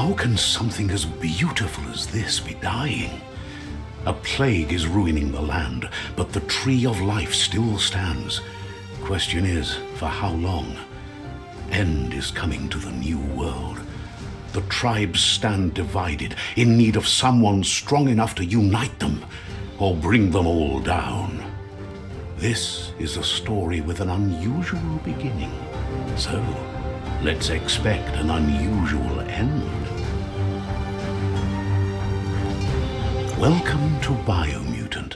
How can something as beautiful as this be dying? A plague is ruining the land, but the tree of life still stands. Question is, for how long? End is coming to the new world. The tribes stand divided, in need of someone strong enough to unite them, or bring them all down. This is a story with an unusual beginning. So, let's expect an unusual end. Welcome to BioMutant.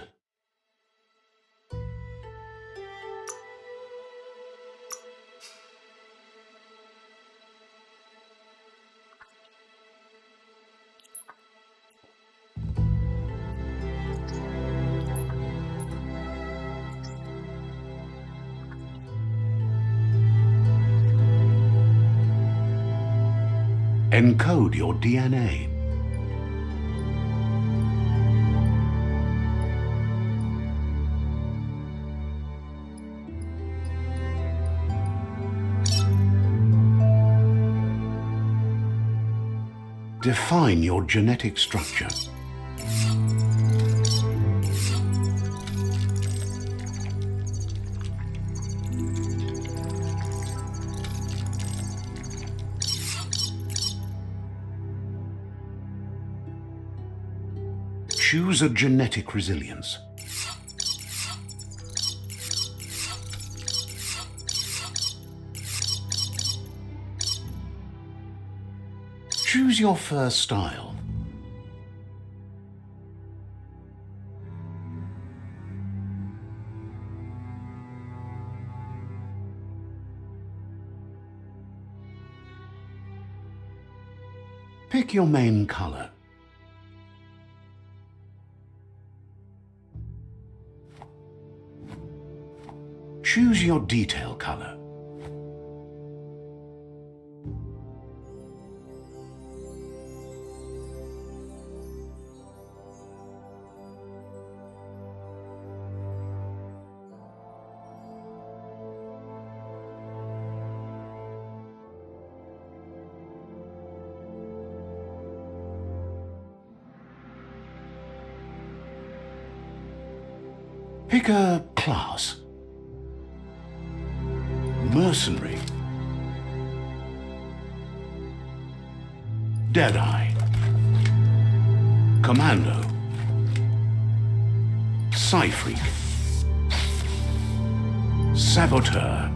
Encode your DNA. Define your genetic structure. Choose a genetic resilience. Choose your first style. Pick your main color. Choose your detail color. Pick a class. Mercenary, Deadeye, Commando, Psy-Freak, Saboteur,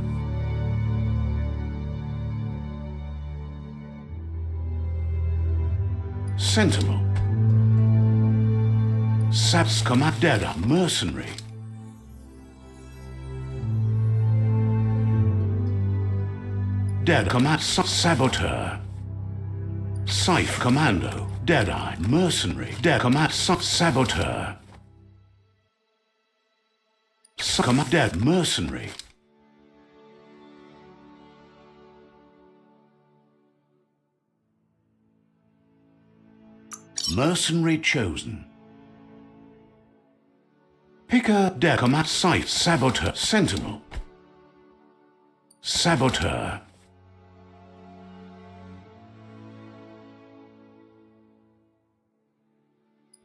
Sentinel, Deadeye, Mercenary, Saboteur, Scythe, Commando, Deadeye, Mercenary, Saboteur, Mercenary, Mercenary chosen. Pick a Scythe, Saboteur, Sentinel, Saboteur,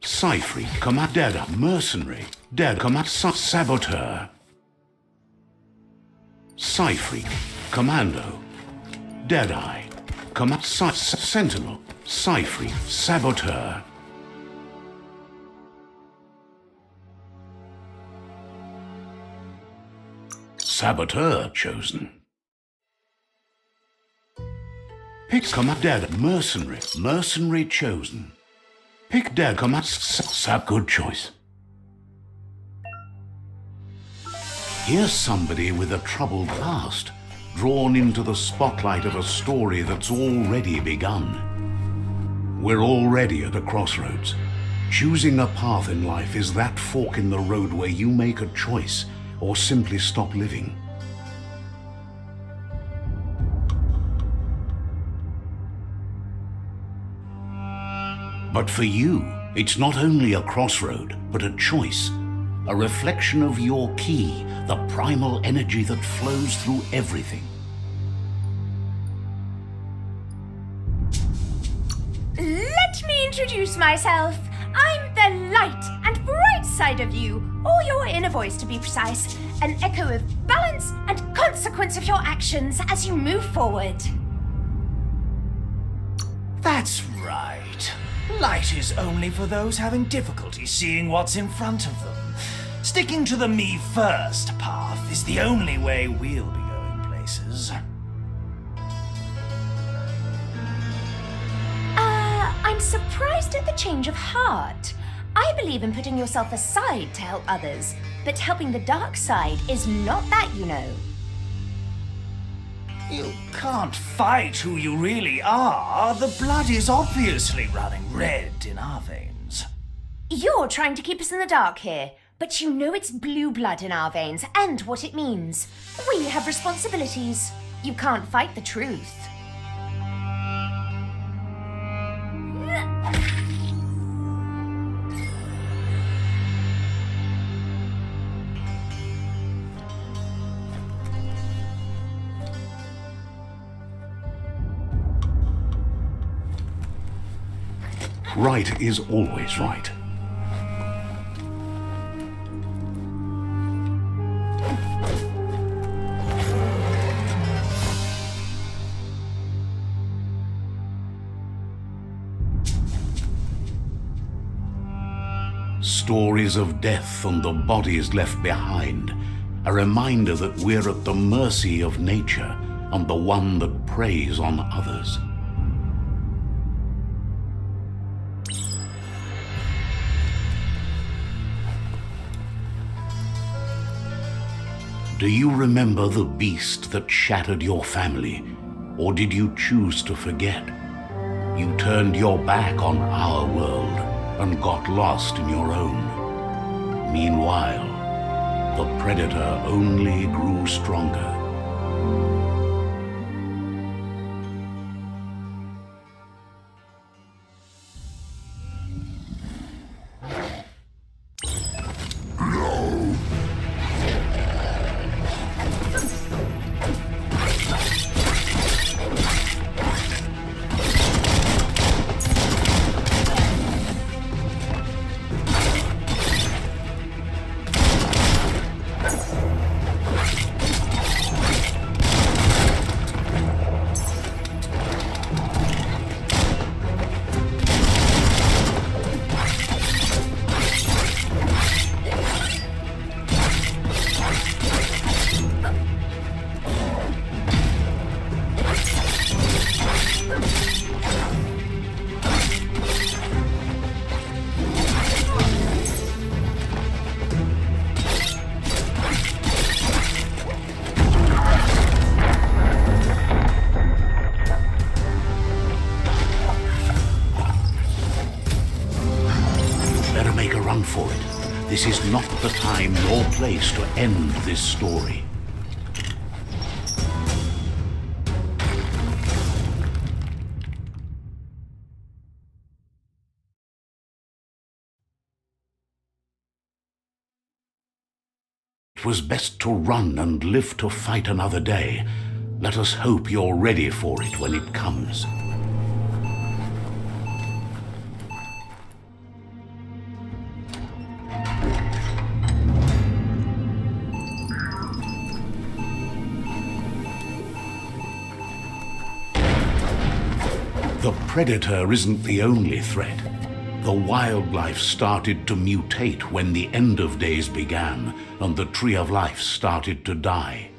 Psy-Freak, Deadeye, Mercenary, Saboteur, Psy-Freak, Commando, Deadeye, Sentinel, Psy-Freak, Saboteur, Saboteur chosen. Pick Deadeye, Mercenary chosen. Pick good choice. Here's somebody with a troubled past, drawn into the spotlight of a story that's already begun. We're already at a crossroads. Choosing a path in life is that fork in the road where you make a choice or simply stop living. But for you, it's not only a crossroad, but a choice, a reflection of your key, the primal energy that flows through everything. introduce myself. I'm the light and bright side of you, or your inner voice to be precise, an echo of balance and consequence of your actions as you move forward. That's right. Light is only for those having difficulty seeing what's in front of them. Sticking to the me first path is the only way we'll be going places. I'm surprised at the change of heart. I believe in putting yourself aside to help others, but helping the dark side is not that, you know. You can't fight who you really are. The blood is obviously running red in our veins. You're trying to keep us in the dark here, but you know it's blue blood in our veins and what it means. We have responsibilities. You can't fight the truth. Right is always right. Stories of death and the bodies left behind, a reminder that we're at the mercy of nature and the one that preys on others. Do you remember the beast that shattered your family, or did you choose to forget? You turned your back on our world and got lost in your own. Meanwhile, the predator only grew stronger. For it. This is not the time nor place to end this story. It was best to run and live to fight another day. Let us hope you're ready for it when it comes. The predator isn't the only threat. The wildlife started to mutate when the end of days began and the tree of life started to die.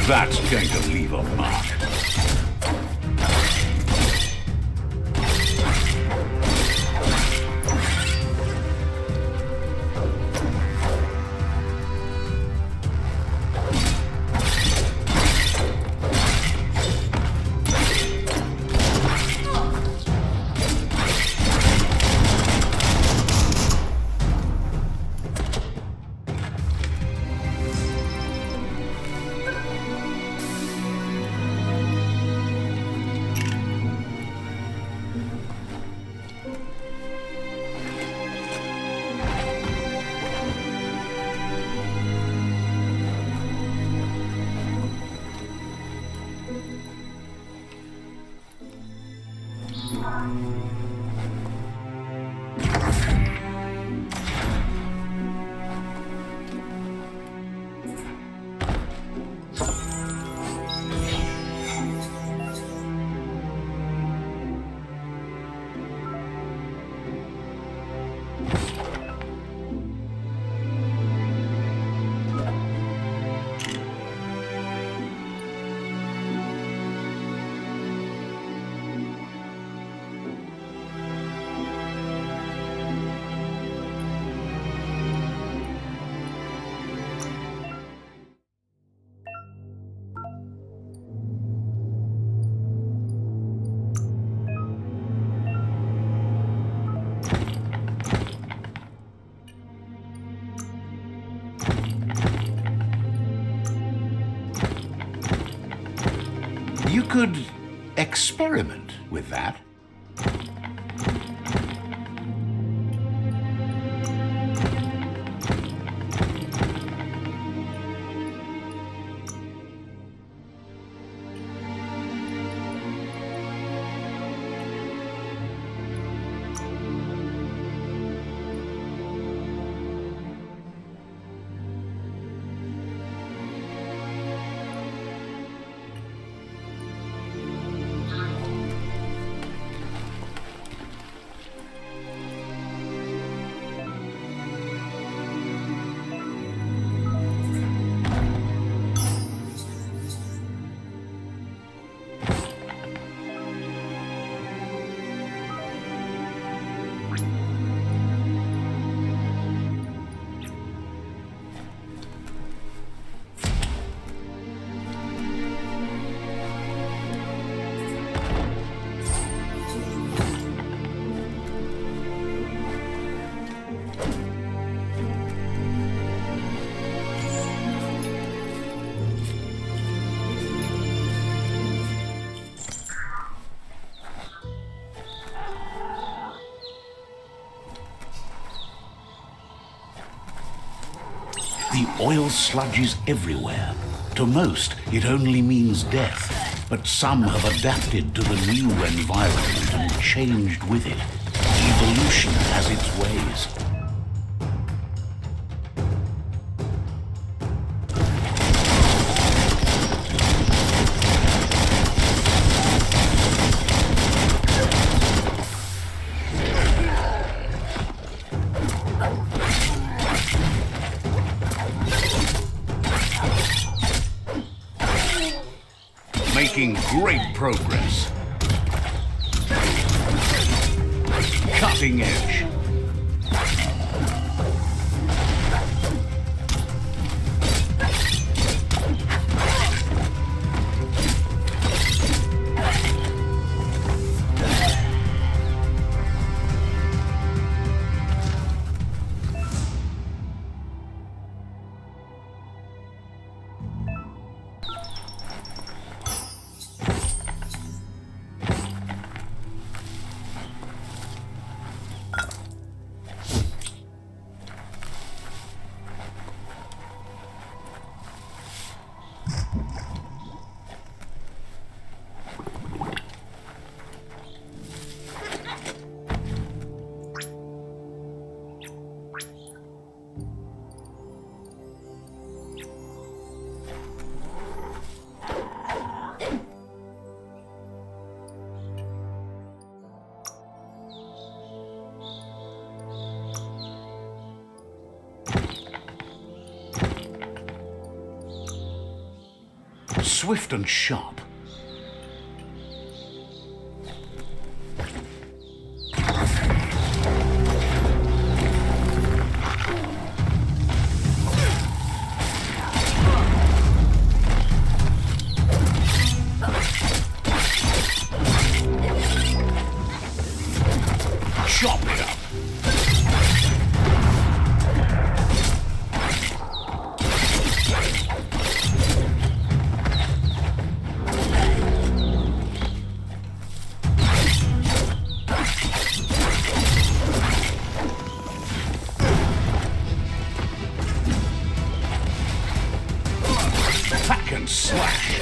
That's going to leave a mark. could experiment with that. The oil sludges everywhere. To most, it only means death, but some have adapted to the new environment and changed with it. Evolution has its ways. Making great progress. Cutting edge. Swift and sharp. Chop it up. Hack and slash.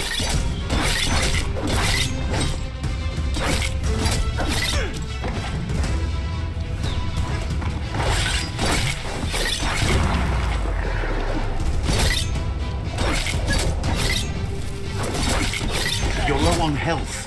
You're low on health.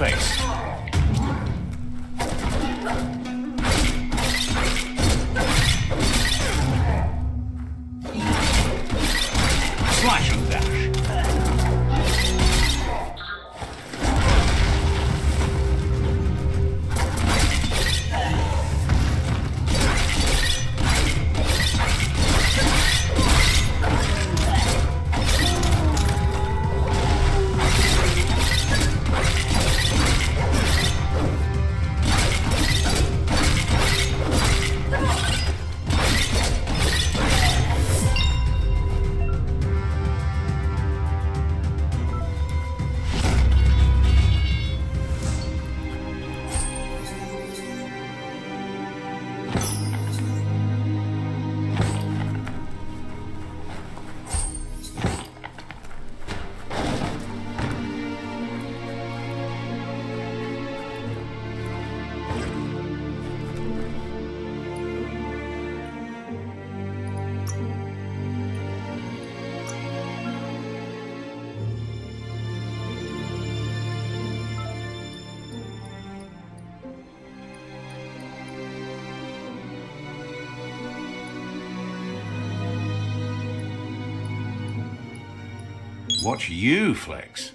face. Slash and dash. Watch you flex.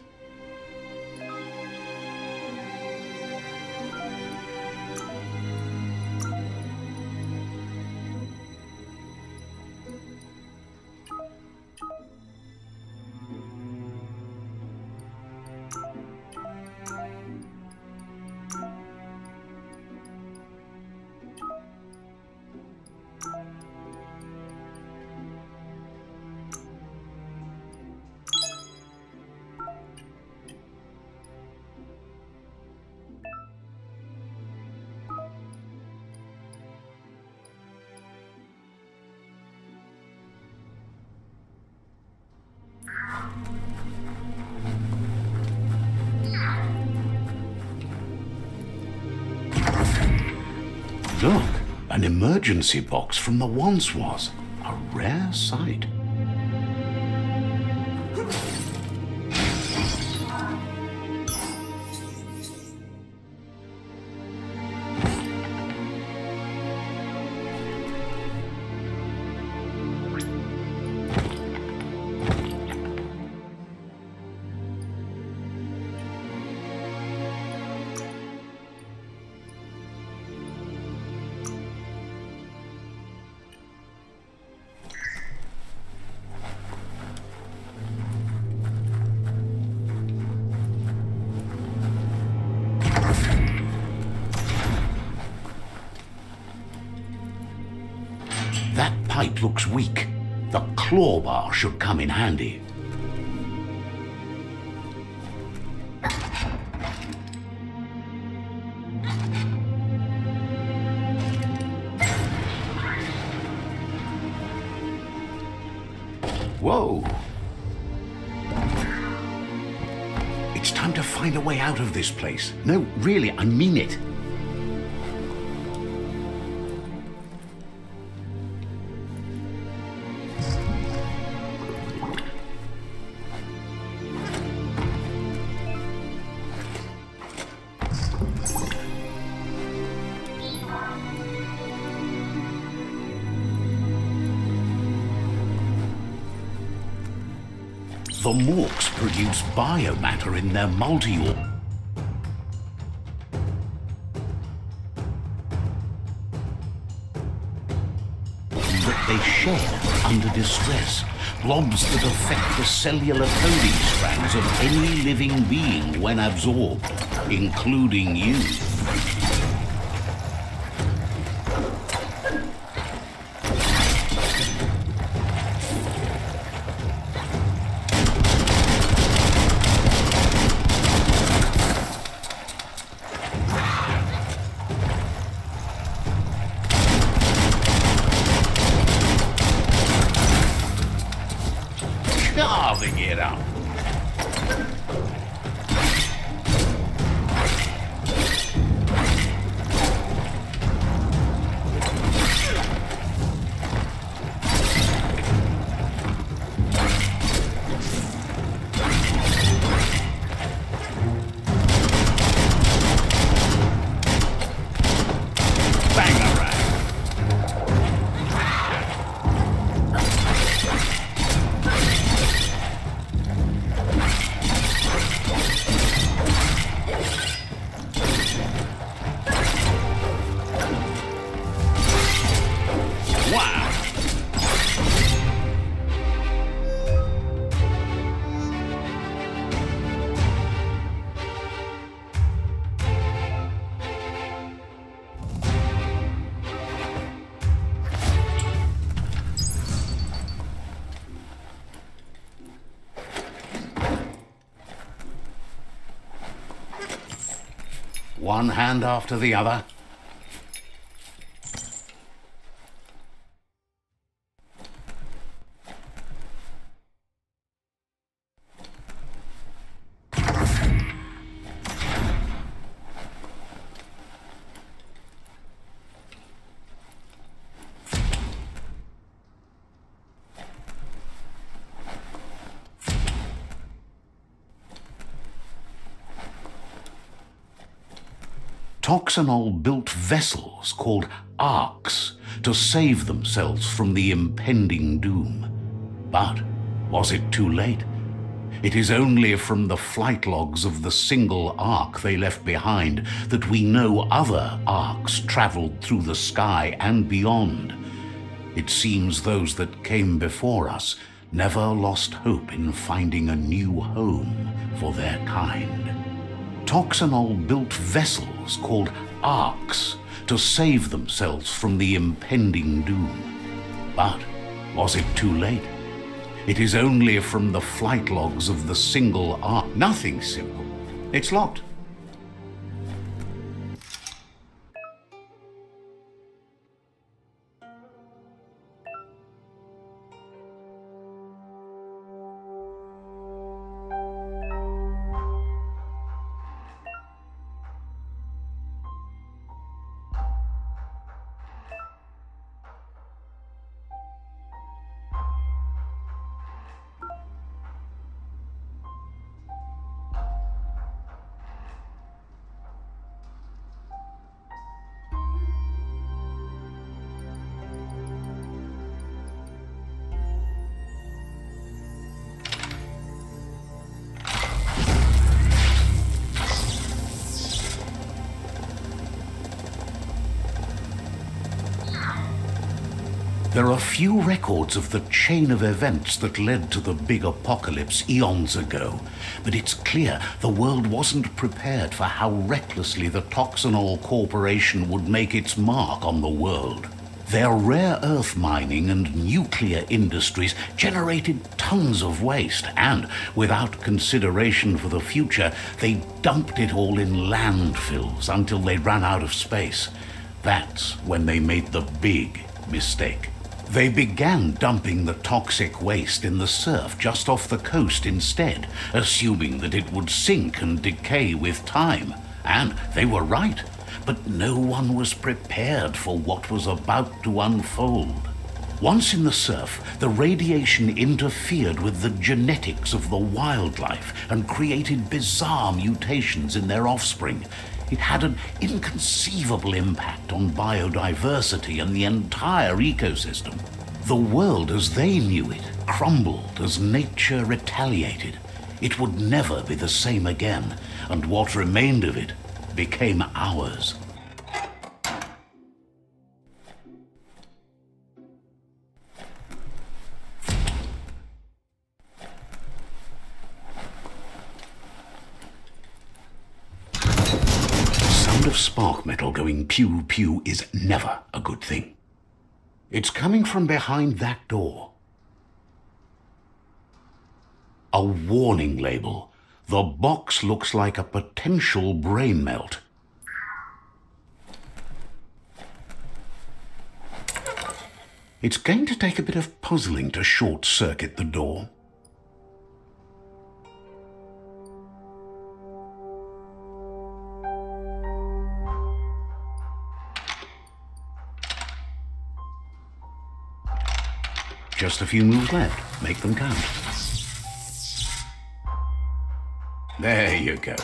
Look, an emergency box from the once was. A rare sight. That pipe looks weak. The claw bar should come in handy. Whoa! It's time to find a way out of this place. No, really, I mean it. The Morks produce biomatter in their multi-org. That they shed under distress. Blobs that affect the cellular coding strands of any living being when absorbed, including you. Carving it up. one hand after the other. Toxanol built vessels called arks to save themselves from the impending doom. But was it too late? It is only from the flight logs of the single ark they left behind that we know other arks traveled through the sky and beyond. It seems those that came before us never lost hope in finding a new home for their kind. Toxanol built vessels called arks to save themselves from the impending doom. But was it too late? It is only from the flight logs of the single ark. Nothing simple. It's locked. There are few records of the chain of events that led to the big apocalypse eons ago, but it's clear the world wasn't prepared for how recklessly the Toxanol Corporation would make its mark on the world. Their rare earth mining and nuclear industries generated tons of waste, and without consideration for the future, they dumped it all in landfills until they ran out of space. That's when they made the big mistake. They began dumping the toxic waste in the surf just off the coast instead, assuming that it would sink and decay with time. And they were right, but no one was prepared for what was about to unfold. Once in the surf, the radiation interfered with the genetics of the wildlife and created bizarre mutations in their offspring. It had an inconceivable impact on biodiversity and the entire ecosystem. The world as they knew it crumbled as nature retaliated. It would never be the same again, and what remained of it became ours. Of spark metal going pew pew is never a good thing. It's coming from behind that door. A warning label. The box looks like a potential brain melt. It's going to take a bit of puzzling to short-circuit the door. Just a few moves left. Make them count. There you go.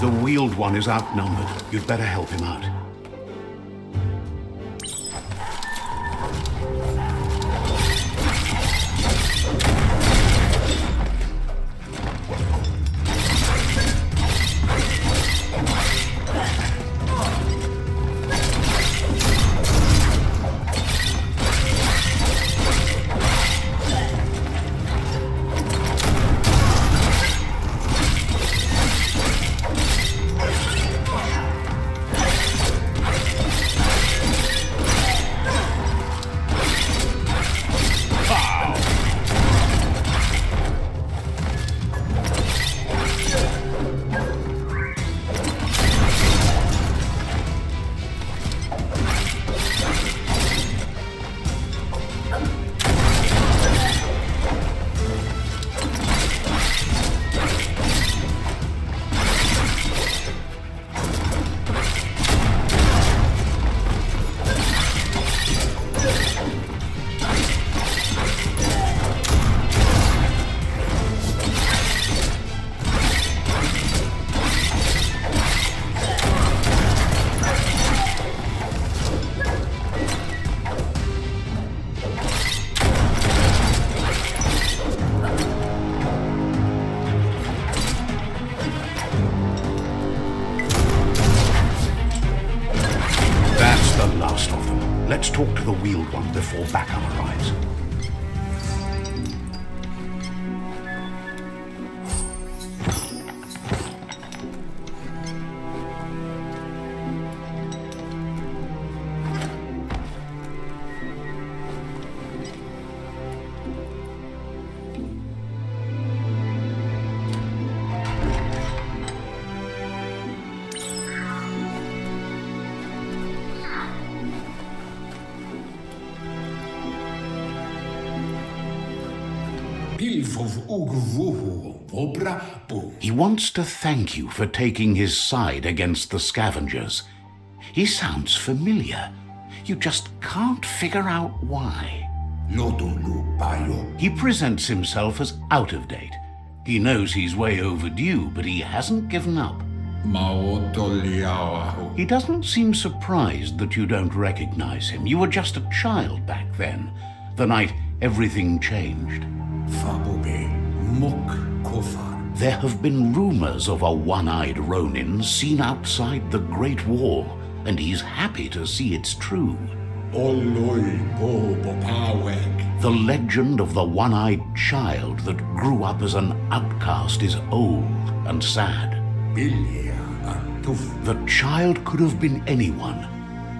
The wheeled one is outnumbered. You'd better help him out. the wheeled one before backup arrives. He wants to thank you for taking his side against the scavengers. He sounds familiar. You just can't figure out why. He presents himself as out of date. He knows he's way overdue, but he hasn't given up. He doesn't seem surprised that you don't recognize him. You were just a child back then, the night everything changed. There have been rumors of a one-eyed Ronin seen outside the Great Wall, and he's happy to see it's true. The legend of the one-eyed child that grew up as an outcast is old and sad. The child could have been anyone,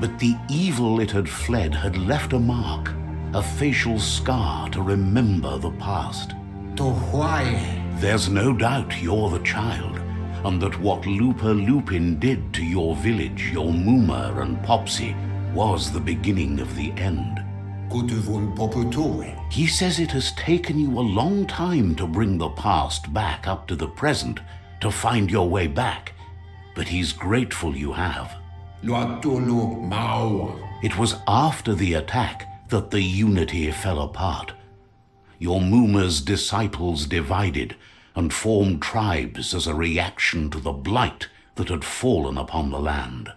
but the evil it had fled had left a mark, a facial scar to remember the past. There's no doubt you're the child, and that what Lupa Lupin did to your village, your Muma and Popsy, was the beginning of the end. He says it has taken you a long time to bring the past back up to the present, to find your way back, but he's grateful you have. It was after the attack that the unity fell apart. Your Muma's disciples divided and formed tribes as a reaction to the blight that had fallen upon the land.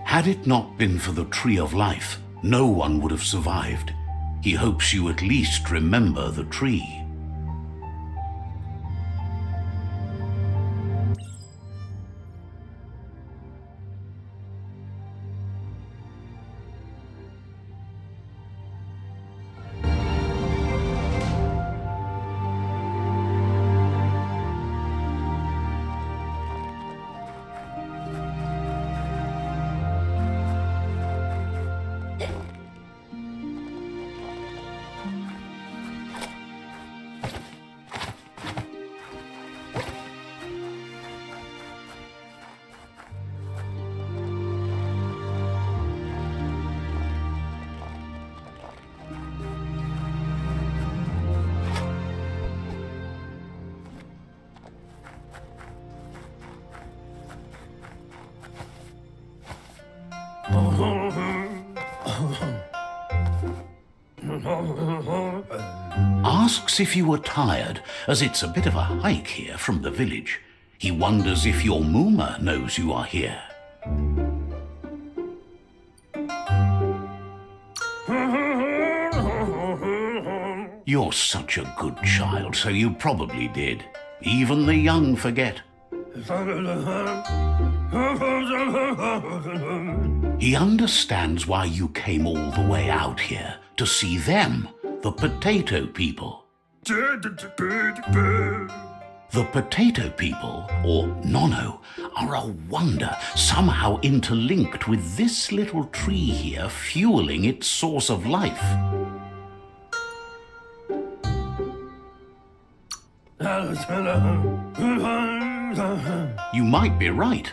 Had it not been for the Tree of Life, no one would have survived. He hopes you at least remember the tree. Asks if you were tired, as it's a bit of a hike here from the village. He wonders if your Muma knows you are here. You're such a good child, so you probably did. Even the young forget. He understands why you came all the way out here, to see them, the potato people. The potato people, or Nono, are a wonder, somehow interlinked with this little tree here, fueling its source of life. You might be right.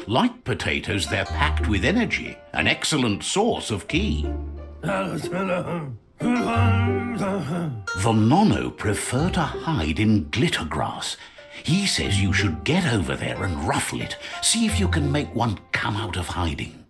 Like potatoes, they're packed with energy, an excellent source of ki. The Nono prefer to hide in glitter grass. He says you should get over there and ruffle it. See if you can make one come out of hiding.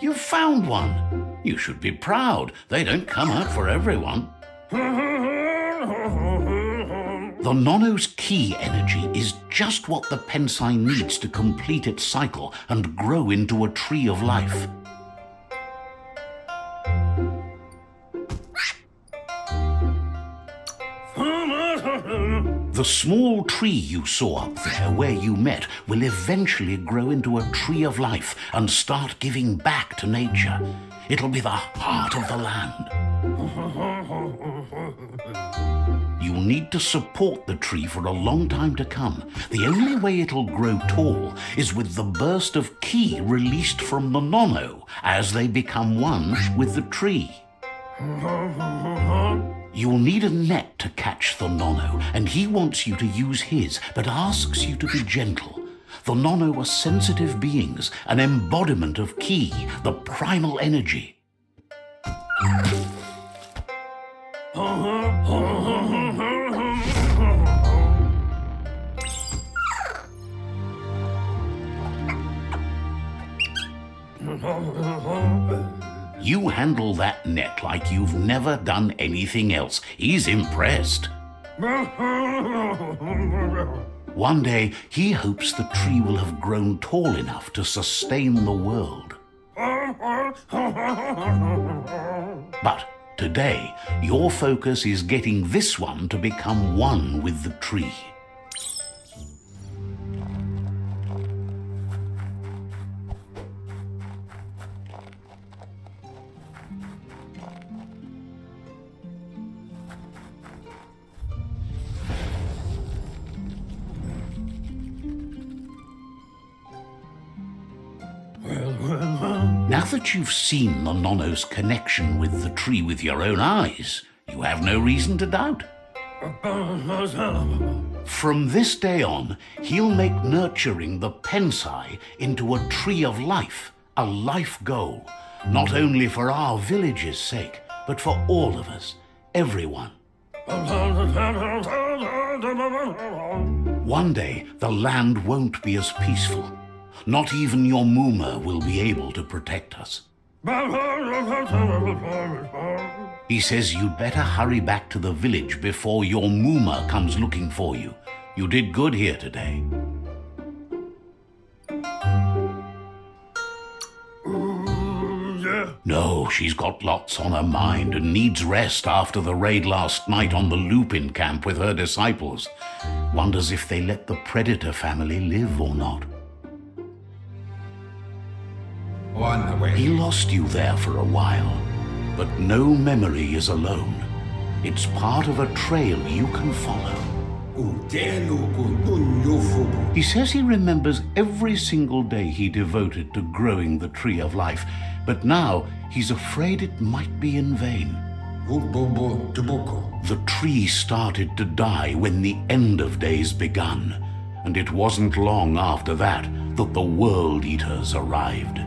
You found one. You should be proud. They don't come out for everyone. The Nono's key energy is just what the Pensai needs to complete its cycle and grow into a tree of life. The small tree you saw up there where you met will eventually grow into a tree of life and start giving back to nature. It'll be the heart of the land. You'll need to support the tree for a long time to come. The only way it'll grow tall is with the burst of ki released from the Nono as they become one with the tree. You'll need a net to catch the Nono, and he wants you to use his, but asks you to be gentle. The Nono are sensitive beings, an embodiment of ki, the primal energy. You handle that net like you've never done anything else. He's impressed. One day, he hopes the tree will have grown tall enough to sustain the world. But today, your focus is getting this one to become one with the tree. Now that you've seen the Nono's connection with the tree with your own eyes, you have no reason to doubt. From this day on, he'll make nurturing the Pensai into a tree of life, a life goal, not only for our village's sake, but for all of us, everyone. One day, the land won't be as peaceful. Not even your Muma will be able to protect us. He says you'd better hurry back to the village before your Muma comes looking for you. You did good here today. No, she's got lots on her mind and needs rest after the raid last night on the Lupin camp with her disciples. Wonders if they let the Predator family live or not. He lost you there for a while, but no memory is alone. It's part of a trail you can follow. He says he remembers every single day he devoted to growing the Tree of Life, but now he's afraid it might be in vain. The tree started to die when the end of days begun, and it wasn't long after that that the World Eaters arrived.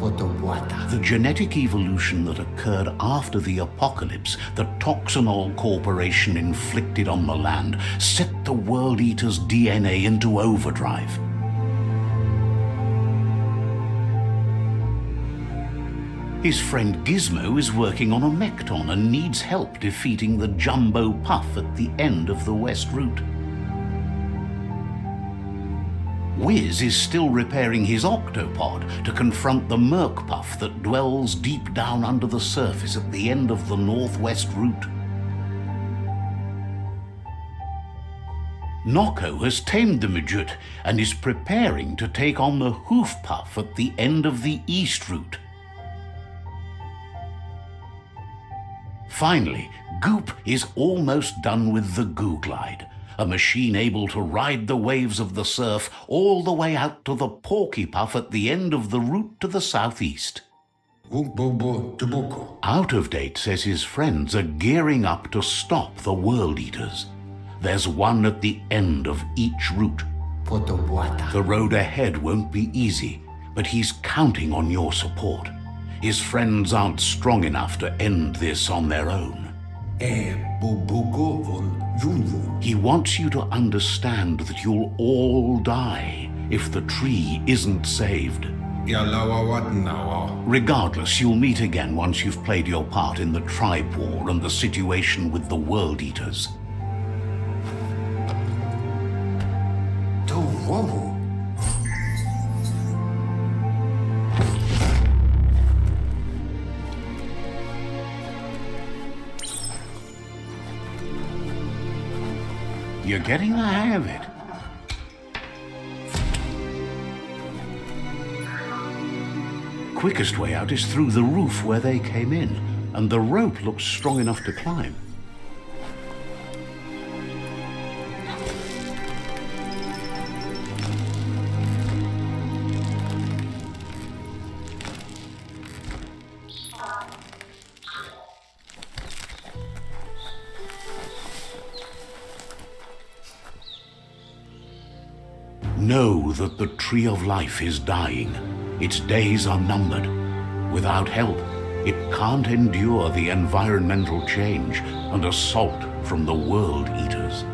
The genetic evolution that occurred after the apocalypse the Toxanol Corporation inflicted on the land set the World Eater's DNA into overdrive. His friend Gizmo is working on a Mekton and needs help defeating the Jumbo Puff at the end of the West Route. Wiz is still repairing his octopod to confront the Merc Puff that dwells deep down under the surface at the end of the Northwest Route. Nocco has tamed the Midget and is preparing to take on the Hoof Puff at the end of the East Route. Finally, Goop is almost done with the Googlide, a machine able to ride the waves of the surf all the way out to the Porky Puff at the end of the route to the southeast. Out of Date says his friends are gearing up to stop the World Eaters. There's one at the end of each route. The road ahead won't be easy, but he's counting on your support. His friends aren't strong enough to end this on their own. He wants you to understand that you'll all die if the tree isn't saved. Jeg laver what now? Regardless, you'll meet again once you've played your part in the tribe war and the situation with the World Eaters. You're getting the hang of it. Quickest way out is through the roof where they came in, and the rope looks strong enough to climb. Know that the Tree of Life is dying. Its days are numbered. Without help, it can't endure the environmental change and assault from the World Eaters.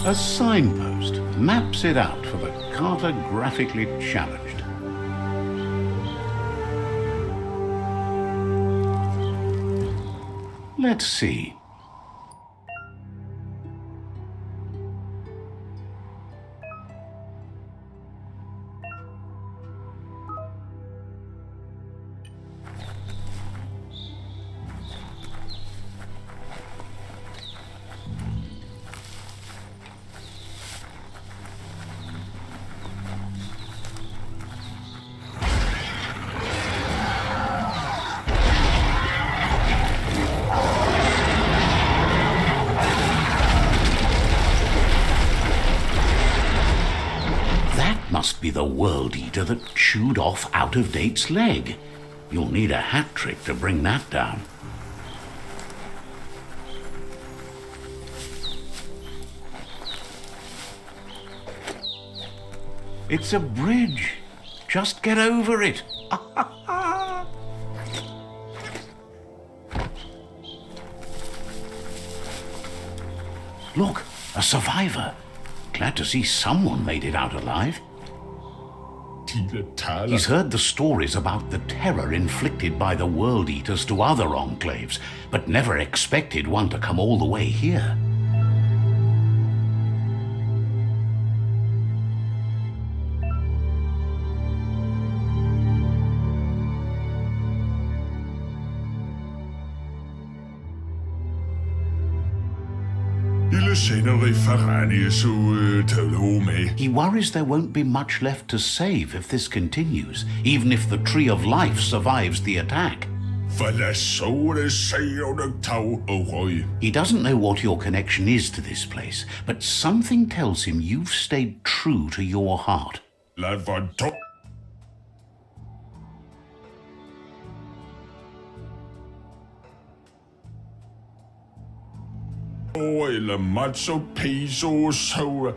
A signpost maps it out for the cartographically challenged. Let's see. Must be the World Eater that chewed off Out-of-Date's leg. You'll need a hat trick to bring that down. It's a bridge. Just get over it. Look, a survivor. Glad to see someone made it out alive. He's heard the stories about the terror inflicted by the World Eaters to other enclaves, but never expected one to come all the way here. He worries there won't be much left to save if this continues, even if the Tree of Life survives the attack. He doesn't know what your connection is to this place, but something tells him you've stayed true to your heart.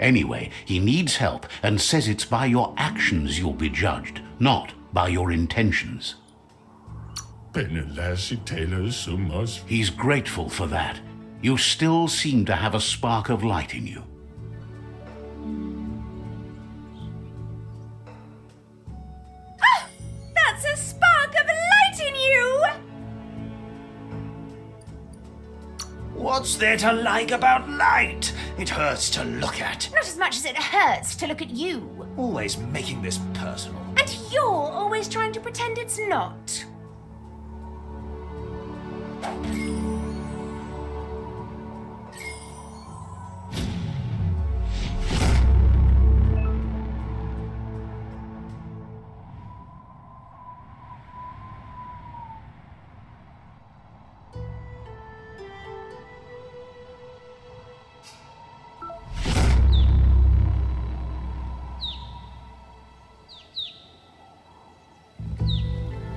Anyway, he needs help and says it's by your actions you'll be judged, not by your intentions. He's grateful for that. You still seem to have a spark of light in you. Ah! That's a spark of light in you! What's there to like about light? It hurts to look at. Not as much as it hurts to look at you. Always making this personal. And you're always trying to pretend it's not.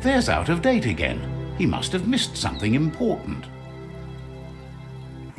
There's Out of Date again. He must have missed something important.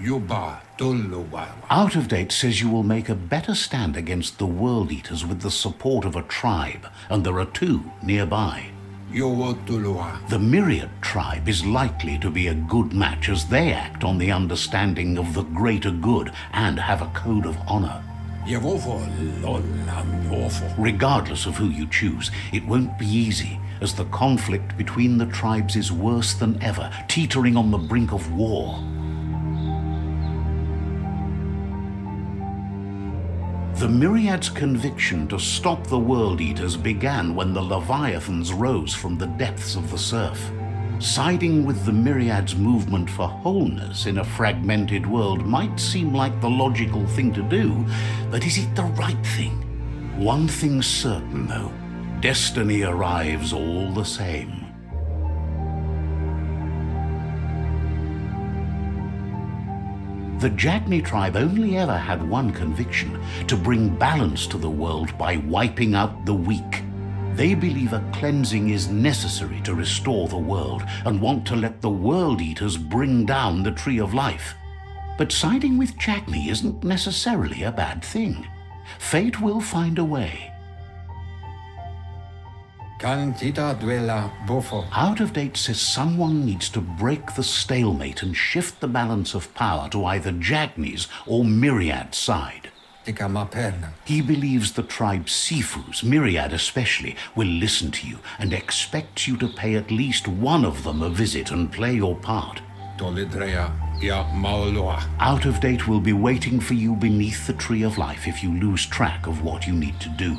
Yuba Tuluwawa. Out of Date says you will make a better stand against the World Eaters with the support of a tribe, and there are two nearby. Yowo Tuluwa. The Myriad tribe is likely to be a good match as they act on the understanding of the greater good and have a code of honor. Yevofo Lolam Yofo. Regardless of who you choose, it won't be easy, as the conflict between the tribes is worse than ever, teetering on the brink of war. The Myriad's conviction to stop the World Eaters began when the Leviathans rose from the depths of the surf. Siding with the Myriad's movement for wholeness in a fragmented world might seem like the logical thing to do, but is it the right thing? One thing's certain, though. Destiny arrives all the same. The Jagni tribe only ever had one conviction: to bring balance to the world by wiping out the weak. They believe a cleansing is necessary to restore the world and want to let the World Eaters bring down the Tree of Life. But siding with Jagni isn't necessarily a bad thing. Fate will find a way. Cantita Duela Bofo. Out of Date says someone needs to break the stalemate and shift the balance of power to either Jagni's or Myriad's side. Tikamapen. He believes the tribe Sifus, Myriad especially, will listen to you and expects you to pay at least one of them a visit and play your part. Tolidrea Ya Maoloa. Out of Date will be waiting for you beneath the Tree of Life if you lose track of what you need to do.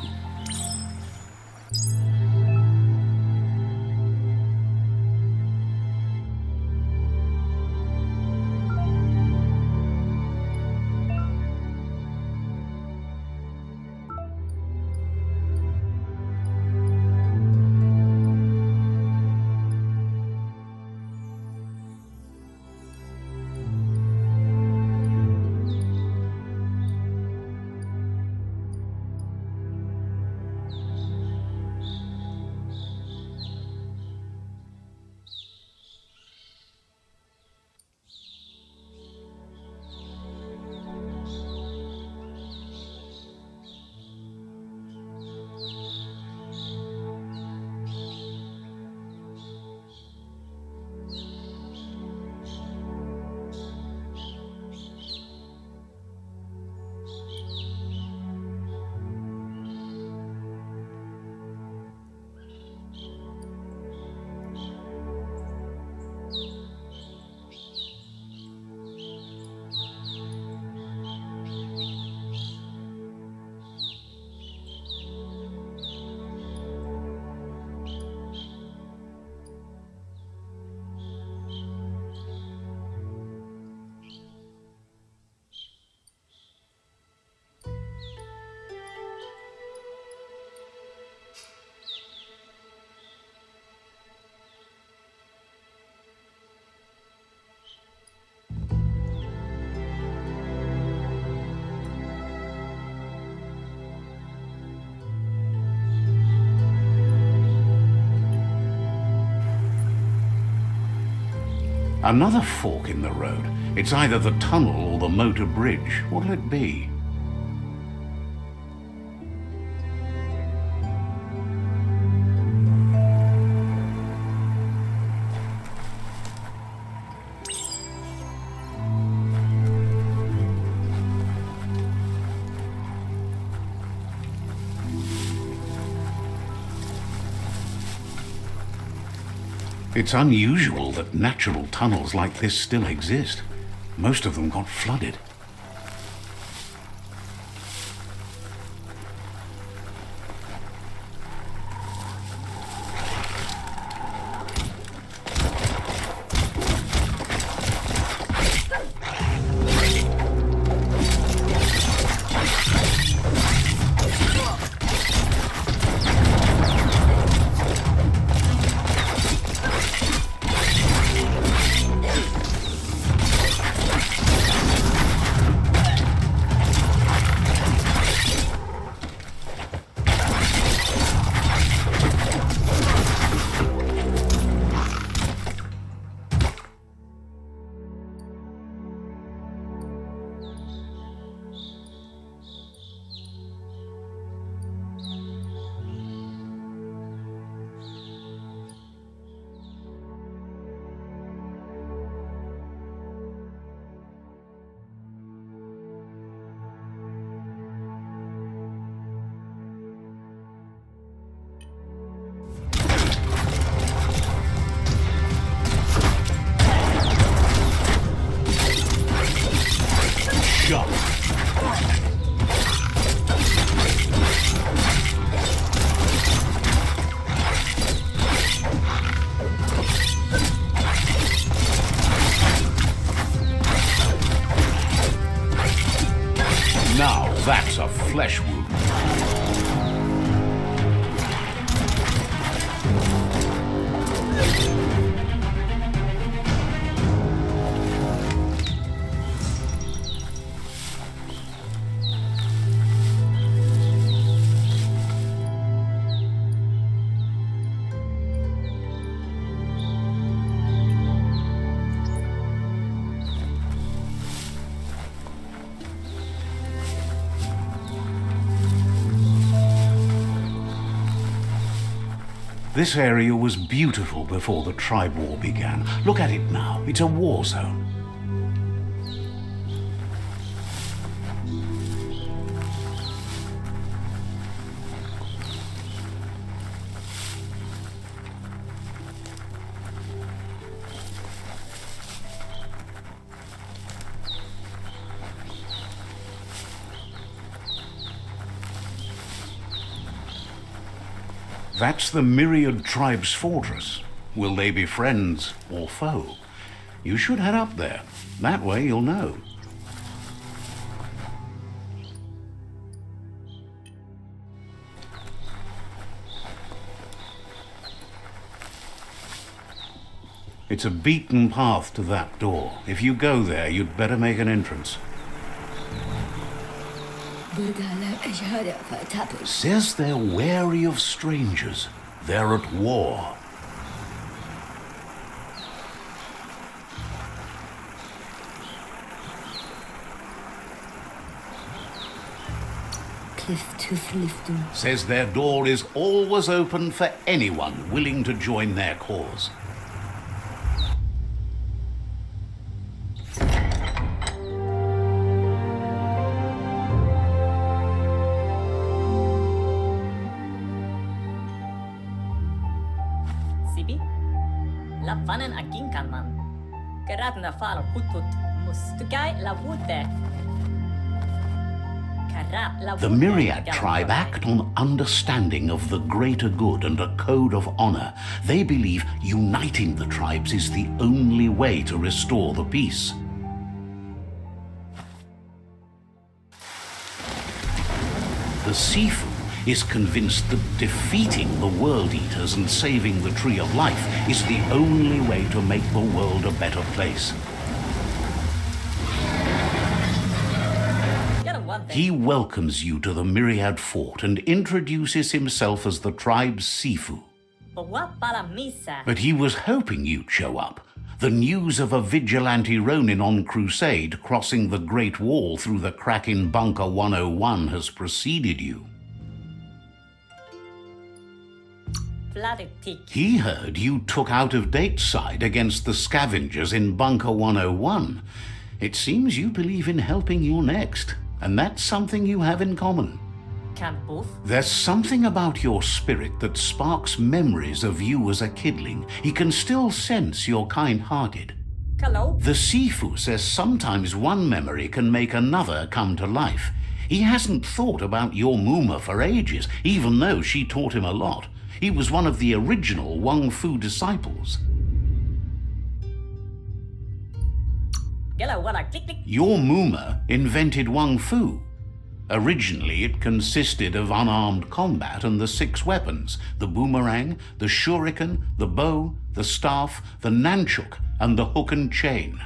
Another fork in the road. It's either the tunnel or the motor bridge. What'll it be? It's unusual that natural tunnels like this still exist. Most of them got flooded. shot. Now that's a flesh wound. This area was beautiful before the tribe war began. Look at it now. It's a war zone. That's the Myriad Tribe's fortress. Will they be friends or foe? You should head up there. That way you'll know. It's a beaten path to that door. If you go there, you'd better make an entrance. Says they're wary of strangers. They're at war. Says their door is always open for anyone willing to join their cause. Sibi, lapvanen aginkanman. Karatna falo putut mustukai lavute. The Myriad tribe act on understanding of the greater good and a code of honor. They believe uniting the tribes is the only way to restore the peace. The Sifu is convinced that defeating the World Eaters and saving the Tree of Life is the only way to make the world a better place. He welcomes you to the Myriad Fort and introduces himself as the tribe's Sifu. But he was hoping you'd show up. The news of a vigilante Ronin on crusade crossing the Great Wall through the crack in Bunker 101 has preceded you. He heard you took out-of-date side against the scavengers in Bunker 101. It seems you believe in helping your next. And that's something you have in common. There's something about your spirit that sparks memories of you as a kidling. He can still sense you're kind-hearted. The Sifu says sometimes one memory can make another come to life. He hasn't thought about your Muma for ages, even though she taught him a lot. He was one of the original Wang Fu disciples. Your Muma invented Wang Fu. Originally, it consisted of unarmed combat and the 6 weapons: the boomerang, the shuriken, the bow, the staff, the nunchuk, and the hook and chain.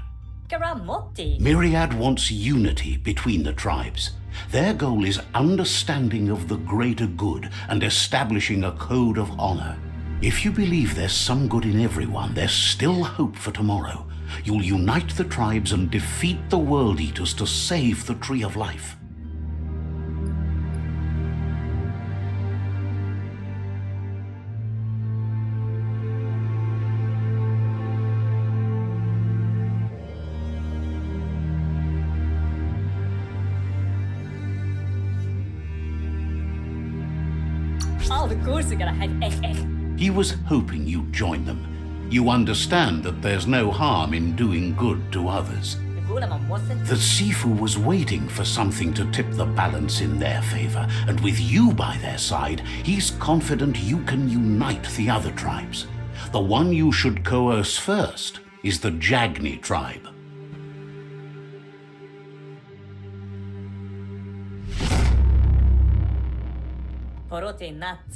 Myriad wants unity between the tribes. Their goal is understanding of the greater good and establishing a code of honor. If you believe there's some good in everyone, there's still hope for tomorrow. You'll unite the tribes and defeat the World Eaters to save the Tree of Life. He was hoping you'd join them. You understand that there's no harm in doing good to others. The Sifu was waiting for something to tip the balance in their favor, and with you by their side, he's confident you can unite the other tribes. The one you should coerce first is the Jagni tribe.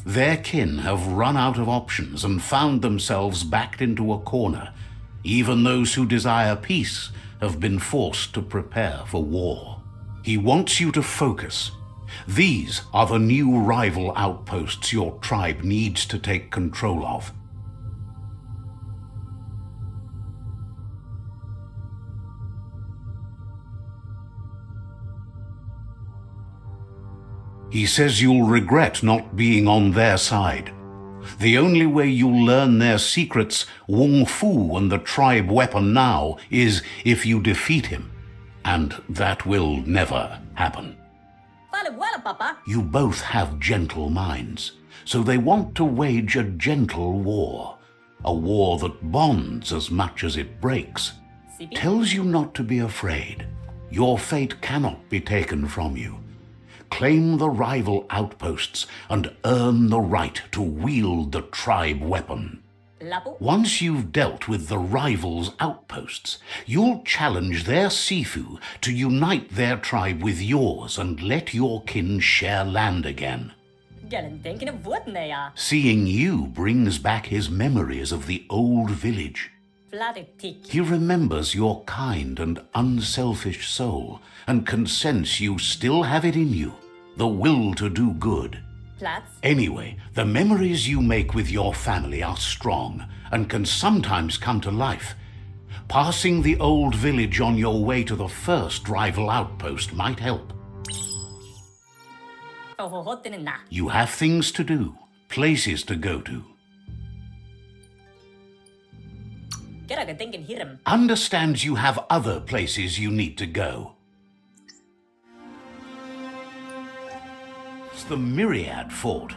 Their kin have run out of options and found themselves backed into a corner. Even those who desire peace have been forced to prepare for war. He wants you to focus. These are the new rival outposts your tribe needs to take control of. He says you'll regret not being on their side. The only way you'll learn their secrets, Wung Fu and the tribe weapon now, is if you defeat him. And that will never happen. You both have gentle minds, so they want to wage a gentle war. A war that bonds as much as it breaks. Tells you not to be afraid. Your fate cannot be taken from you. Claim the rival outposts and earn the right to wield the tribe weapon. Once you've dealt with the rivals' outposts, you'll challenge their Sifu to unite their tribe with yours and let your kin share land again. Seeing you brings back his memories of the old village. He remembers your kind and unselfish soul and can sense you still have it in you, the will to do good. Anyway, the memories you make with your family are strong and can sometimes come to life. Passing the old village on your way to the first rival outpost might help. You have things to do, places to go to. Understands you have other places you need to go. It's the Myriad Fort.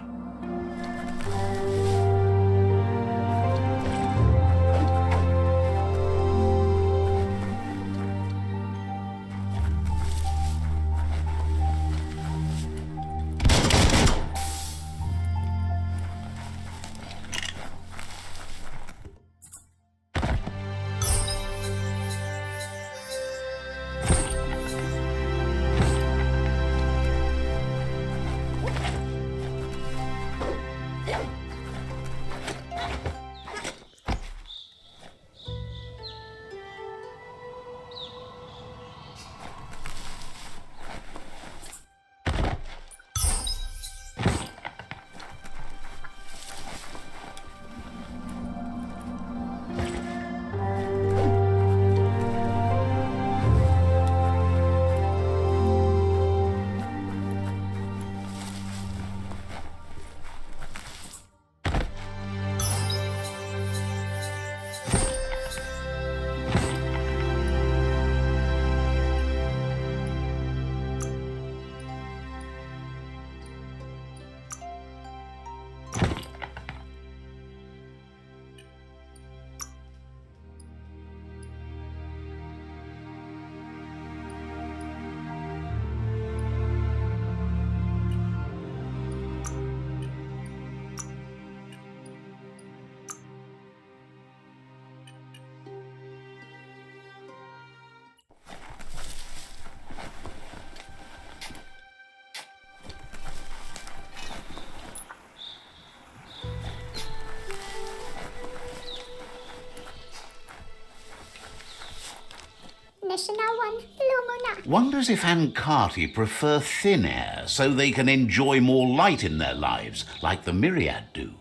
Wonders if Ankati prefer thin air so they can enjoy more light in their lives, like the Myriad do.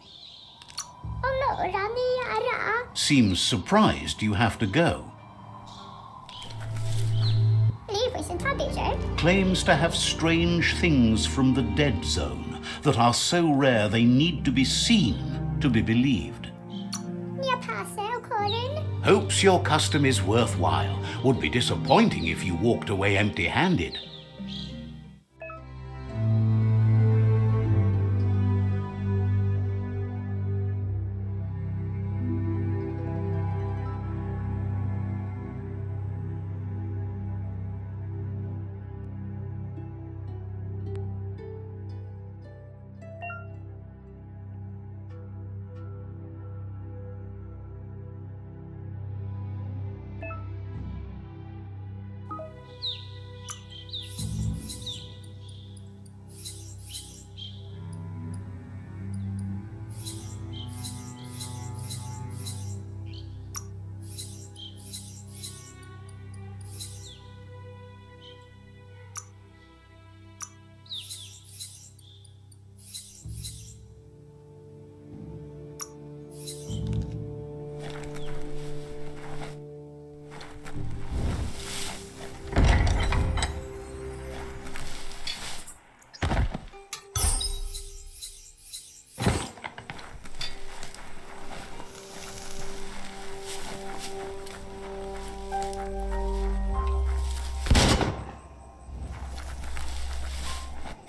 Seems surprised you have to go. Claims to have strange things from the dead zone that are so rare they need to be seen to be believed. Hopes your custom is worthwhile. Would be disappointing if you walked away empty-handed.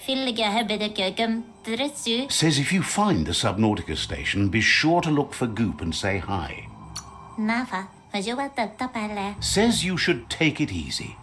Fillige høbbedekøkum, dressu. Says if you find the Subnautica station, be sure to look for Goop and say hi. Nafa, vajuata tapale. Says you should take it easy.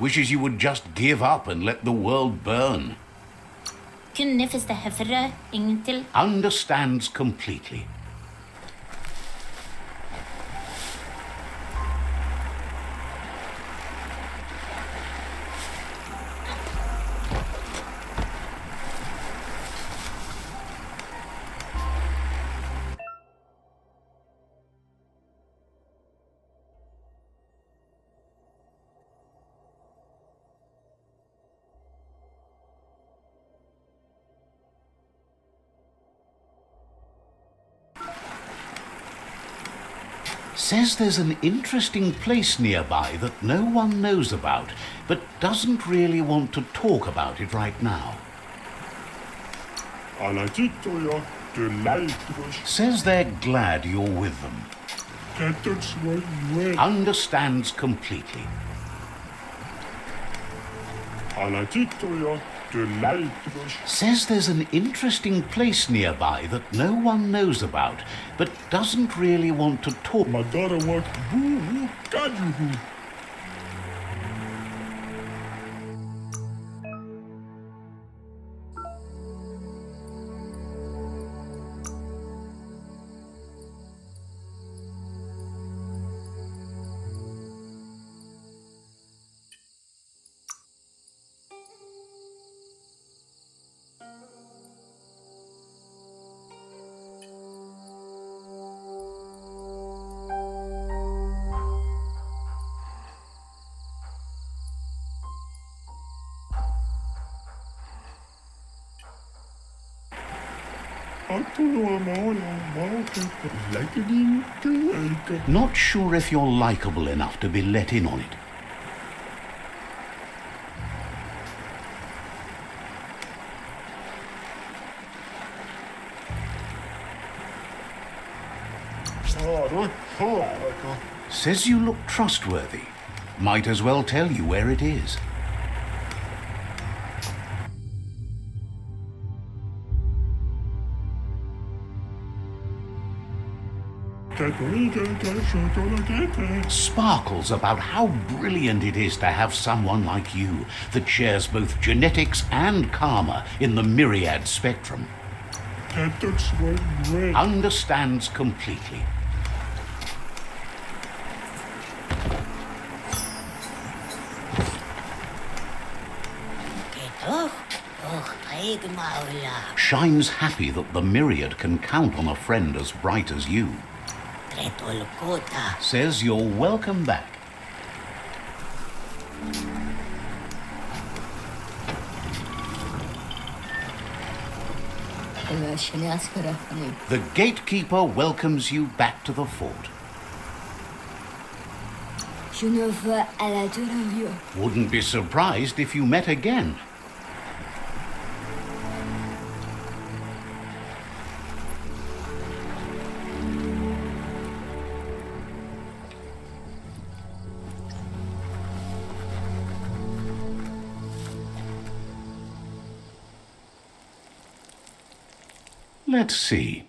Wishes you would just give up and let the world burn. Kunnifeste hefre, ingentil. Understands completely. Says there's an interesting place nearby that no one knows about, but doesn't really want to talk about it right now. Says they're glad you're with them. Understands completely. Says there's an interesting place nearby that no one knows about, but doesn't really want to talk. Not sure if you're likable enough to be let in on it. Says you look trustworthy. Might as well tell you where it is. Sparkles about how brilliant it is to have someone like you that shares both genetics and karma in the myriad spectrum. Understands completely. Shines happy that the myriad can count on a friend as bright as you. Says you're welcome back. The gatekeeper welcomes you back to the fort. Wouldn't be surprised if you met again. Let's see.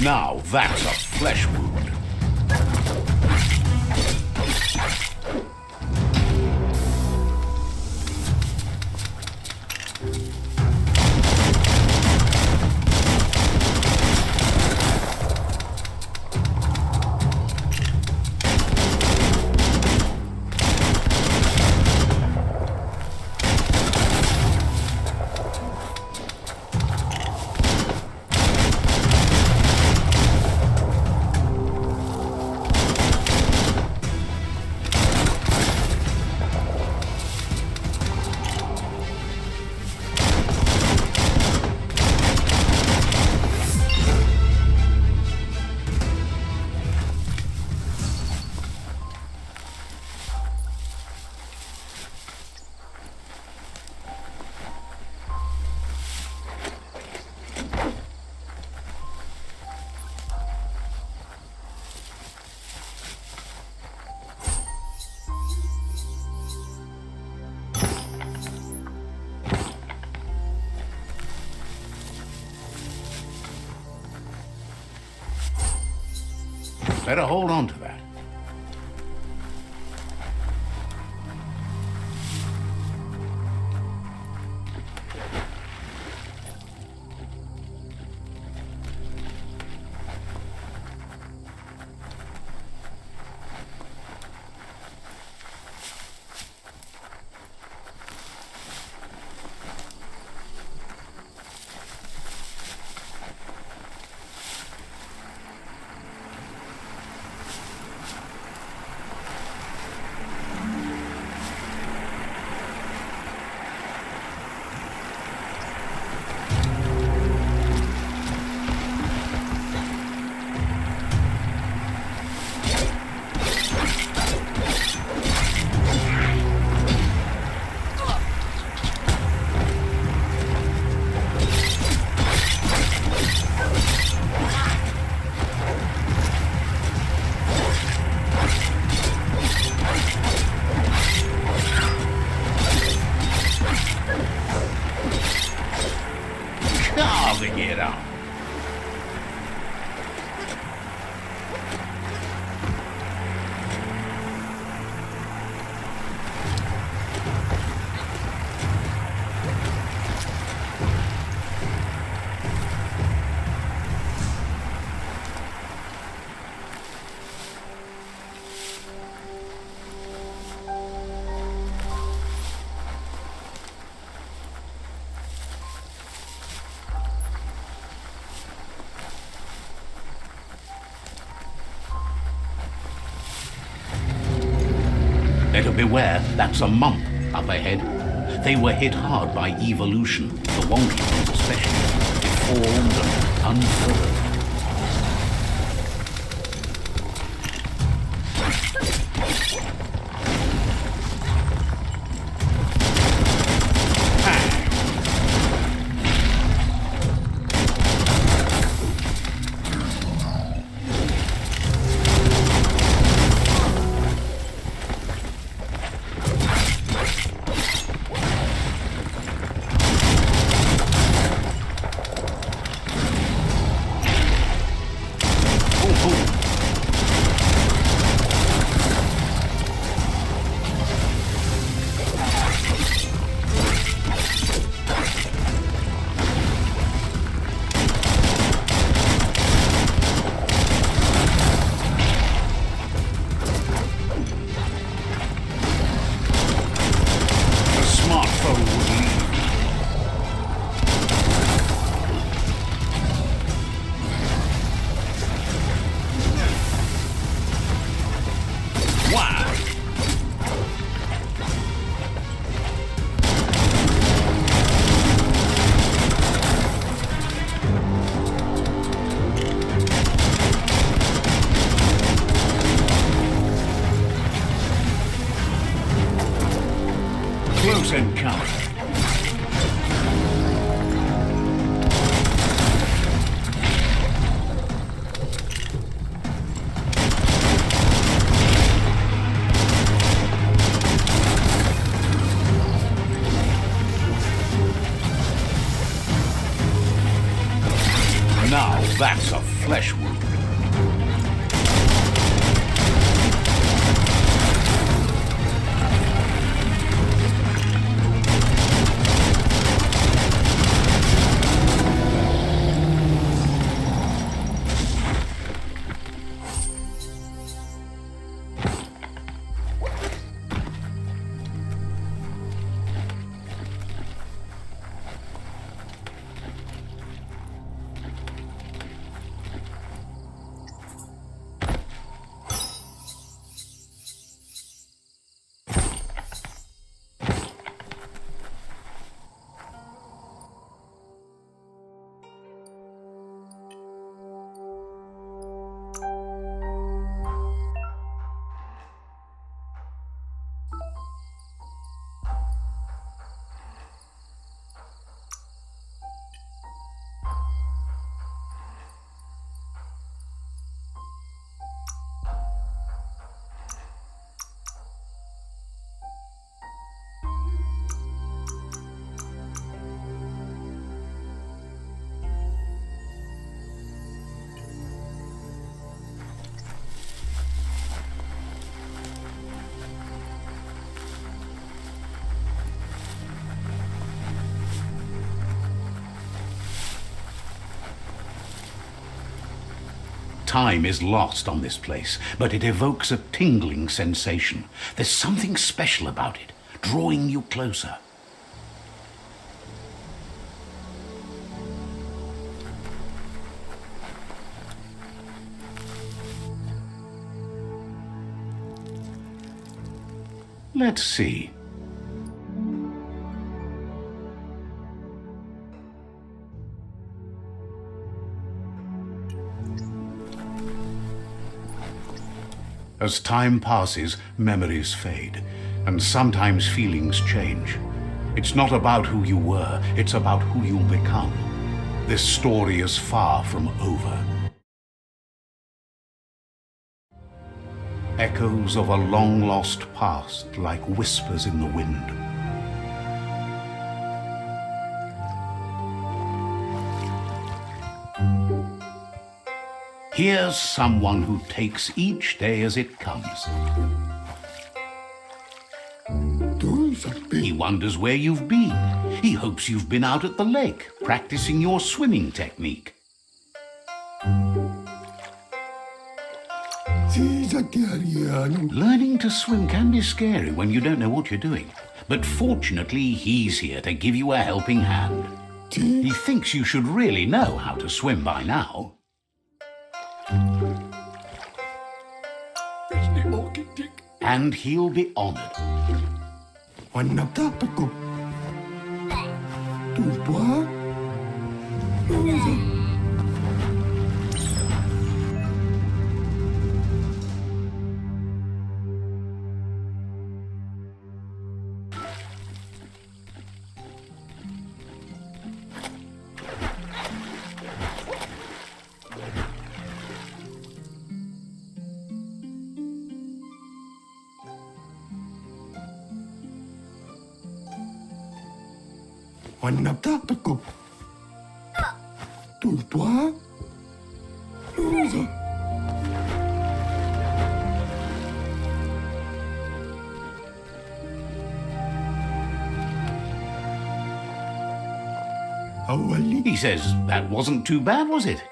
Now that's a flesh wound. Better hold on to that. Carving it up. Better beware, that's a mump up ahead. They were hit hard by evolution, the wonky ones especially, deformed and unfurled. Close encounter. Now that's a flesh Time is lost on this place, but it evokes a tingling sensation. There's something special about it, drawing you closer. Let's see. As time passes, memories fade, and sometimes feelings change. It's not about who you were, it's about who you'll become. This story is far from over. Echoes of a long-lost past like whispers in the wind. Here's someone who takes each day as it comes. He wonders where you've been. He hopes you've been out at the lake, practicing your swimming technique. Learning to swim can be scary when you don't know what you're doing. But fortunately, he's here to give you a helping hand. He thinks you should really know how to swim by now. And he'll be honored. He says that wasn't too bad, was it?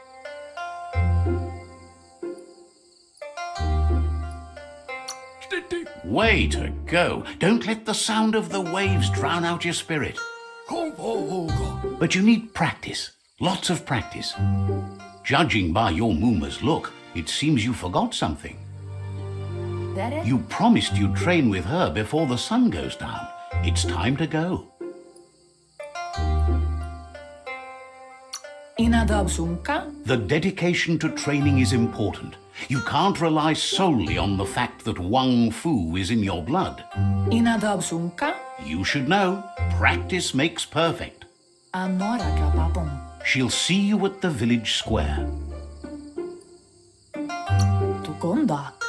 Way to go. Don't let the sound of the waves drown out your spirit. But you need practice. Lots of practice. Judging by your Mooma's look, it seems you forgot something. That it? You promised you'd train with her before the sun goes down. It's time to go. The dedication to training is important. You can't rely solely on the fact that Wang Fu is in your blood. You should know, practice makes perfect. She'll see you at the village square.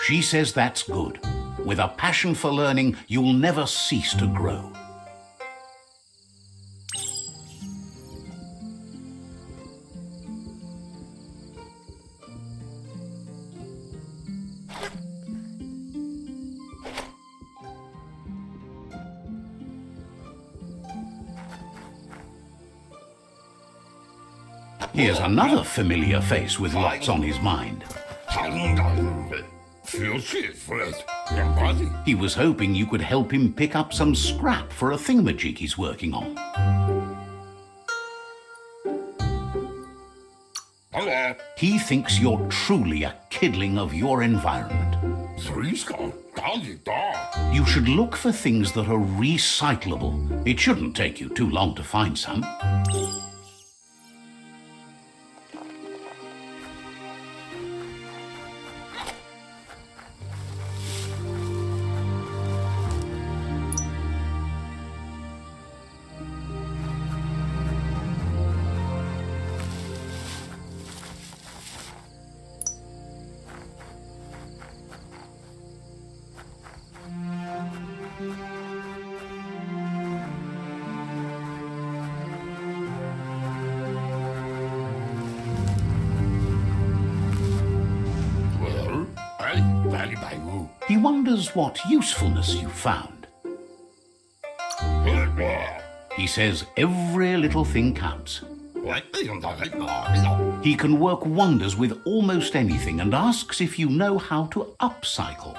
She says that's good. With a passion for learning, you'll never cease to grow. Here's another familiar face with lots on his mind. He was hoping you could help him pick up some scrap for a thingamajig he's working on. He thinks you're truly a kidling of your environment. You should look for things that are recyclable. It shouldn't take you too long to find some. He wonders what usefulness you found. He says every little thing counts. He can work wonders with almost anything and asks if you know how to upcycle.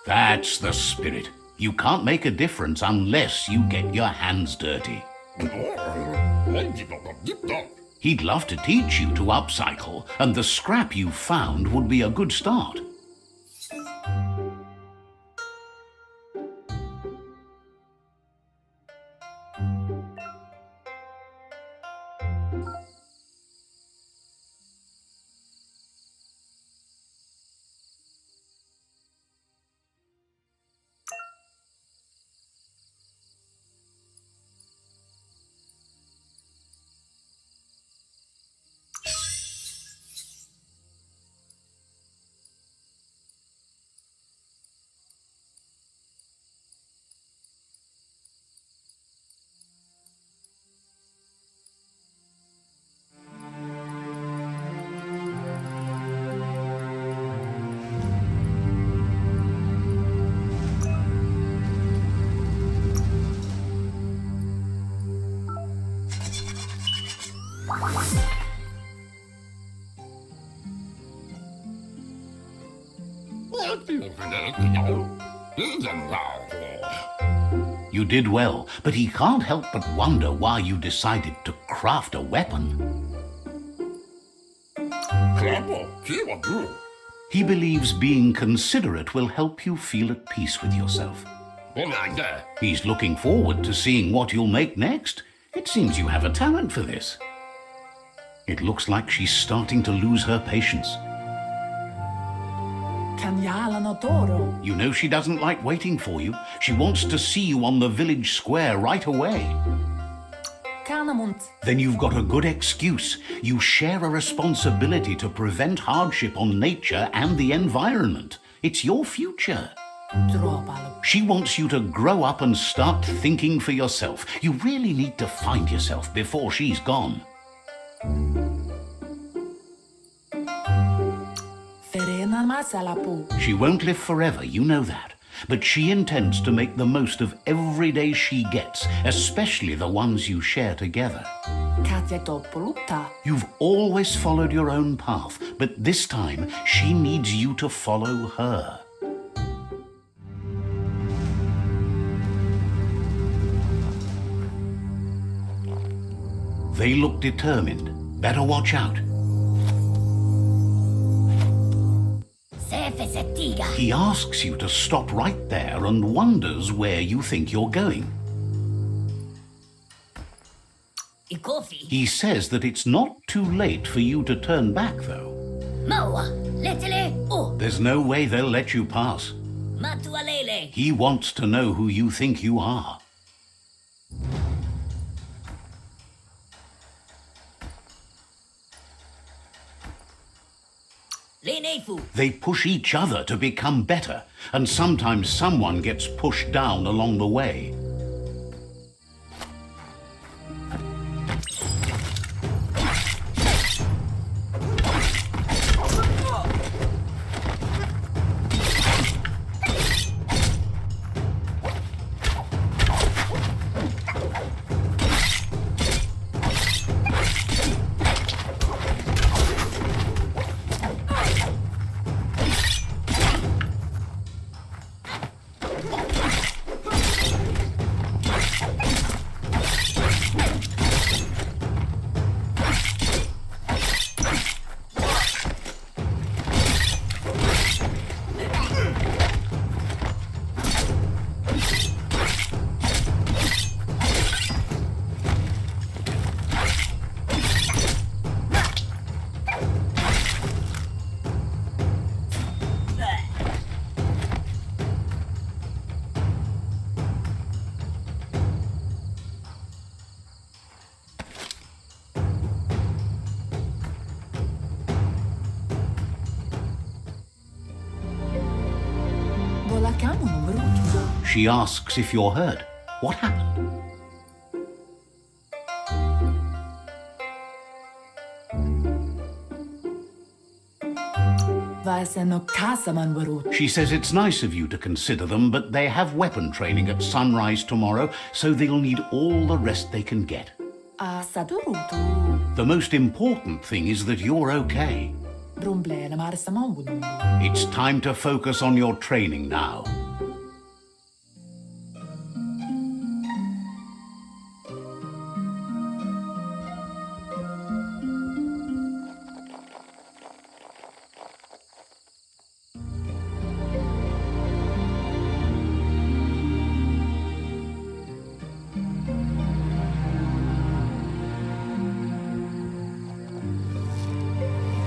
That's the spirit. You can't make a difference unless you get your hands dirty. He'd love to teach you to upcycle, and the scrap you found would be a good start. You did well, but he can't help but wonder why you decided to craft a weapon. He believes being considerate will help you feel at peace with yourself. He's looking forward to seeing what you'll make next. It seems you have a talent for this. It looks like she's starting to lose her patience. You know she doesn't like waiting for you. She wants to see you on the village square right away. Then you've got a good excuse. You share a responsibility to prevent hardship on nature and the environment. It's your future. She wants you to grow up and start thinking for yourself. You really need to find yourself before she's gone. She won't live forever, you know that. But she intends to make the most of every day she gets, especially the ones you share together. You've always followed your own path, but this time she needs you to follow her. They look determined. Better watch out. He asks you to stop right there and wonders where you think you're going. He says that it's not too late for you to turn back, though. There's no way they'll let you pass. He wants to know who you think you are. They push each other to become better, and sometimes someone gets pushed down along the way. She asks if you're hurt. What happened? She says it's nice of you to consider them, but they have weapon training at sunrise tomorrow, so they'll need all the rest they can get. The most important thing is that you're okay. It's time to focus on your training now.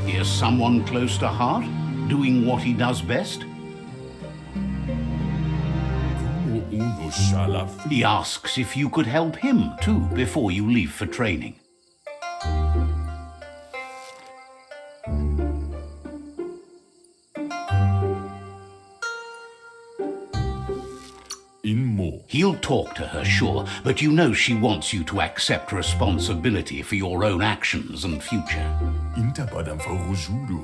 Is someone close to heart, doing what he does best? He asks if you could help him too before you leave for training. He'll talk to her, sure, but you know she wants you to accept responsibility for your own actions and future.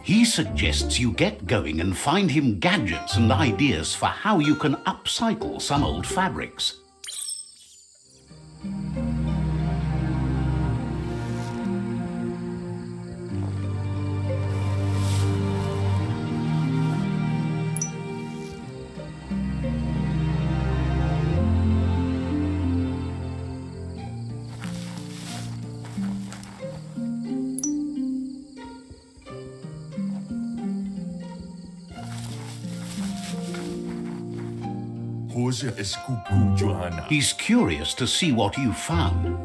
He suggests you get going and find him gadgets and ideas for how you can upcycle some old fabrics. He's curious to see what you found.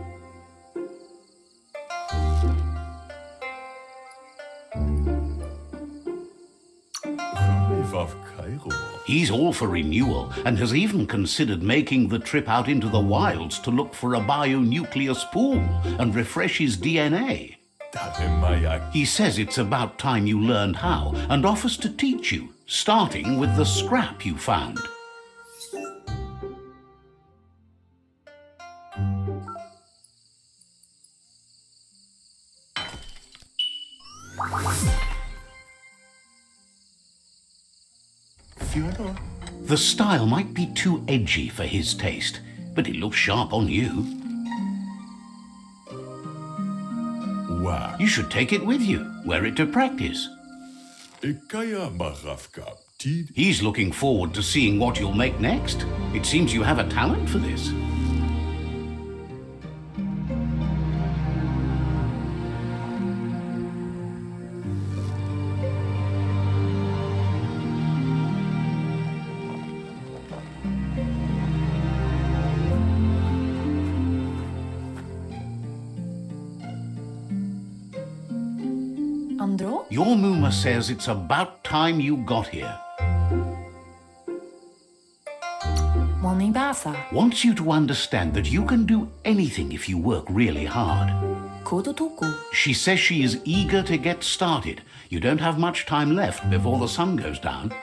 He's all for renewal and has even considered making the trip out into the wilds to look for a bionucleus pool and refresh his DNA. He says it's about time you learned how and offers to teach you, starting with the scrap you found. The style might be too edgy for his taste, but it looks sharp on you. You should take it with you, wear it to practice. He's looking forward to seeing what you'll make next. It seems you have a talent for this. Your Muma says it's about time you got here. Wants you to understand that you can do anything if you work really hard. She says she is eager to get started. You don't have much time left before the sun goes down.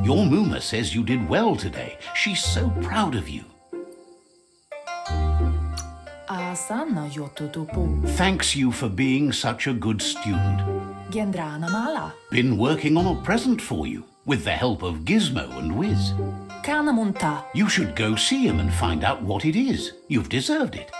Your Muma says you did well today. She's so proud of you. Thanks you for being such a good student. Been working on a present for you, with the help of Gizmo and Wiz. You should go see him and find out what it is. You've deserved it.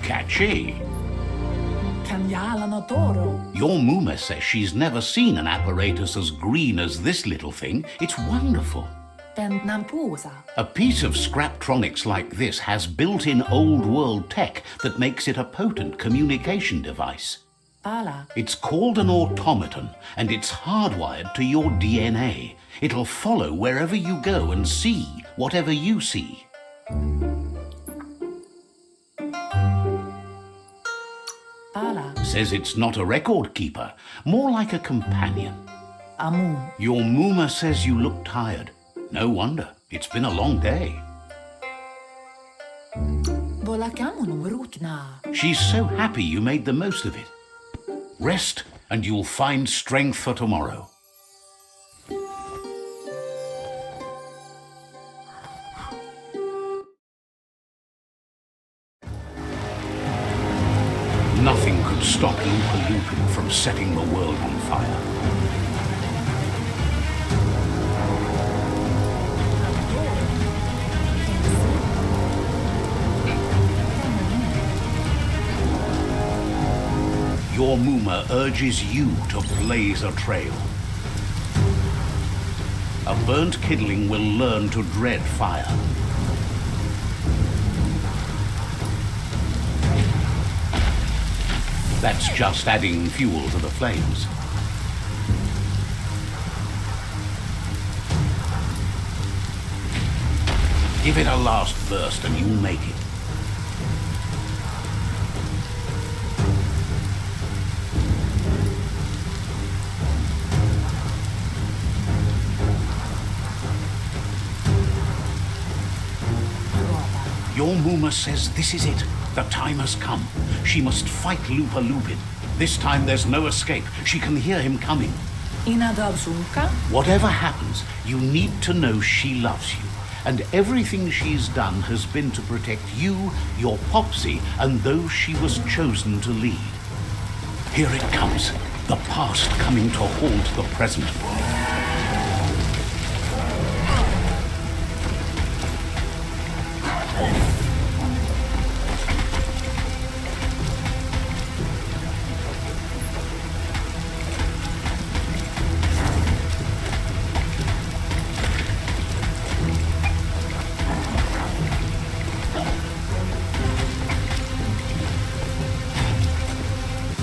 Catchy. Your Muma says she's never seen an apparatus as green as this little thing. It's wonderful. A piece of Scraptronics like this has built-in old-world tech that makes it a potent communication device. It's called an automaton, and it's hardwired to your DNA. It'll follow wherever you go and see whatever you see. Says it's not a record keeper, more like a companion. Your Muma says you look tired. No wonder. It's been a long day. She's so happy you made the most of it. Rest, and you'll find strength for tomorrow. Nothing could stop Lupa Lupin from setting the world on fire. Your Muma urges you to blaze a trail. A burnt kidling will learn to dread fire. That's just adding fuel to the flames. Give it a last burst and you'll make it. Your Muma says this is it. The time has come. She must fight Lupa Lupin. This time there's no escape. She can hear him coming. Whatever happens, you need to know she loves you. And everything she's done has been to protect you, your Popsy, and those she was chosen to lead. Here it comes. The past coming to haunt the present.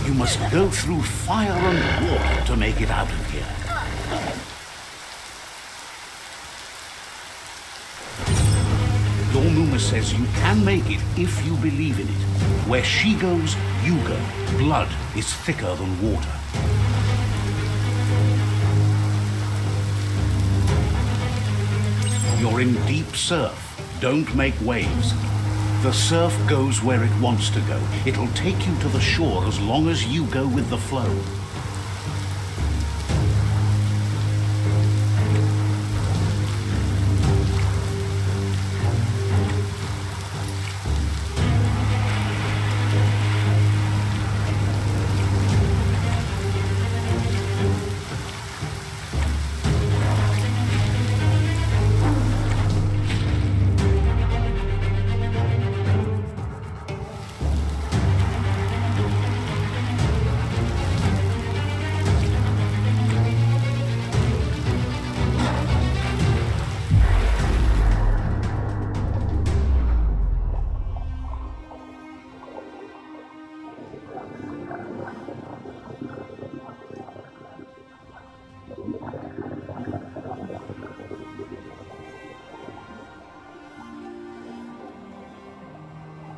You must go through fire and water to make it out of here. Your Muma says you can make it if you believe in it. Where she goes, you go. Blood is thicker than water. You're in deep surf. Don't make waves. The surf goes where it wants to go. It'll take you to the shore as long as you go with the flow.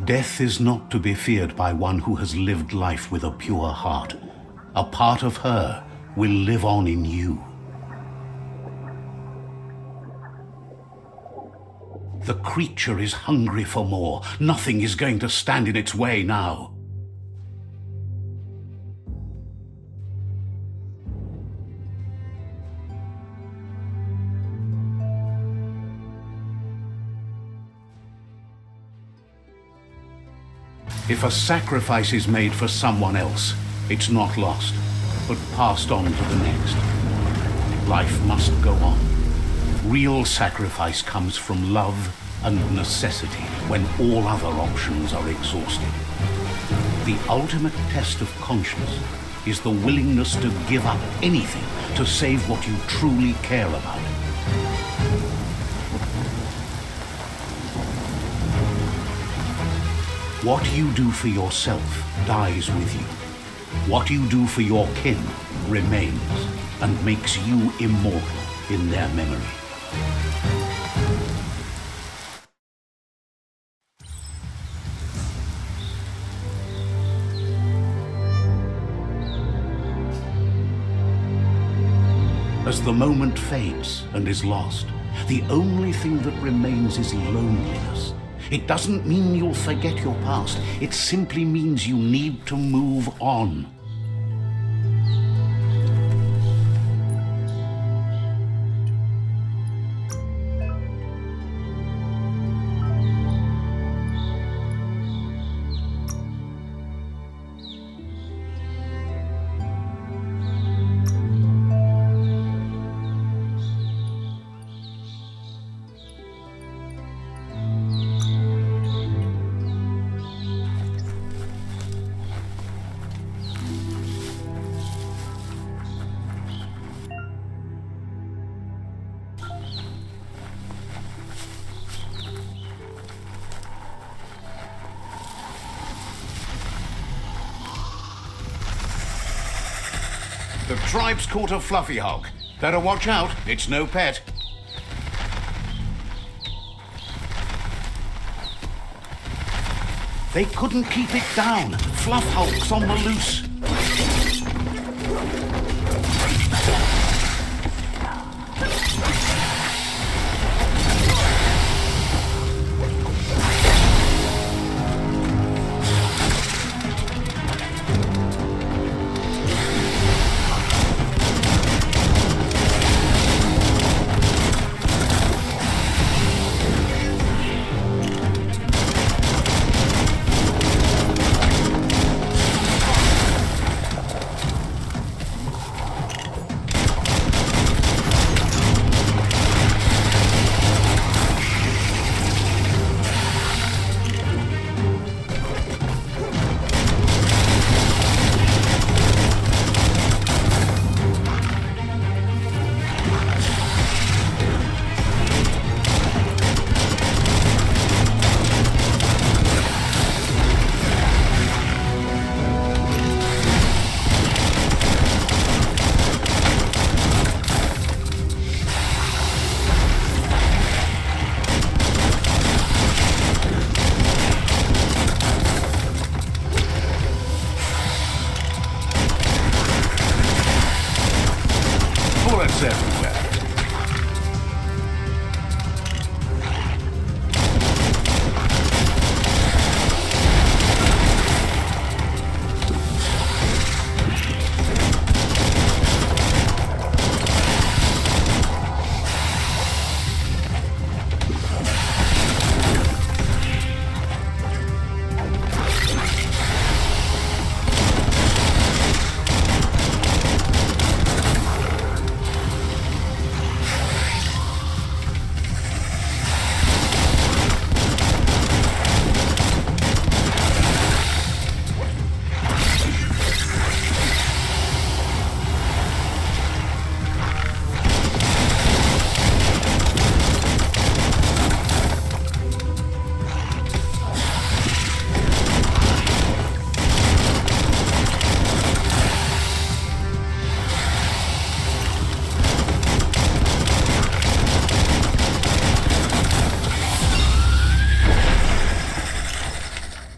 Death is not to be feared by one who has lived life with a pure heart. A part of her will live on in you. The creature is hungry for more. Nothing is going to stand in its way now. If a sacrifice is made for someone else, it's not lost, but passed on to the next. Life must go on. Real sacrifice comes from love and necessity when all other options are exhausted. The ultimate test of conscience is the willingness to give up anything to save what you truly care about. What you do for yourself dies with you. What you do for your kin remains and makes you immortal in their memory. As the moment fades and is lost, the only thing that remains is loneliness. It doesn't mean you'll forget your past. It simply means you need to move on. The tribe's caught a fluffy hog. Better watch out, it's no pet. They couldn't keep it down. Fluff hulk's on the loose. Bullets everywhere.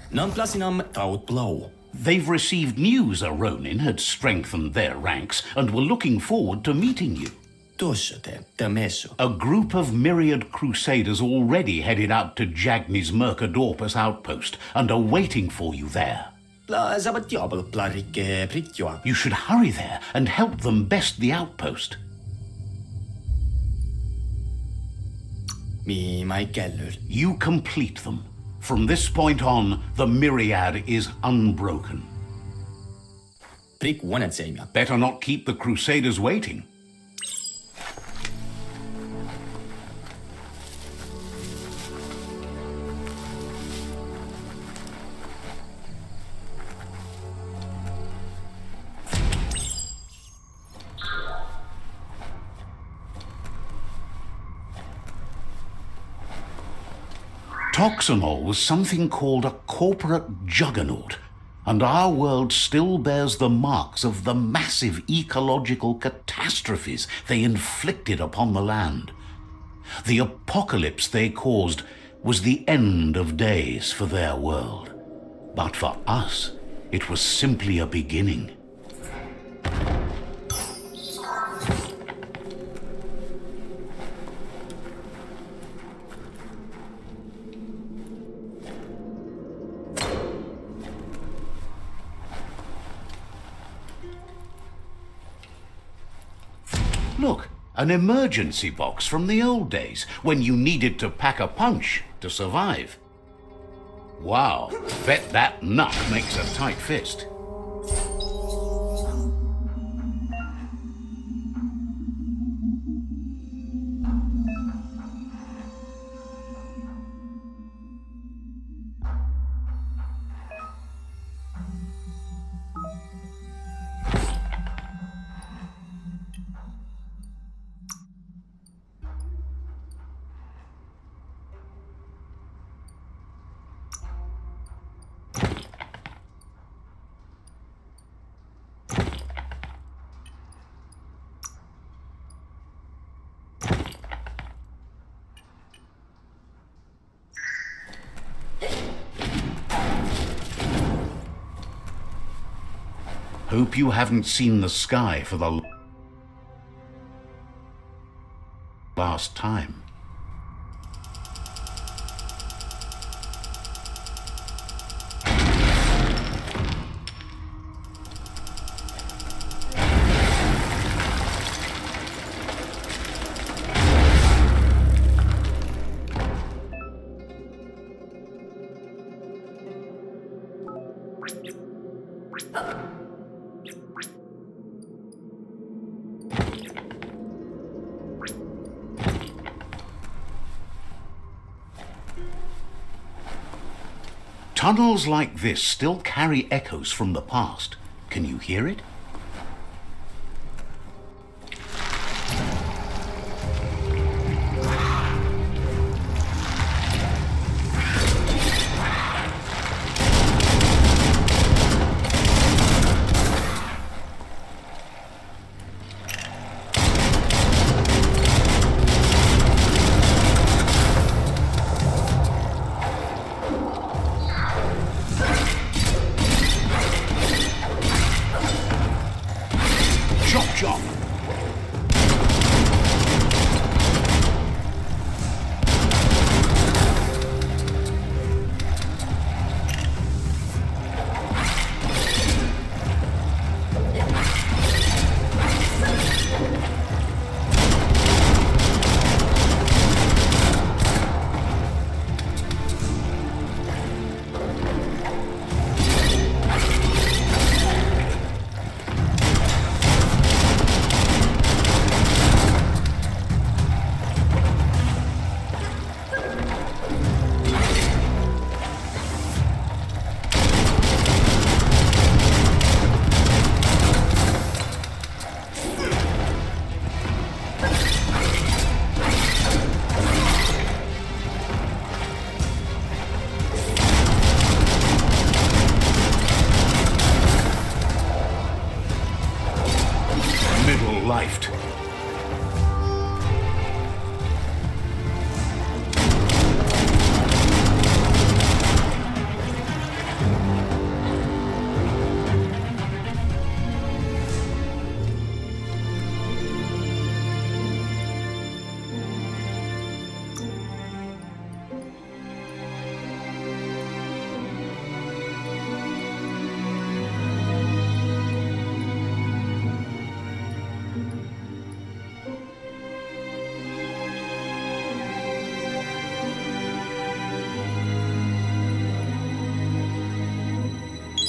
Non-platinum taut blow. They've received news a Ronin had strengthened their ranks and were looking forward to meeting you. Tuossa te meso. A group of myriad crusaders already headed out to Jagni's Mercadorpus outpost and are waiting for you there. La sabatiobel plarik pritjoa. You should hurry there and help them best the outpost. Mi mai kellur. You complete them. From this point on, the myriad is unbroken. Prik wanetseimia. Better not keep the crusaders waiting. Toxanol was something called a corporate juggernaut, and our world still bears the marks of the massive ecological catastrophes they inflicted upon the land. The apocalypse they caused was the end of days for their world. But for us, it was simply a beginning. Look, an emergency box from the old days, when you needed to pack a punch to survive. Wow, bet that nut makes a tight fist. Hope you haven't seen the sky for the last time. Tunnels like this still carry echoes from the past. Can you hear it? Chop, chop. Middle-lifed.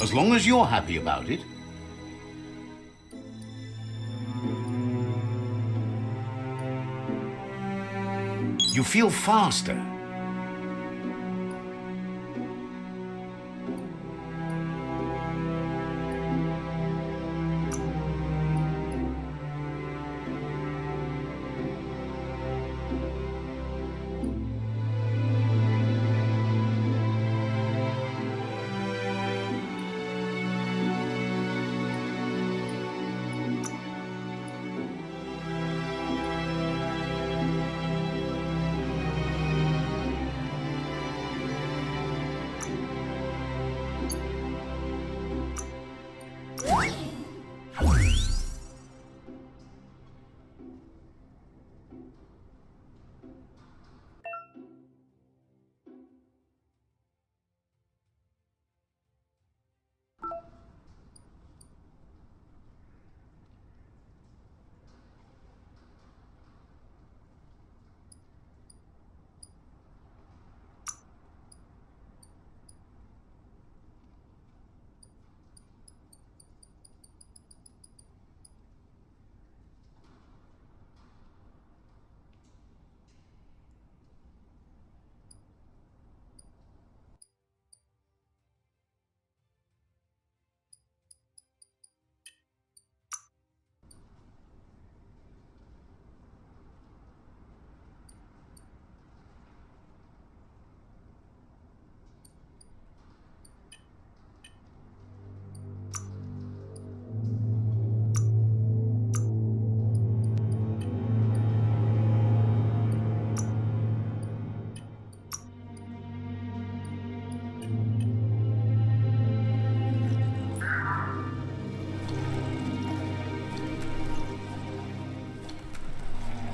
As long as you're happy about it. You feel faster.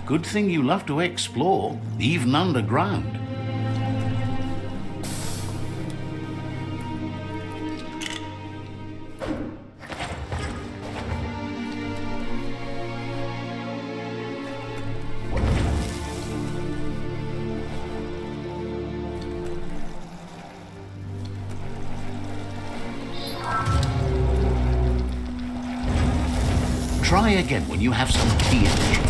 Good thing you love to explore, even underground. Try again when you have some key energy.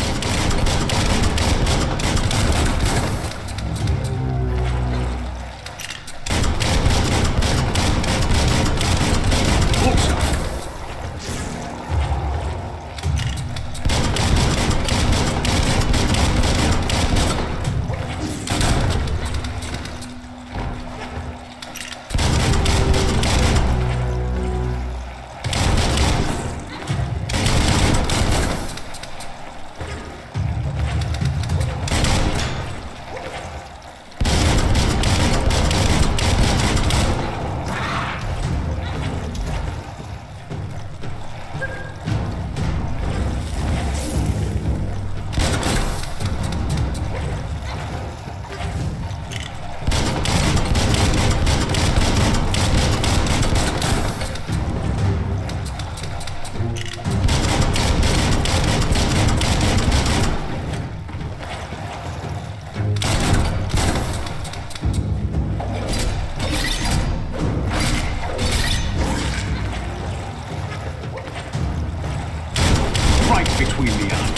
Between the eyes.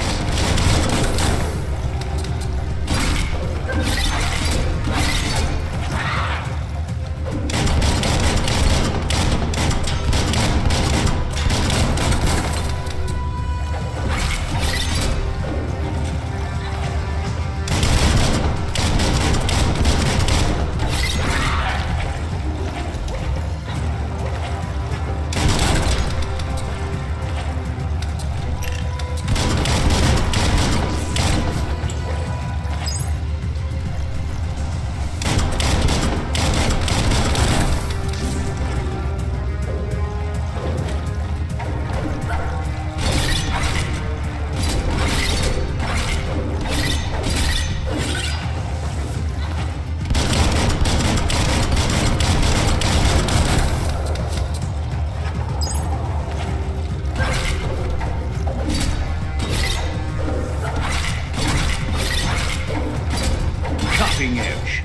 Cutting edge.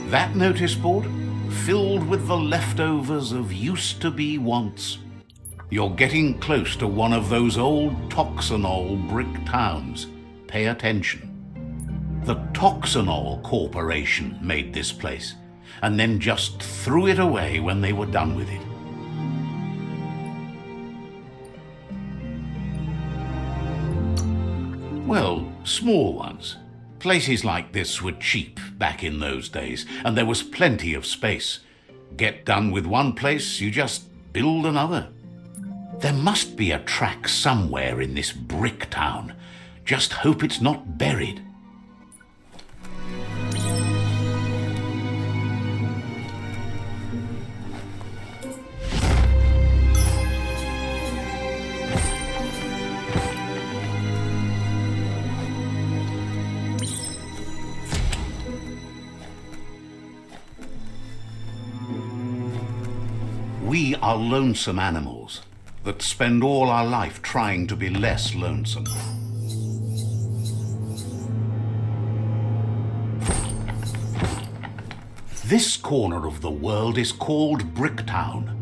That notice board, filled with the leftovers of used-to-be wants. You're getting close to one of those old Toxanol brick towns. Pay attention. The Toxanol Corporation made this place, and then just threw it away when they were done with it. Well, small ones. Places like this were cheap back in those days, and there was plenty of space. Get done with one place, you just build another. There must be a track somewhere in this brick town. Just hope it's not buried. We are lonesome animals that spend all our life trying to be less lonesome. This corner of the world is called Bricktown.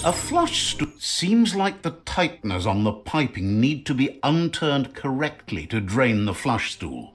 A flush seems like the tighteners on the piping need to be unturned correctly to drain the flush stool.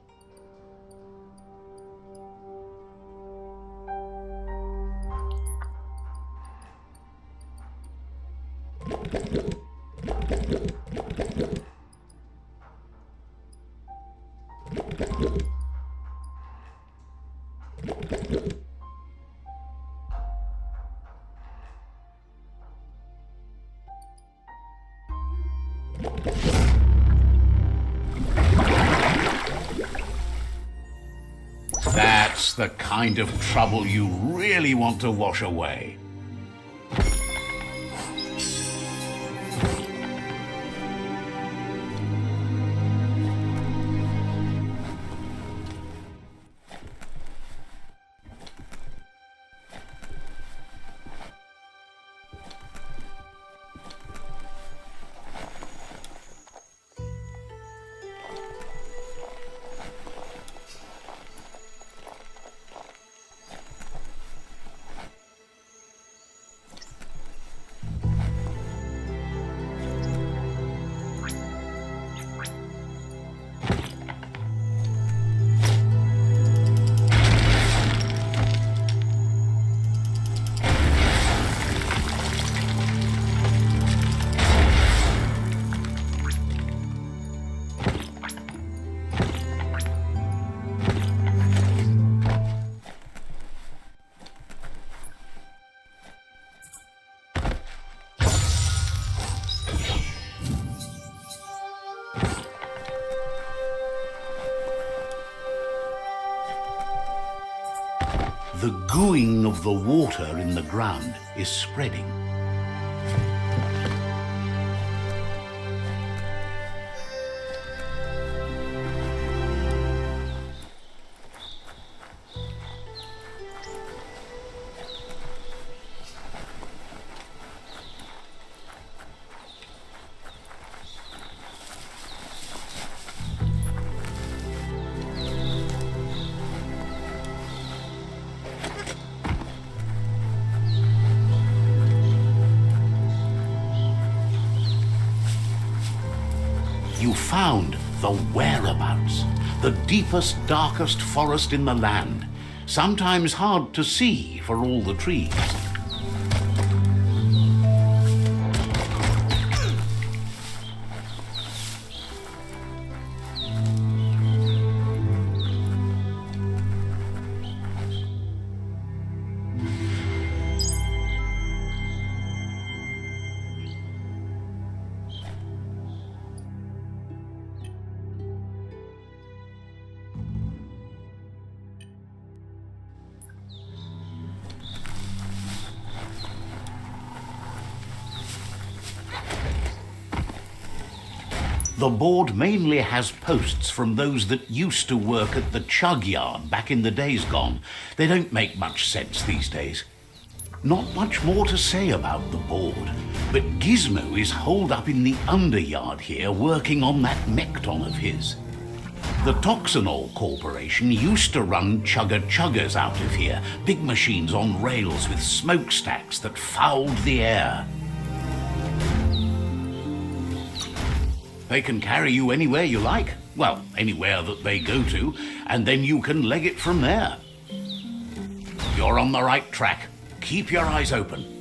That's the kind of trouble you really want to wash away. The gooing of the water in the ground is spreading. You found the whereabouts, the deepest, darkest forest in the land, sometimes hard to see for all the trees. The board mainly has posts from those that used to work at the chug yard back in the days gone. They don't make much sense these days. Not much more to say about the board, but Gizmo is holed up in the underyard here working on that Mekton of his. The Toxanol Corporation used to run chugger-chuggers out of here, big machines on rails with smokestacks that fouled the air. They can carry you anywhere you like. Well, anywhere that they go to, and then you can leg it from there. You're on the right track. Keep your eyes open.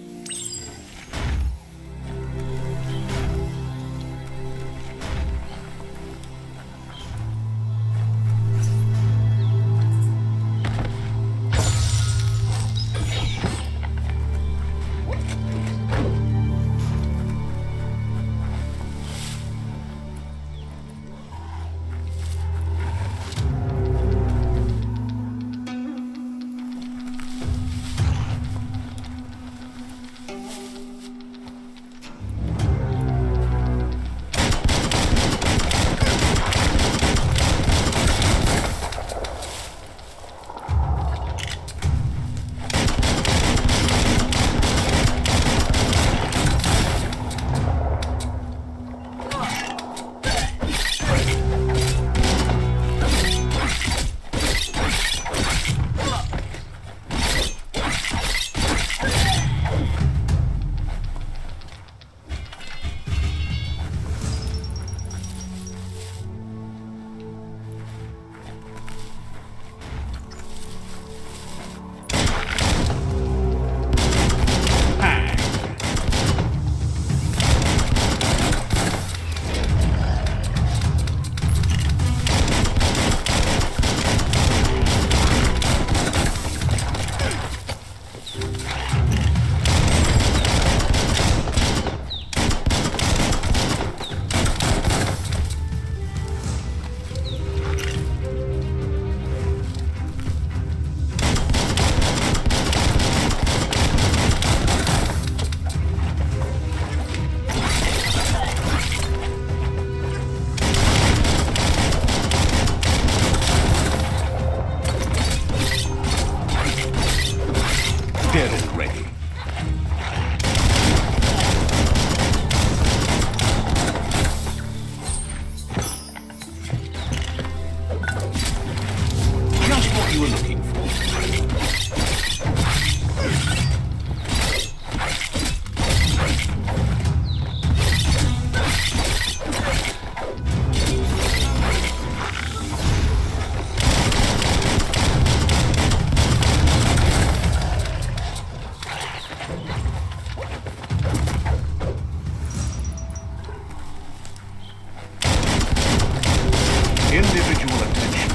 Individual attention.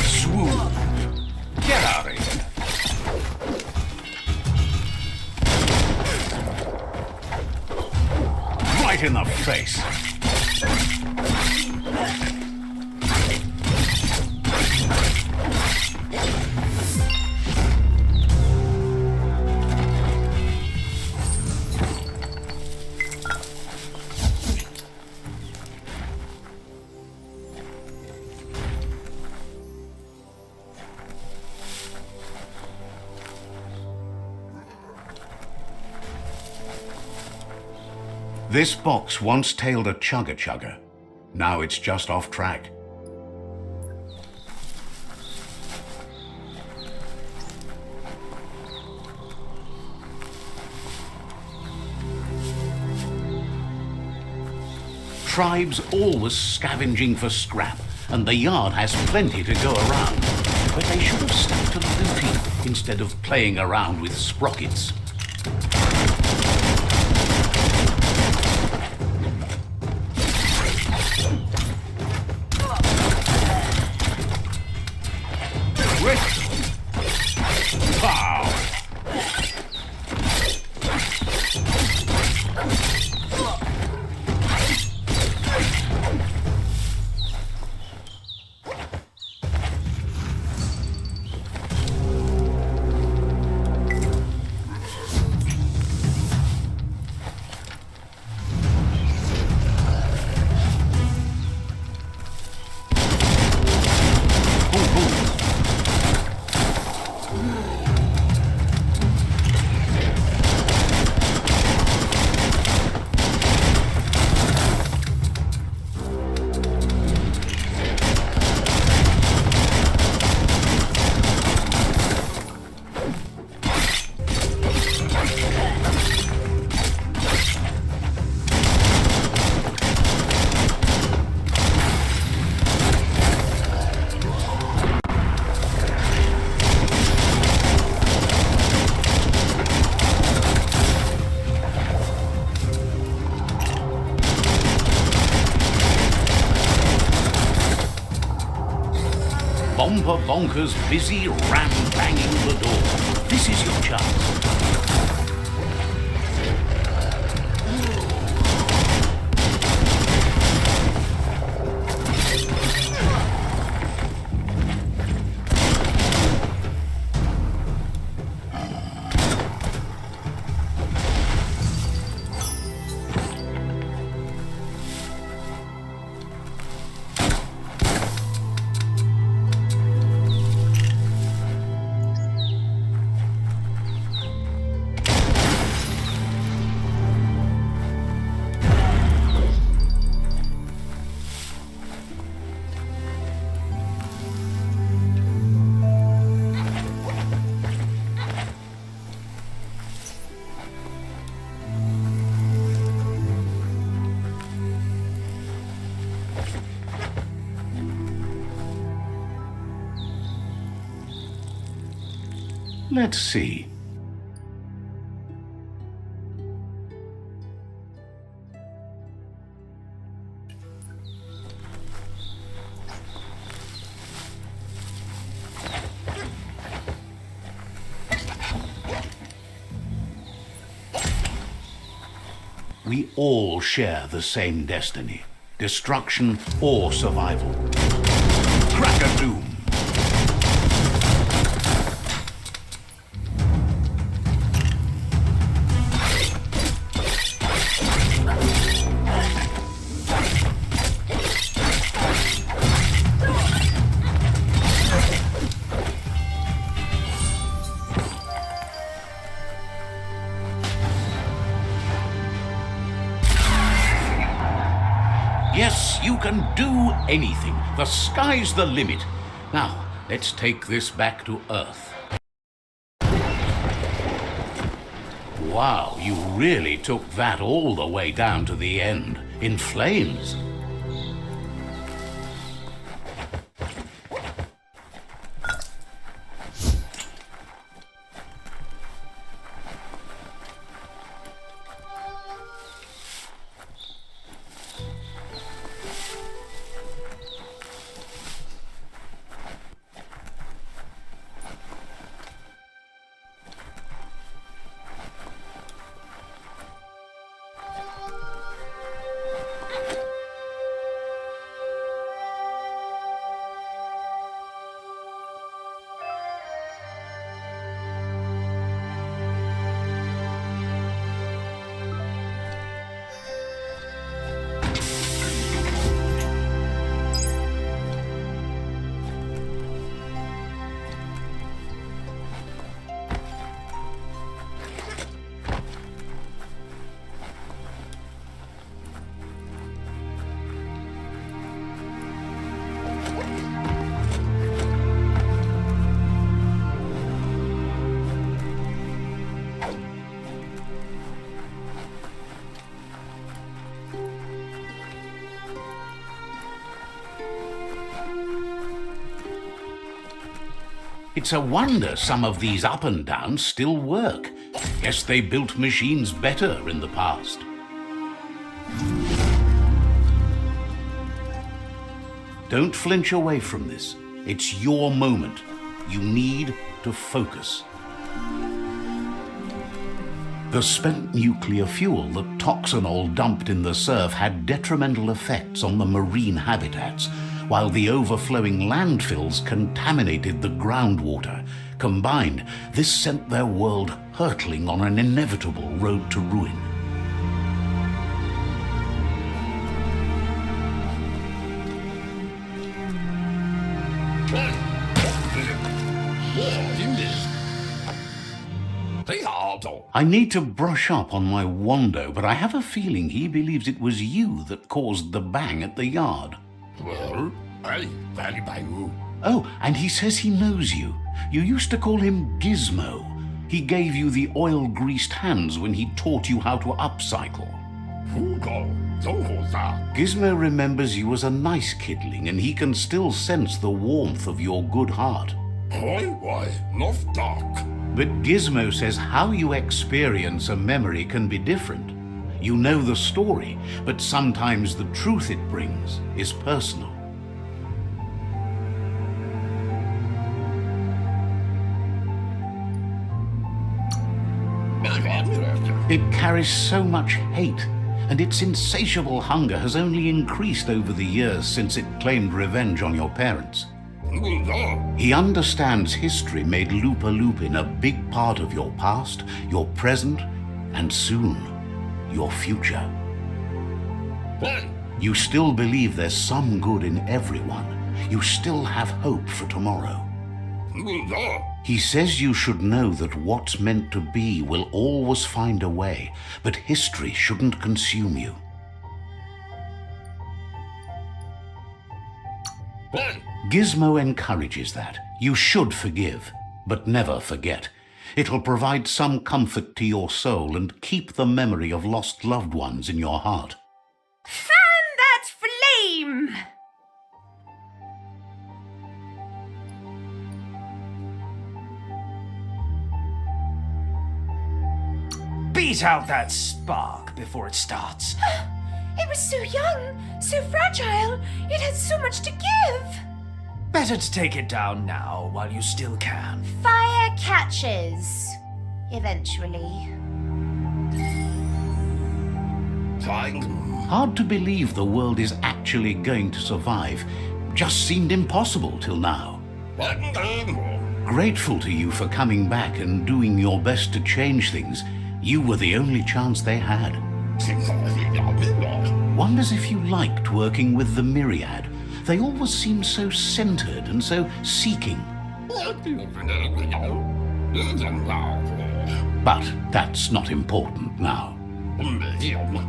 Swoop. Get out of here. Right in the face. This box once tailed a chugga-chugga. Now it's just off track. Tribes always scavenging for scrap, and the yard has plenty to go around. But they should have stuck to looting instead of playing around with sprockets. Pow! Bomber Bonkers busy ram-banging the door. This is your chance. Let's see. We all share the same destiny. Destruction or survival. Crack-a-doom. Yes, you can do anything. The sky's the limit. Now, let's take this back to Earth. Wow, you really took that all the way down to the end, in flames. It's a wonder some of these up and downs still work. Guess they built machines better in the past. Don't flinch away from this. It's your moment. You need to focus. The spent nuclear fuel that Toxanol dumped in the surf had detrimental effects on the marine habitats, while the overflowing landfills contaminated the groundwater. Combined, this sent their world hurtling on an inevitable road to ruin. I need to brush up on my Wando, but I have a feeling he believes it was you that caused the bang at the yard. Oh, and he says he knows you. You used to call him Gizmo. He gave you the oil-greased hands when he taught you how to upcycle. Gizmo remembers you as a nice kidling, and he can still sense the warmth of your good heart. But Gizmo says how you experience a memory can be different. You know the story, but sometimes the truth it brings is personal. It carries so much hate, and its insatiable hunger has only increased over the years since it claimed revenge on your parents. He understands history made Lupa Lupin a big part of your past, your present, and soon, your future. You still believe there's some good in everyone. You still have hope for tomorrow. He says you should know that what's meant to be will always find a way, but history shouldn't consume you. Gizmo encourages that. You should forgive, but never forget. It'll provide some comfort to your soul and keep the memory of lost loved ones in your heart. Fan that flame! Beat out that spark before it starts. It was so young, so fragile. It had so much to give. Better to take it down now while you still can. Fire catches. Eventually. Hard to believe the world is actually going to survive. Just seemed impossible till now. Grateful to you for coming back and doing your best to change things. You were the only chance they had. Wonders if you liked working with the Myriad. They always seem so centered and so seeking. But that's not important now.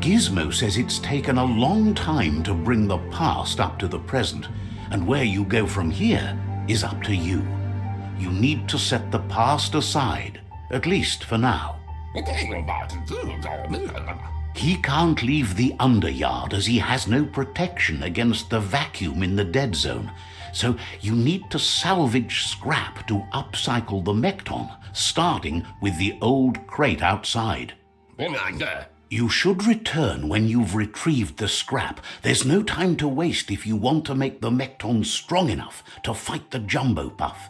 Gizmo says it's taken a long time to bring the past up to the present, and where you go from here is up to you. You need to set the past aside, at least for now. He can't leave the underyard as he has no protection against the vacuum in the dead zone. So you need to salvage scrap to upcycle the Mekton, starting with the old crate outside. You should return when you've retrieved the scrap. There's no time to waste if you want to make the Mekton strong enough to fight the Jumbo Puff.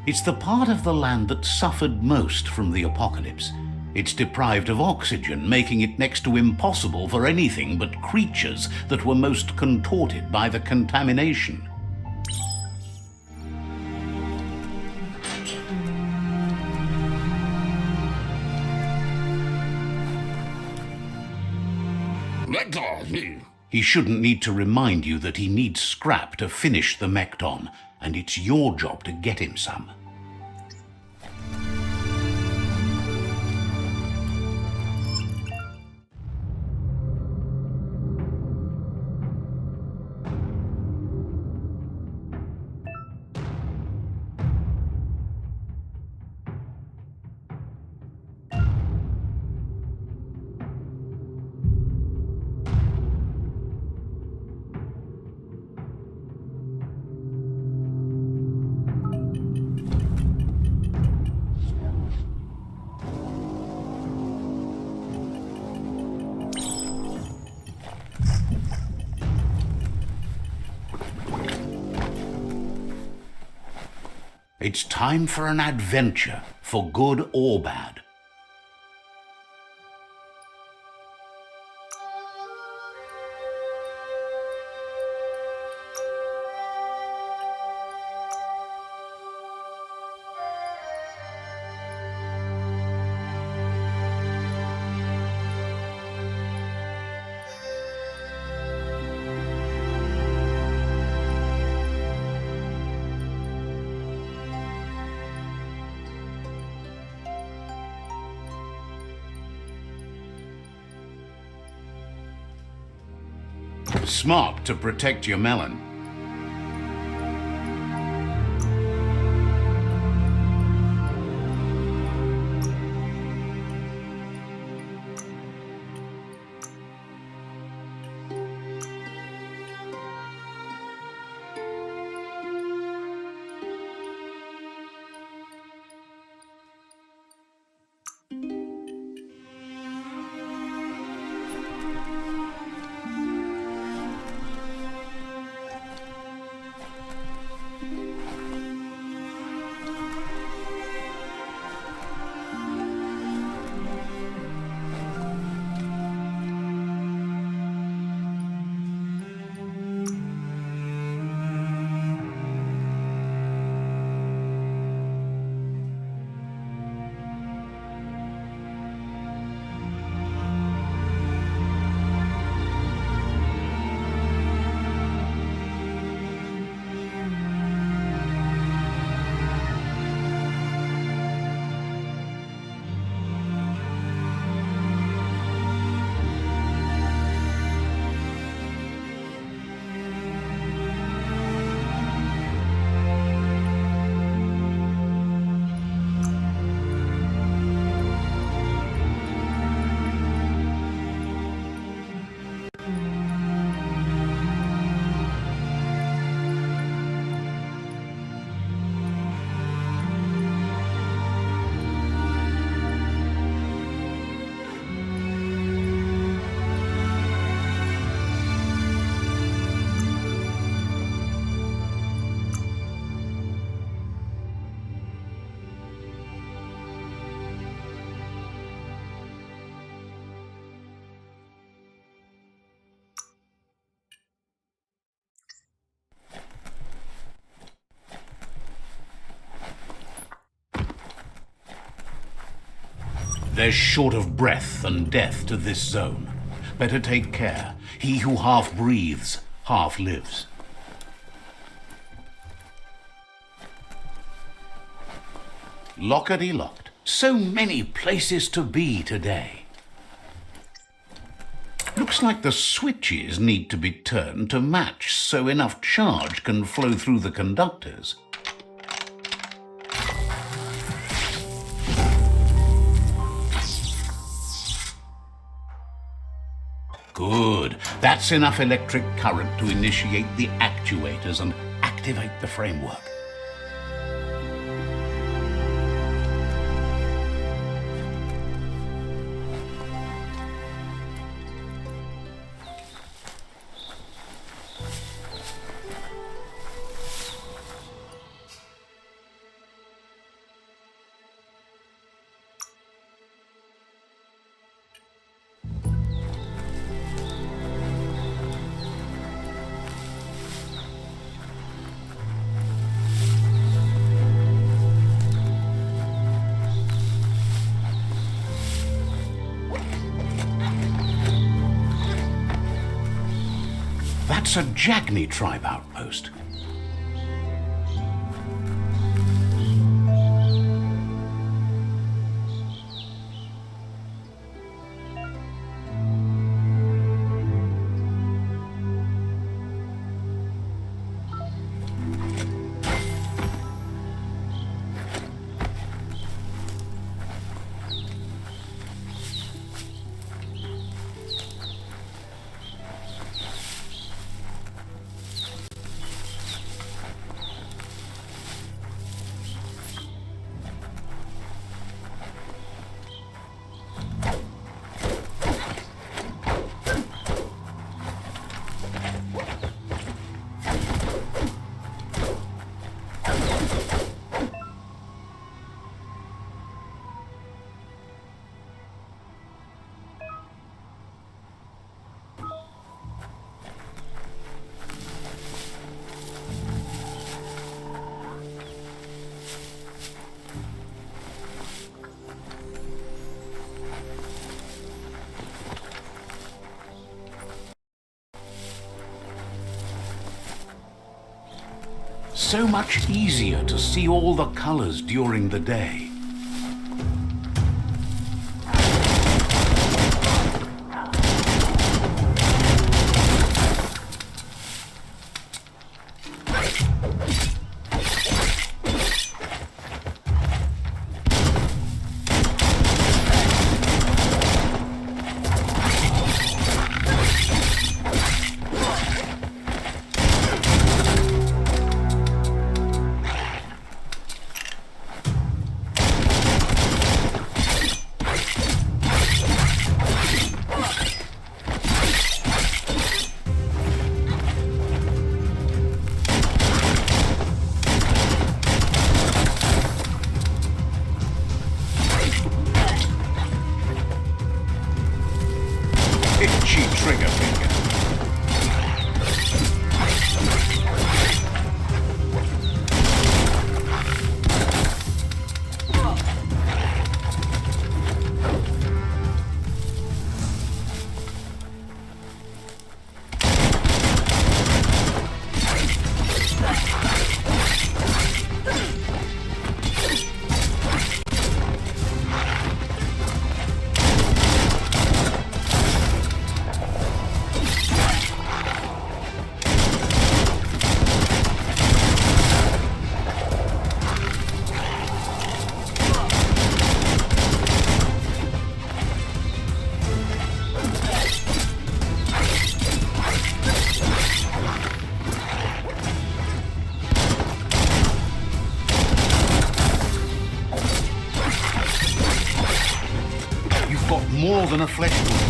It's the part of the land that suffered most from the apocalypse. It's deprived of oxygen, making it next to impossible for anything but creatures that were most contorted by the contamination. He shouldn't need to remind you that he needs scrap to finish the Mekton, and it's your job to get him some. It's time for an adventure, for good or bad. Smart to protect your melon. There's short of breath and death to this zone. Better take care. He who half breathes, half lives. Lockety-locked. So many places to be today. Looks like the switches need to be turned to match so enough charge can flow through the conductors. Good. That's enough electric current to initiate the actuators and activate the framework. That's a Jagni tribe outpost. so much easier to see all the colors during the day. Itchy trigger finger. You've got more than a flesh wound.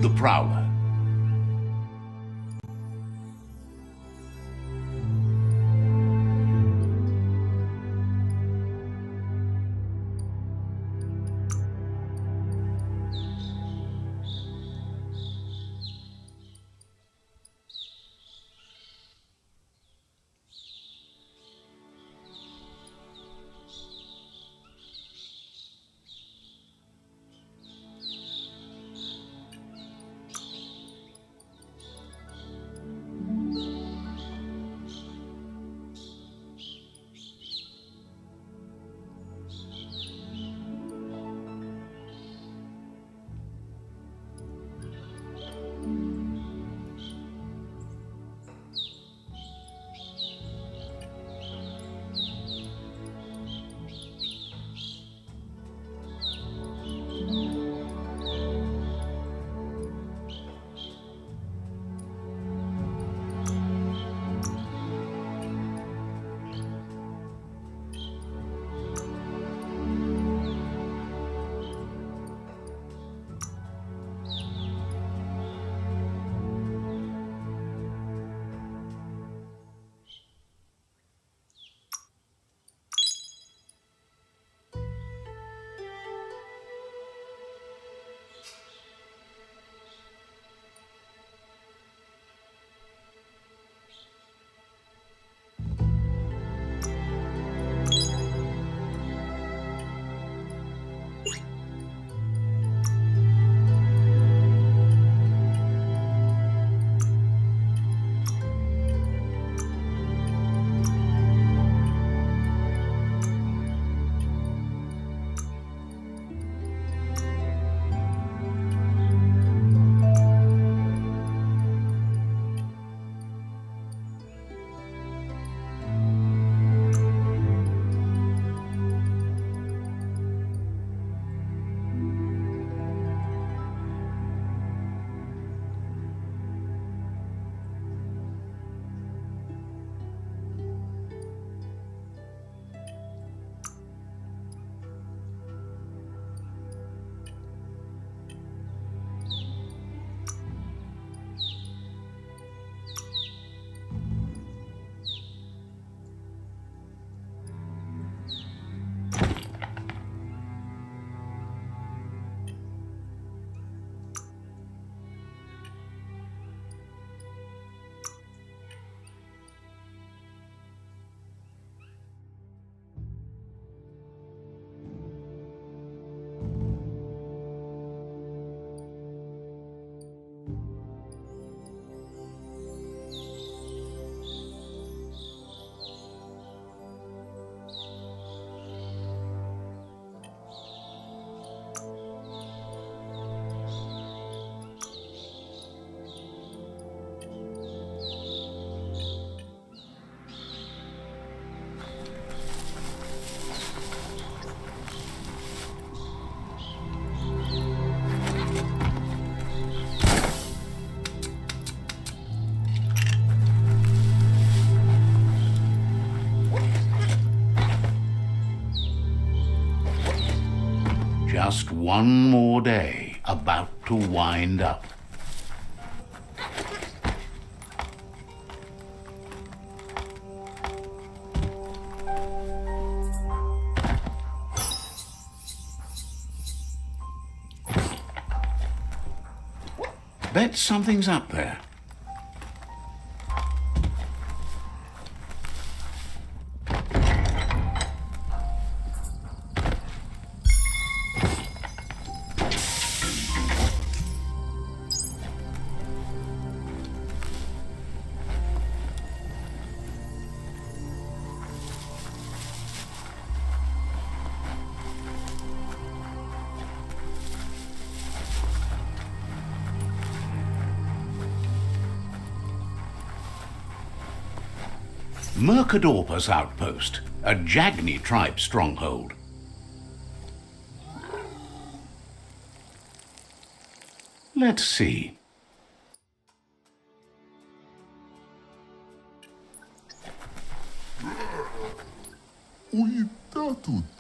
The Prowler. Just one more day about to wind up. Bet something's up there. Mercadorpus Outpost, a Jagni tribe stronghold. Let's see.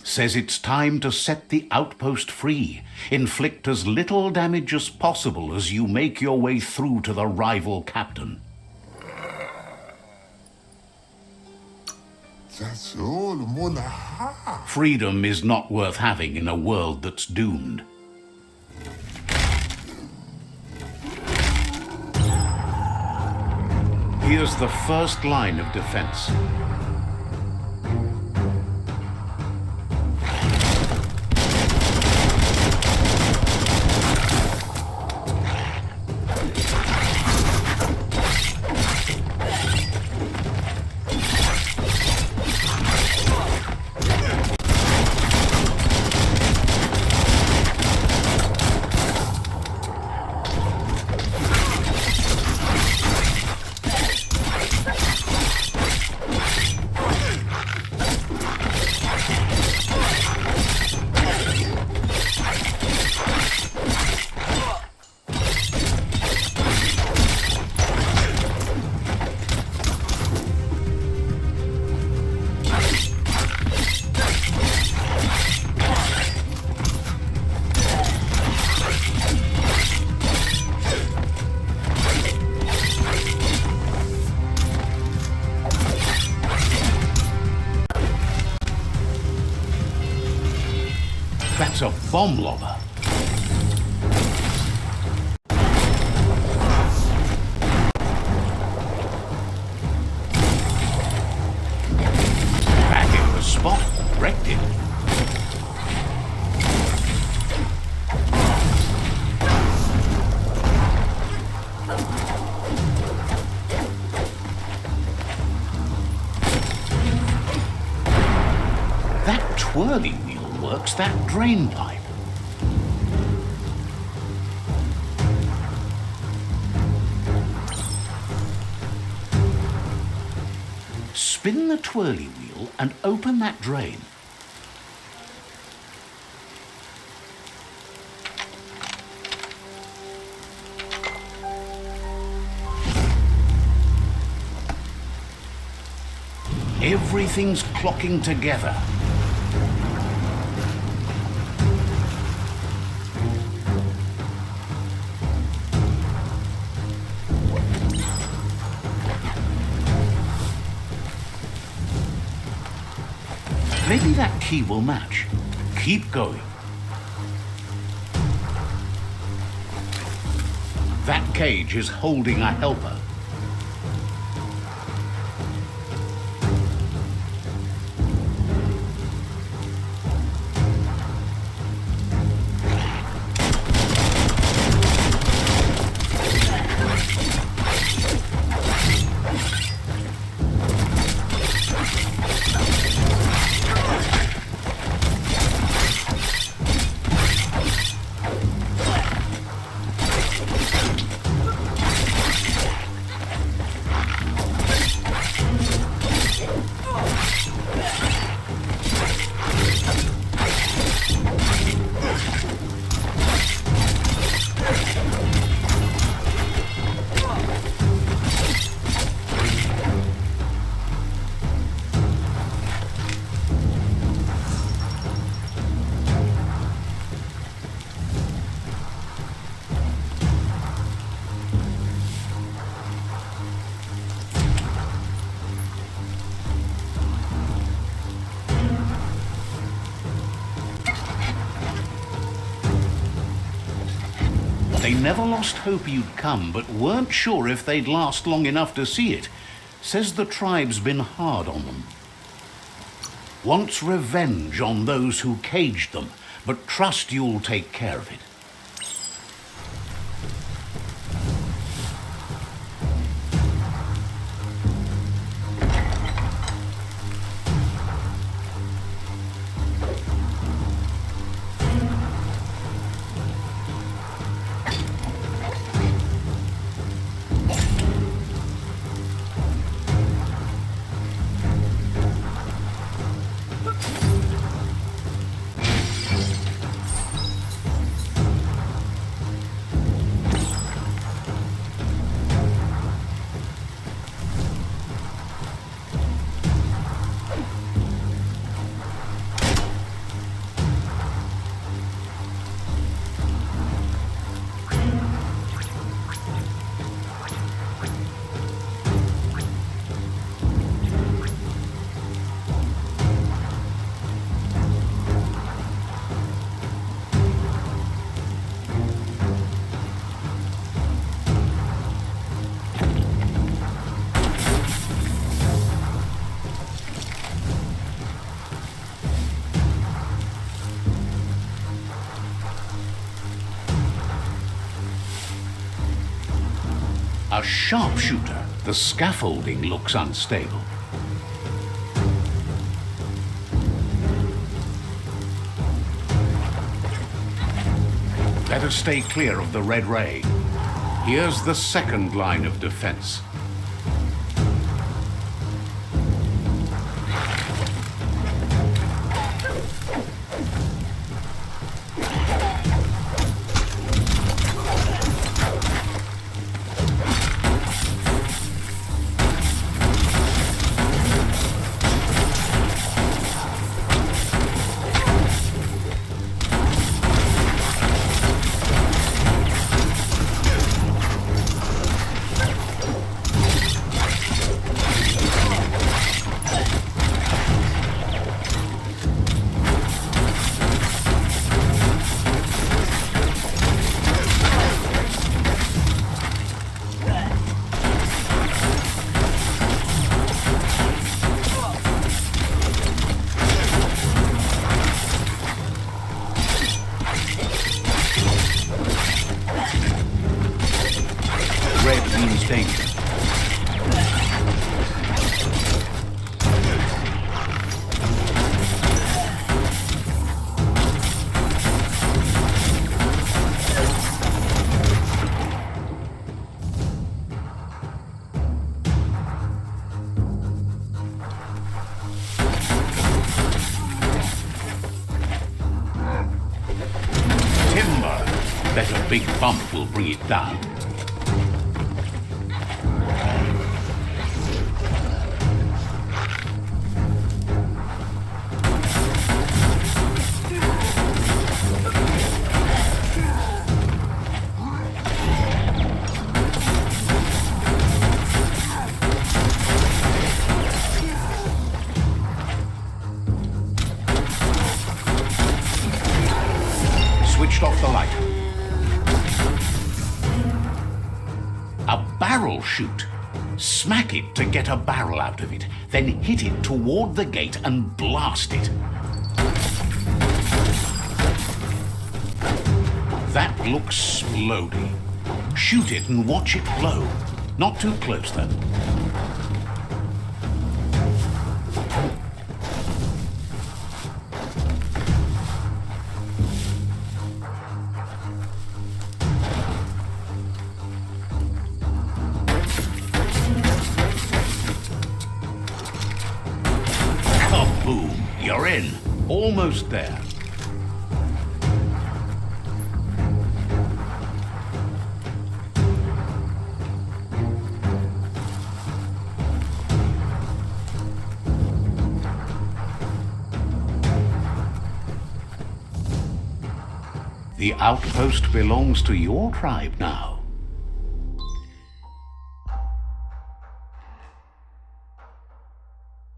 Says it's time to set the outpost free. Inflict as little damage as possible as you make your way through to the rival captain. Freedom is not worth having in a world that's doomed. Here's the first line of defense. That's a bomb lobber. Back in the spot, wrecked it. That twirling wheel works that drain pipe. Spin the twirly wheel and open that drain. Everything's clocking together. Maybe that key will match. Keep going. That cage is holding a helper. They never lost hope you'd come, but weren't sure if they'd last long enough to see it. Says the tribe's been hard on them. Wants revenge on those who caged them, but trust you'll take care of it. A sharpshooter. The scaffolding looks unstable. Better stay clear of the red ray. Here's the second line of defense. Red means danger. Timber. Bet a big bump will bring it down. Switched off the light. A barrel shoot. Smack it to get a barrel out of it, then hit it toward the gate and blast it. That looks splody. Shoot it and watch it blow. Not too close, though. Kaboom! You're in. Almost there. The outpost belongs to your tribe now.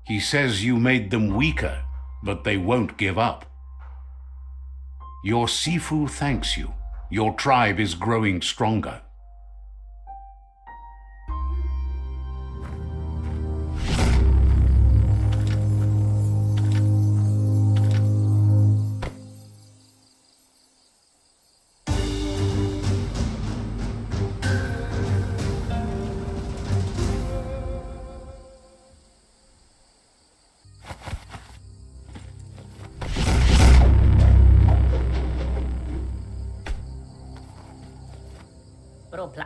He says you made them weaker, but they won't give up. Your Sifu thanks you. Your tribe is growing stronger. Bro, pla.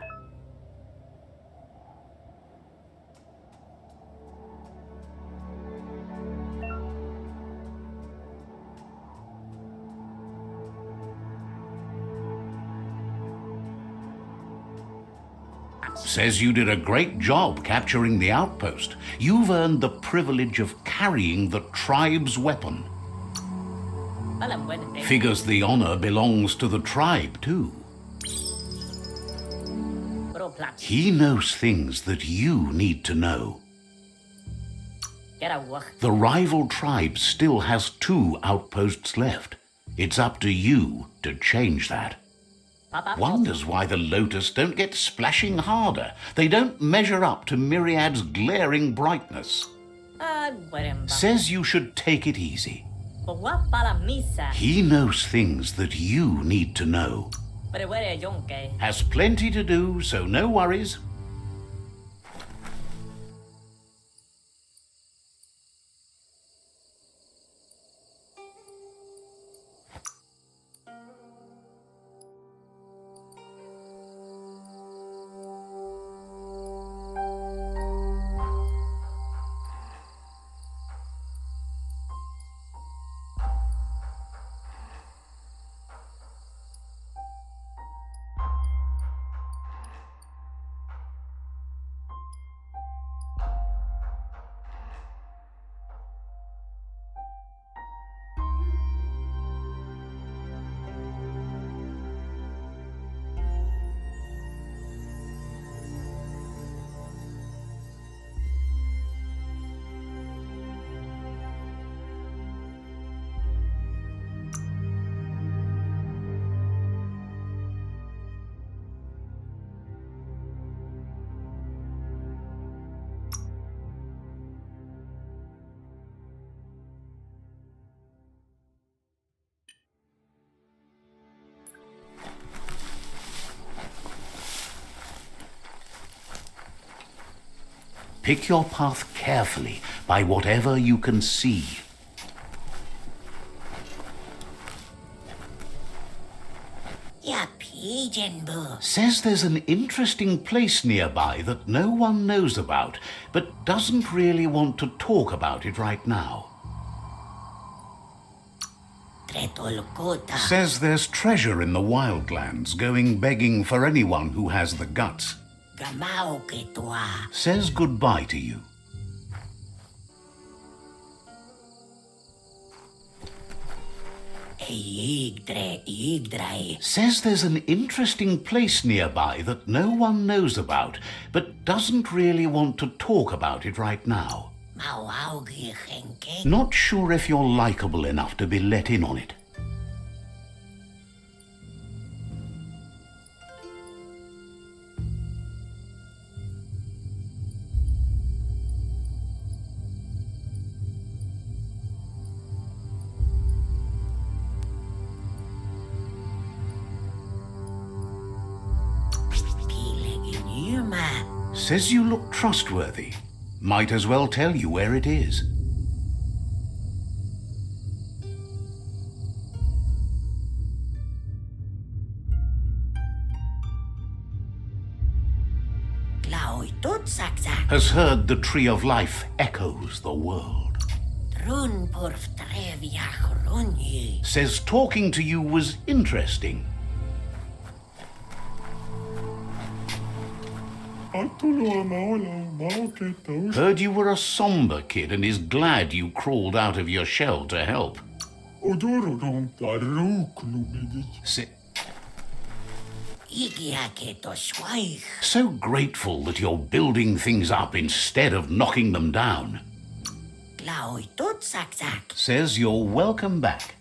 Says you did a great job capturing the outpost. You've earned the privilege of carrying the tribe's weapon. Balam buena. Figures the honor belongs to the tribe, too. Bro, pla. He knows things that you need to know. Get a work. The rival tribe still has 2 outposts left. It's up to you to change that. Papa. Wonders why the Lotus don't get splashing harder. They don't measure up to Myriad's glaring brightness. Guaremba. Says you should take it easy. Pogwa pala misa. He knows things that you need to know. Pero where yonke. Has plenty to do, so no worries. Pick your path carefully by whatever you can see. Ja, pigeon boo. Says there's an interesting place nearby that no one knows about, but doesn't really want to talk about it right now. Tretolkota. Says there's treasure in the wildlands going begging for anyone who has the guts. Gamao ketua. Says goodbye to you. Igdre. Says there's an interesting place nearby that no one knows about, but doesn't really want to talk about it right now. Mauaugi genke. Not sure if you're likable enough to be let in on it. Says you look trustworthy. Might as well tell you where it is. Has heard the Tree of Life echoes the world. Says talking to you was interesting. Heard you were a somber kid and is glad you crawled out of your shell to help. So grateful that you're building things up instead of knocking them down. Says you're welcome back.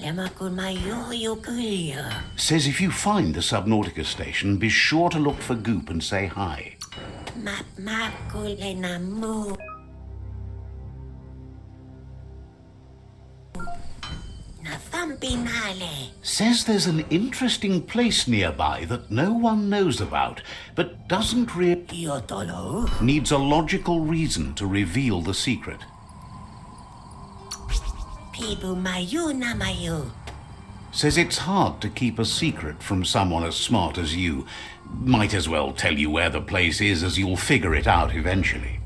Lema kun mä jo kyllä. Says if you find the Subnautica station, be sure to look for Goop and say hi. Mä kuulen muu. Na vampinale. Says there's an interesting place nearby that no one knows about, but doesn't really... Jotolo. Needs a logical reason to reveal the secret. Pibu mayu na mayu. Says it's hard to keep a secret from someone as smart as you. Might as well tell you where the place is, as you'll figure it out eventually.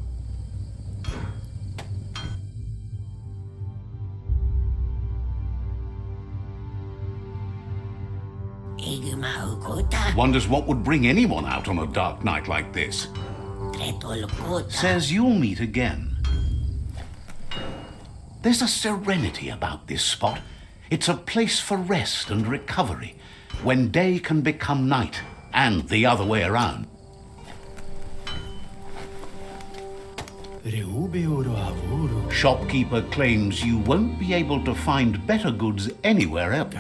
Igmaukuta. Wonders what would bring anyone out on a dark night like this. Tretolkuta. Says you'll meet again. There's a serenity about this spot. It's a place for rest and recovery, when day can become night, and the other way around. Shopkeeper claims you won't be able to find better goods anywhere else.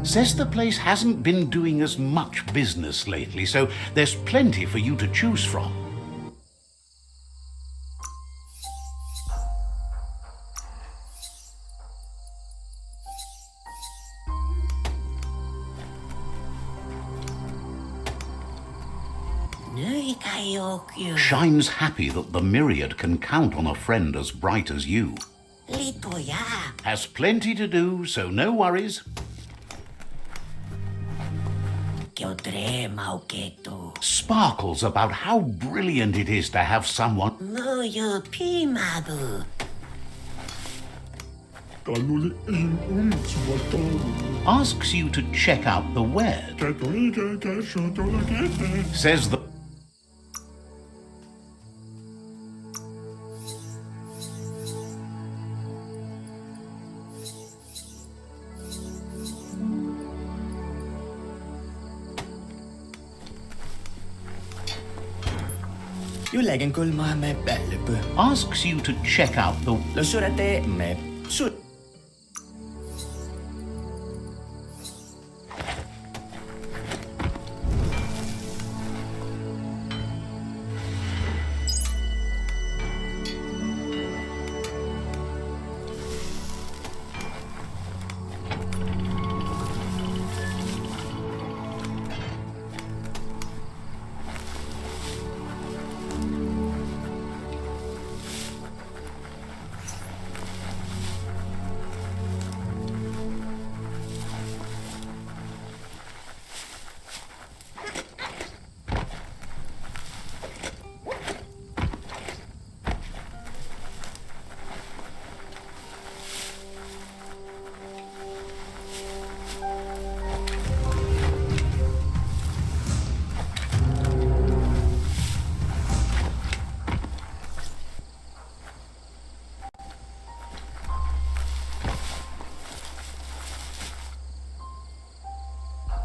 Says the place hasn't been doing as much business lately, so there's plenty for you to choose from. Shines happy that the Myriad can count on a friend as bright as you. Litoya. Has plenty to do, so no worries. Kyotre mauketu. Sparkles about how brilliant it is to have someone. Muyu pimabu. Asks you to check out the where. Says the... Jullegen kulma me bellipö. Asks you to check out the... Lo surate me sur.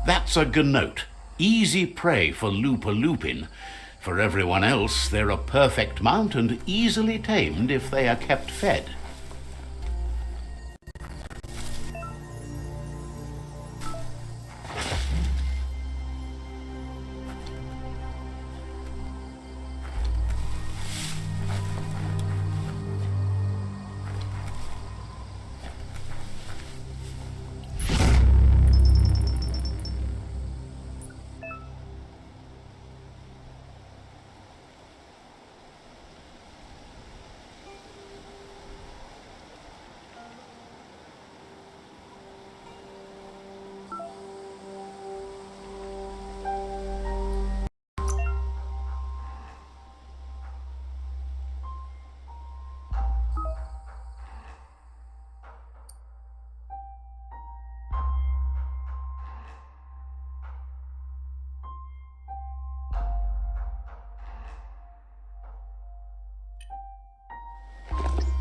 That's a gnote. Easy prey for Lupin. For everyone else, they're a perfect mount and easily tamed if they are kept fed.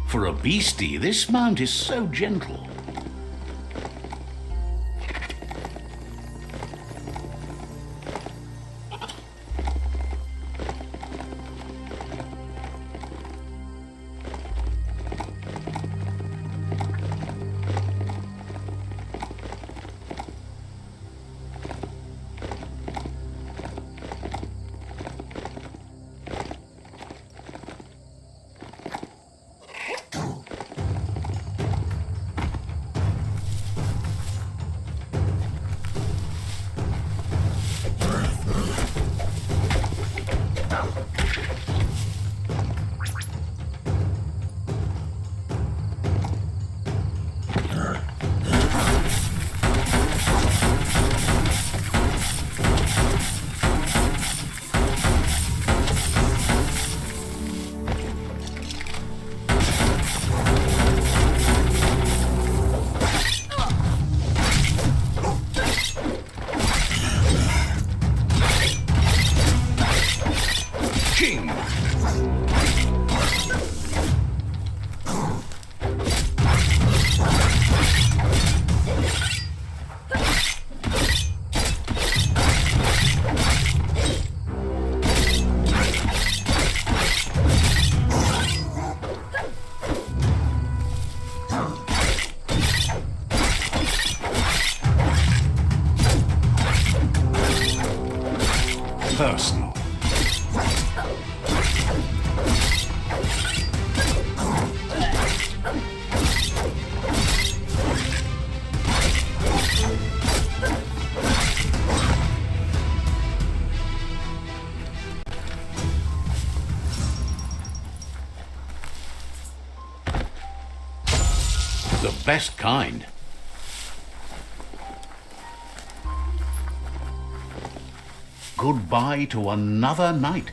For a beastie, this mount is so gentle. The best kind. Goodbye to another night.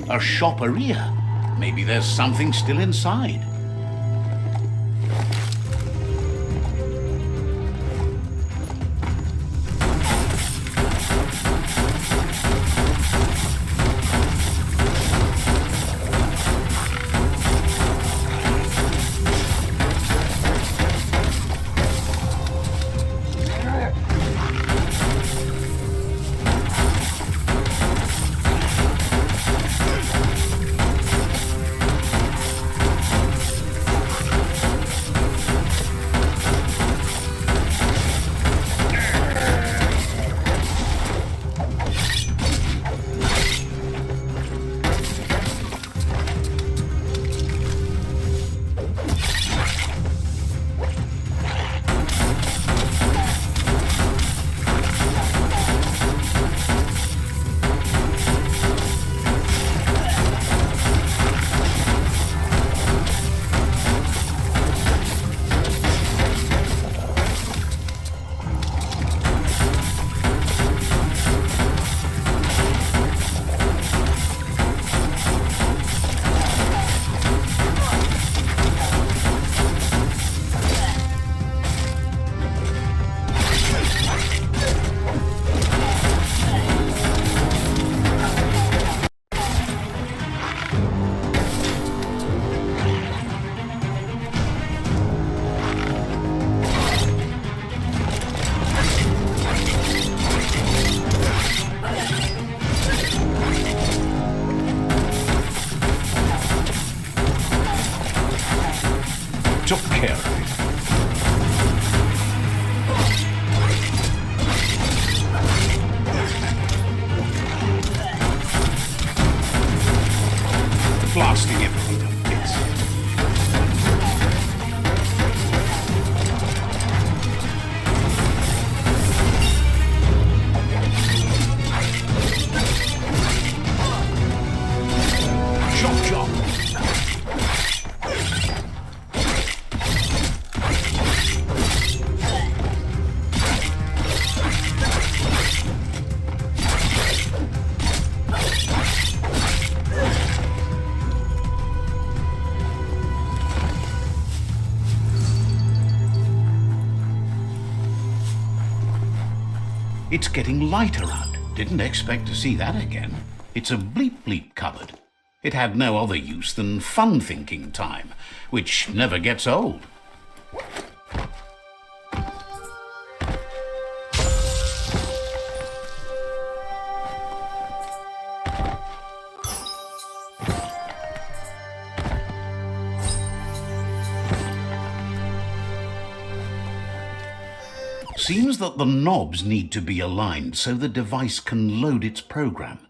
A shopperia. Maybe there's something still inside. Took care of it. Blasting everything to bits. Chop, chop. It's getting lighter out. Didn't expect to see that again. It's a bleep bleep cupboard. It had no other use than fun thinking time, which never gets old. Seems that the knobs need to be aligned so the device can load its program.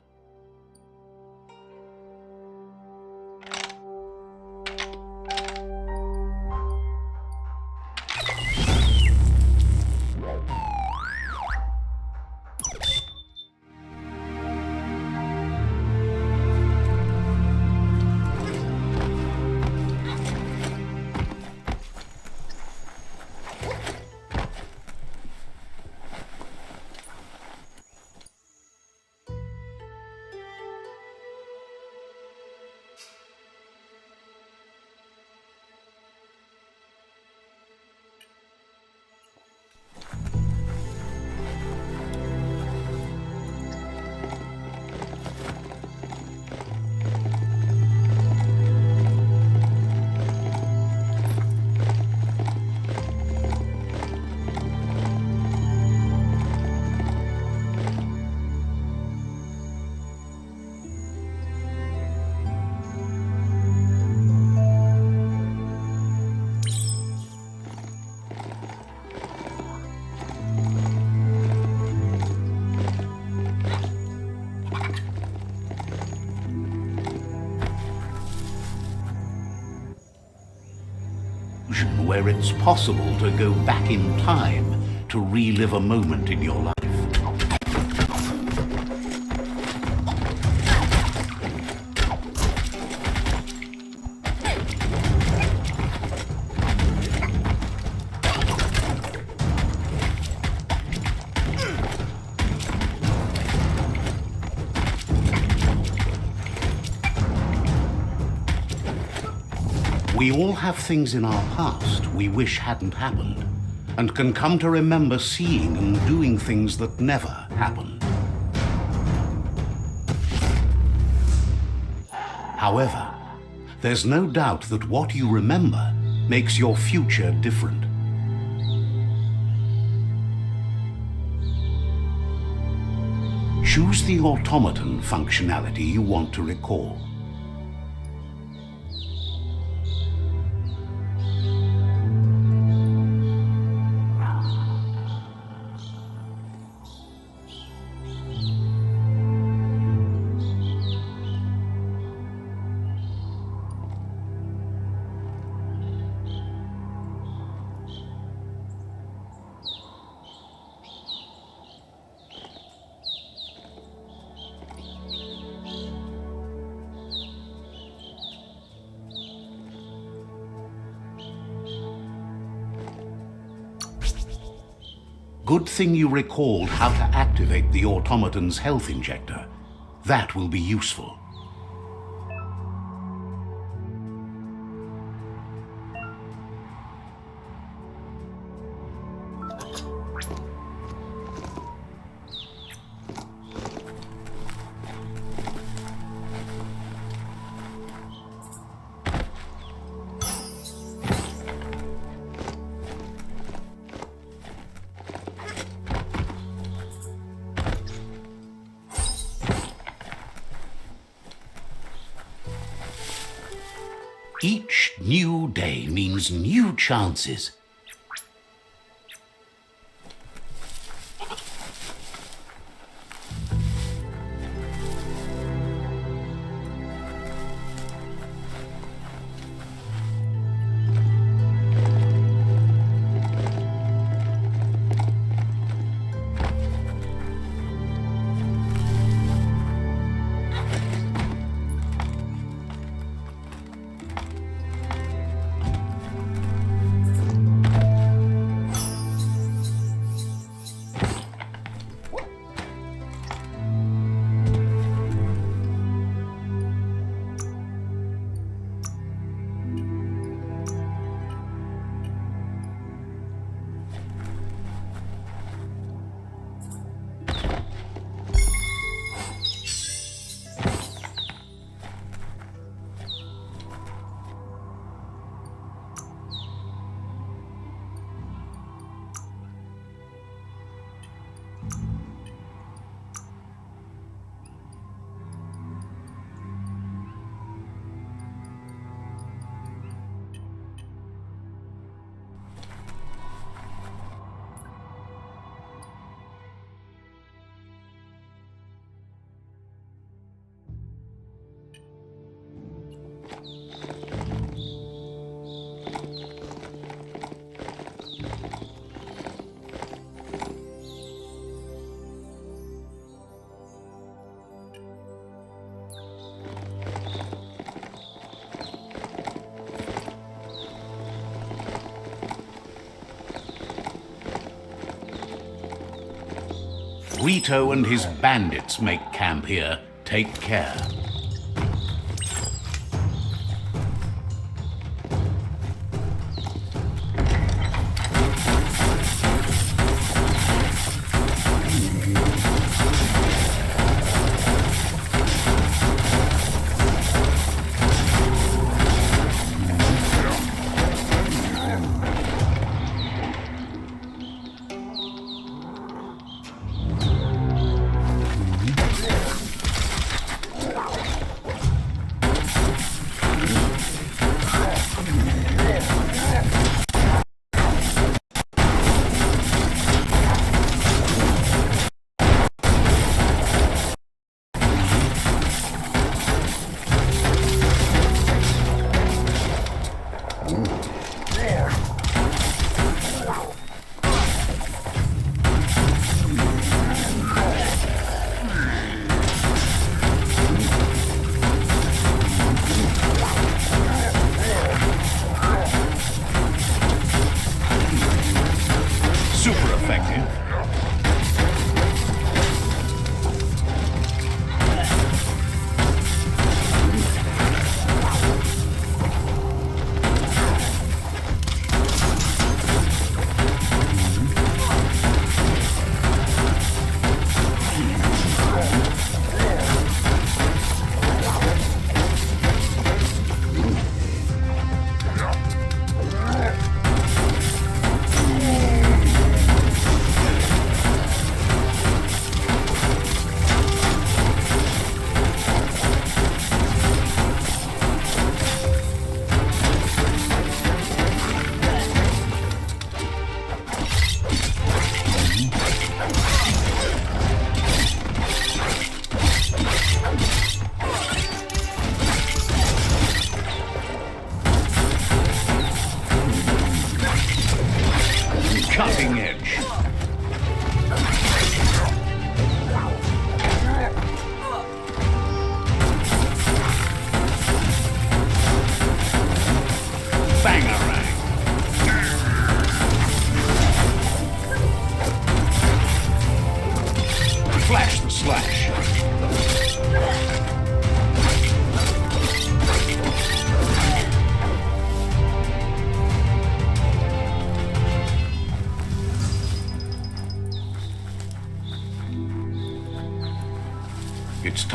illusion where it's possible to go back in time to relive a moment in your life. We all have things in our past we wish hadn't happened, and can come to remember seeing and doing things that never happened. However, there's no doubt that what you remember makes your future different. Choose the automaton functionality you want to recall. Good thing you recalled how to activate the automaton's health injector. That will be useful. Each new day means new chances. Rito and his bandits make camp here. Take care.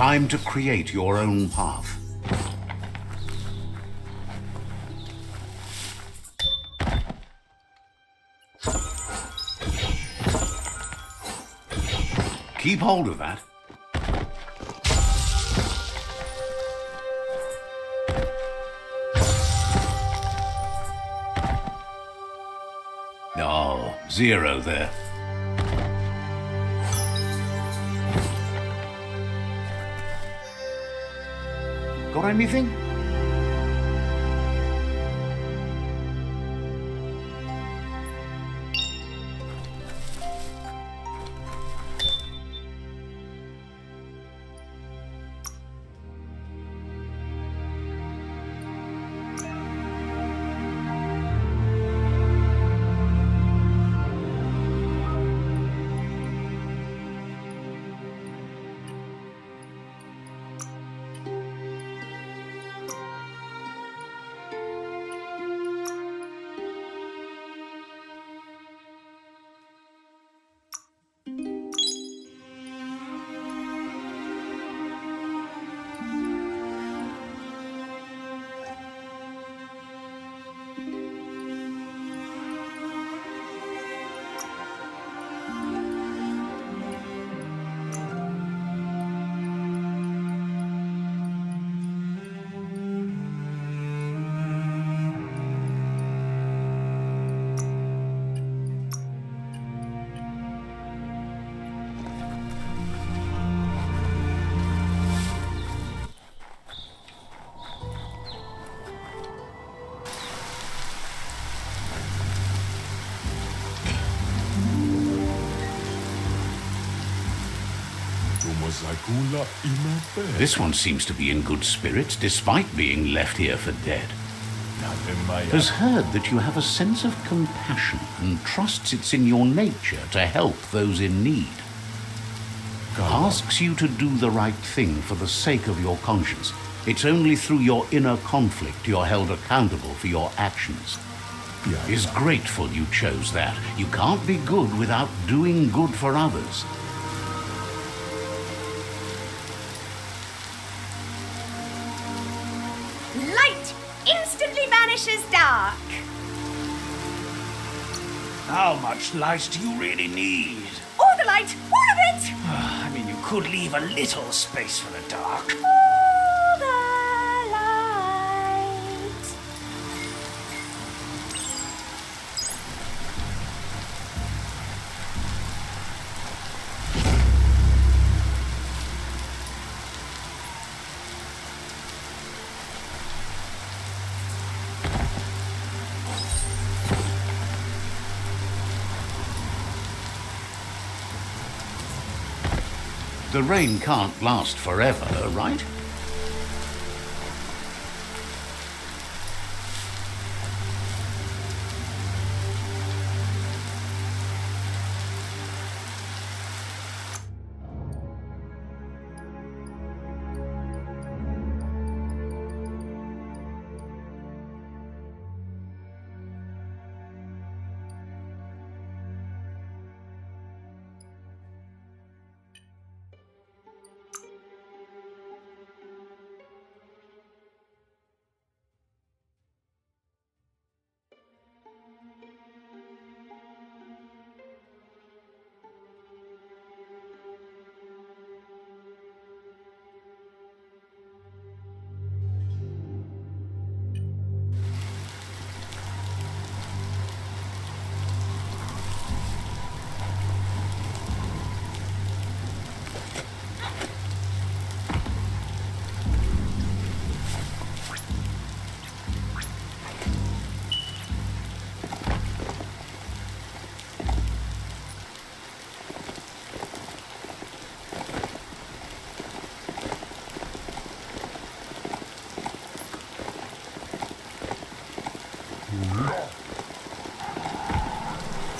Time to create your own path. Keep hold of that. Oh, 0 there. Got anything? This one seems to be in good spirits despite being left here for dead. Has heard that you have a sense of compassion and trusts it's in your nature to help those in need. Asks you to do the right thing for the sake of your conscience. It's only through your inner conflict you're held accountable for your actions. Is grateful you chose that. You can't be good without doing good for others. Light instantly vanishes dark. How much light do you really need? All the light, all of it! I mean, you could leave a little space for the dark. All the light. The rain can't last forever, right?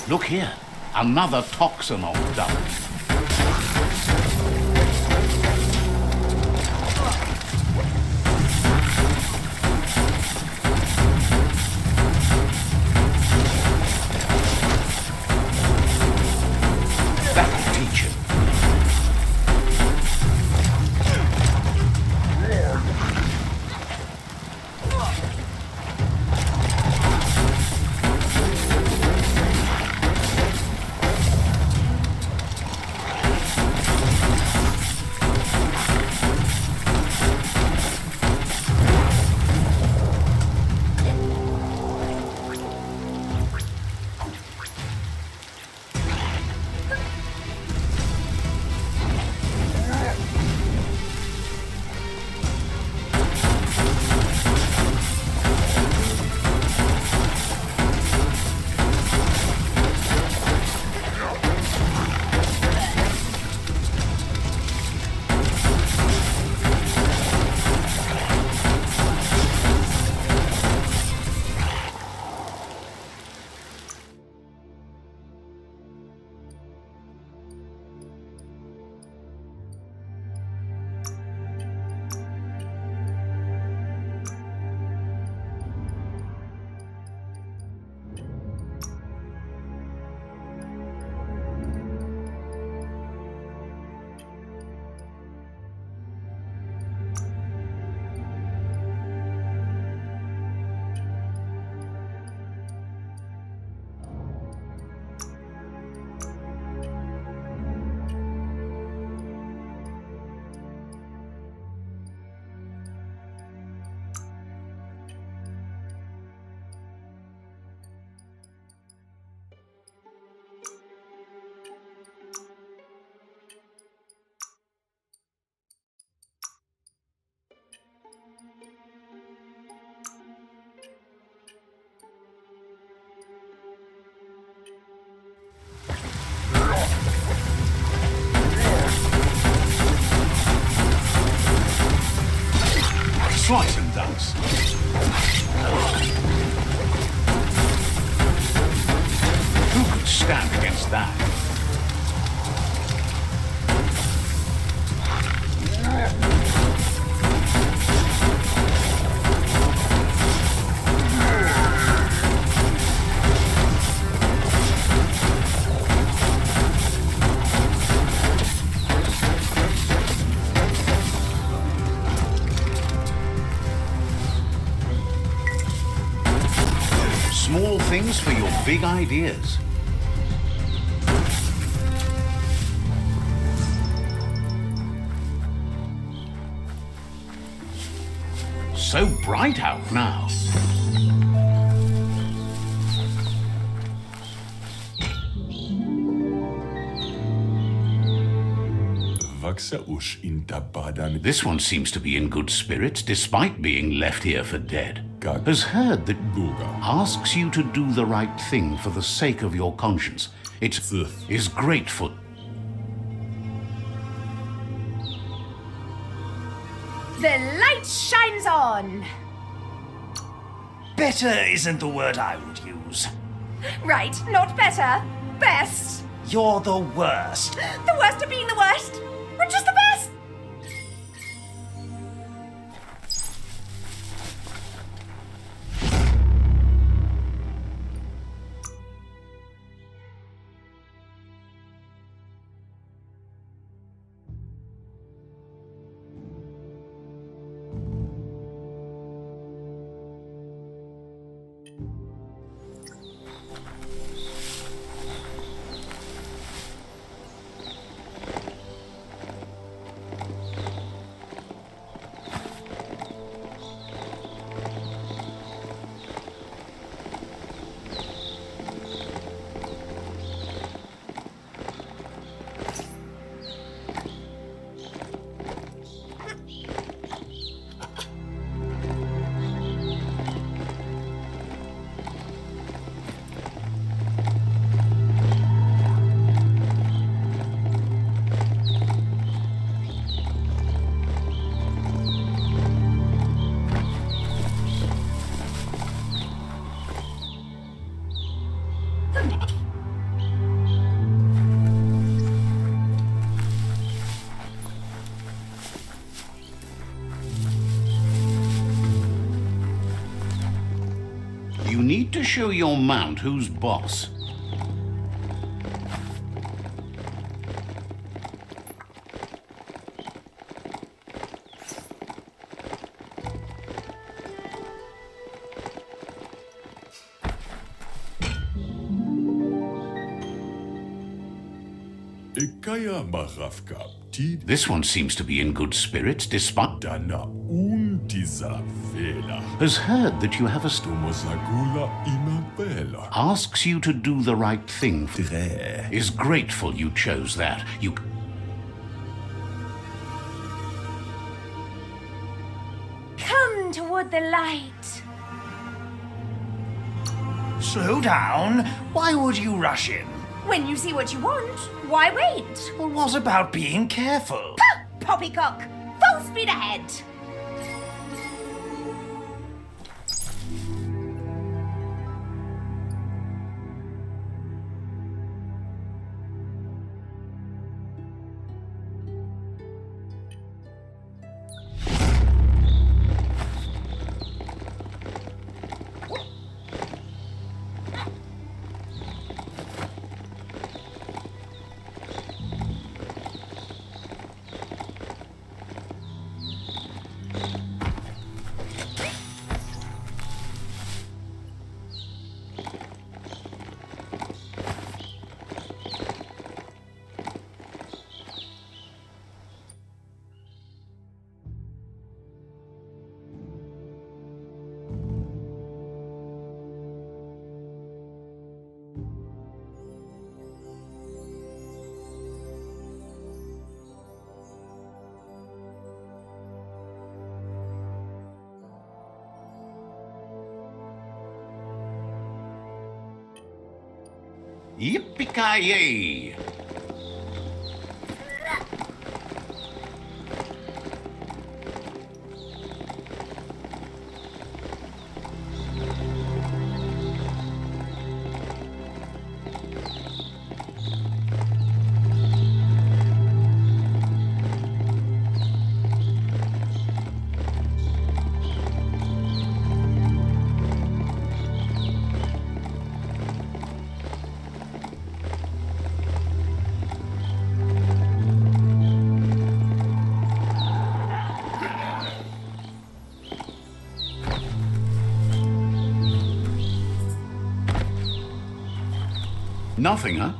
Look here, another toxin on dump. That'll teach him. Try some dance. Who could stand against that? Small things for your big ideas. So bright out now. This one seems to be in good spirits despite being left here for dead. Has heard that asks you to do the right thing for the sake of your conscience. It is grateful. The light shines on! Better isn't the word I would use. Right, not better. Best. You're the worst. The worst of being the worst. We're just the best. You need to show your mount who's boss. This one seems to be in good spirits despite has heard that you have a asks you to do the right thing. Is grateful you chose that. You Come toward the light. Slow down. Why would you rush in? When you see what you want, why wait? Well, what about being careful? Ha! Poppycock! Full speed ahead! Yippee-ki-yay! Nothing, huh?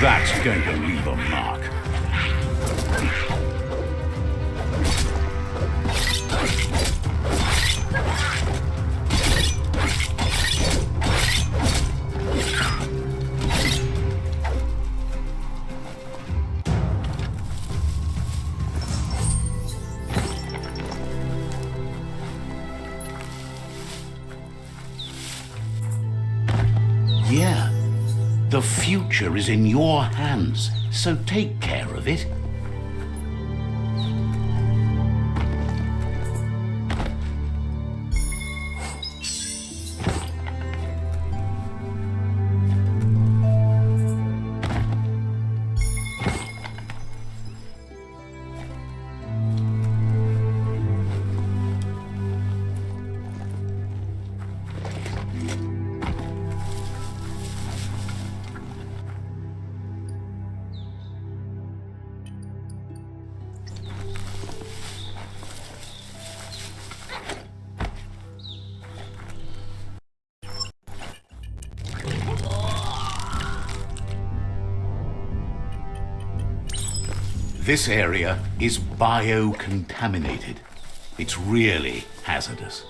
That's going to leave a mark. Yeah. The future is in your hands, so take care of it. This area is biocontaminated. It's really hazardous.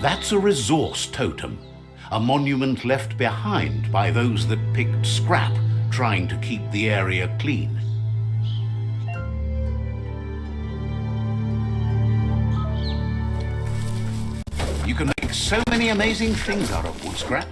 That's a resource totem, a monument left behind by those that picked scrap, trying to keep the area clean. You can make so many amazing things out of wood scrap.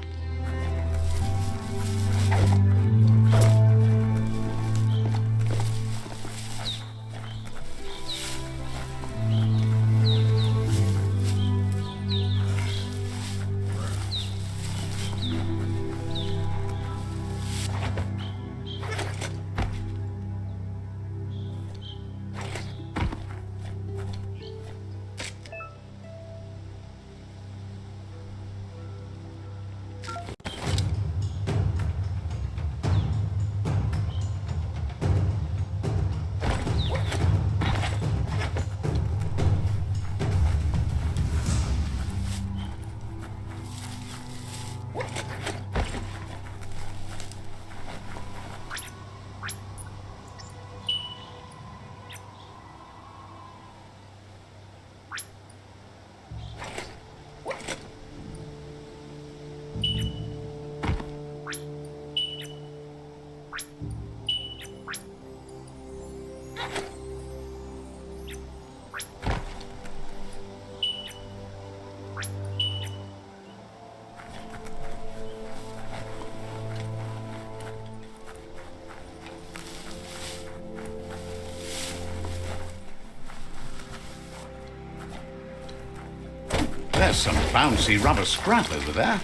There's some bouncy rubber scrap over there.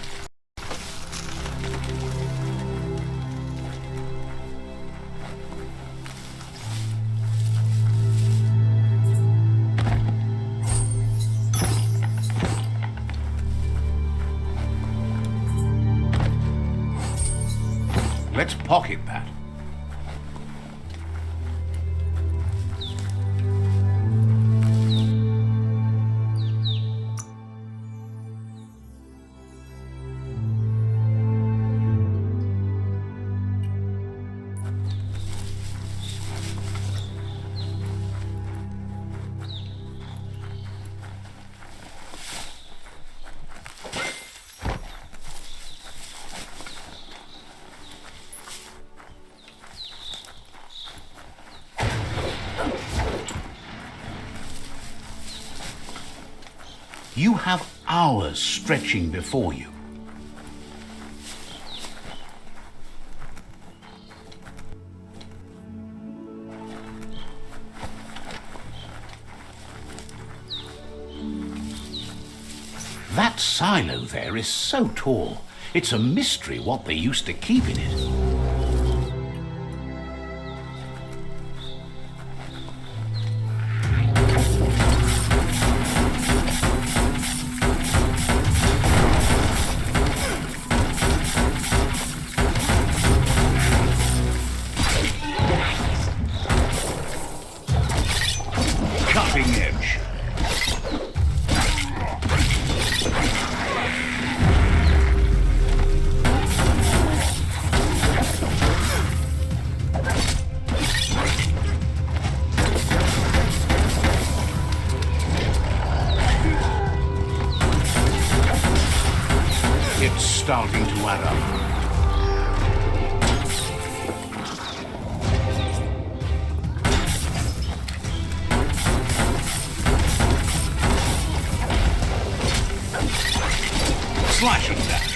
Let's pocket that. You have hours stretching before you. That silo there is so tall. It's a mystery what they used to keep in it. Cutting edge. It's starting to add up. Slash and dash.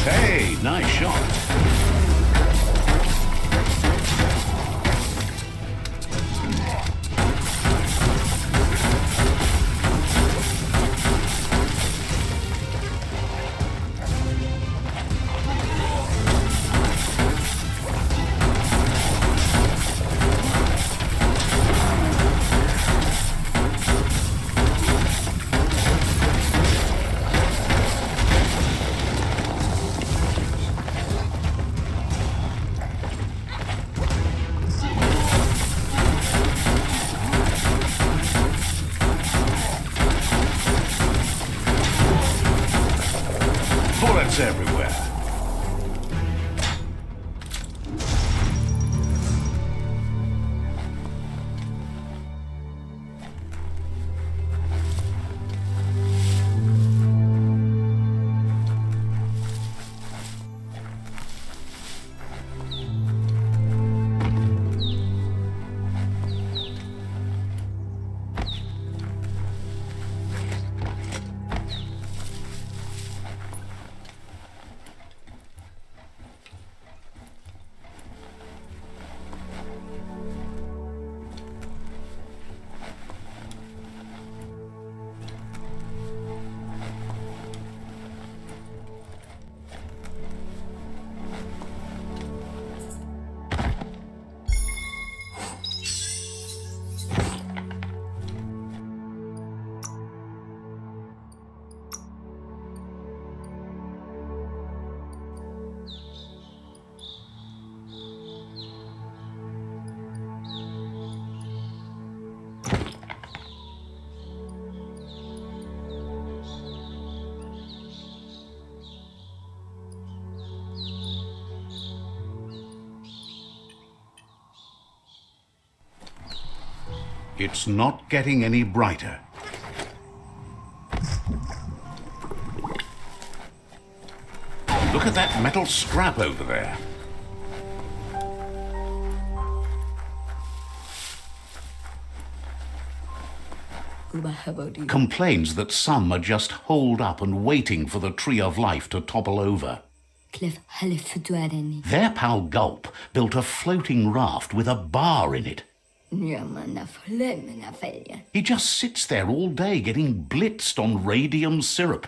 Hey, nice shot. Bullets everywhere. It's not getting any brighter. Look at that metal scrap over there. Complains that some are just holed up and waiting for the Tree of Life to topple over. Their pal Gulp built a floating raft with a bar in it. He just sits there all day getting blitzed on radium syrup.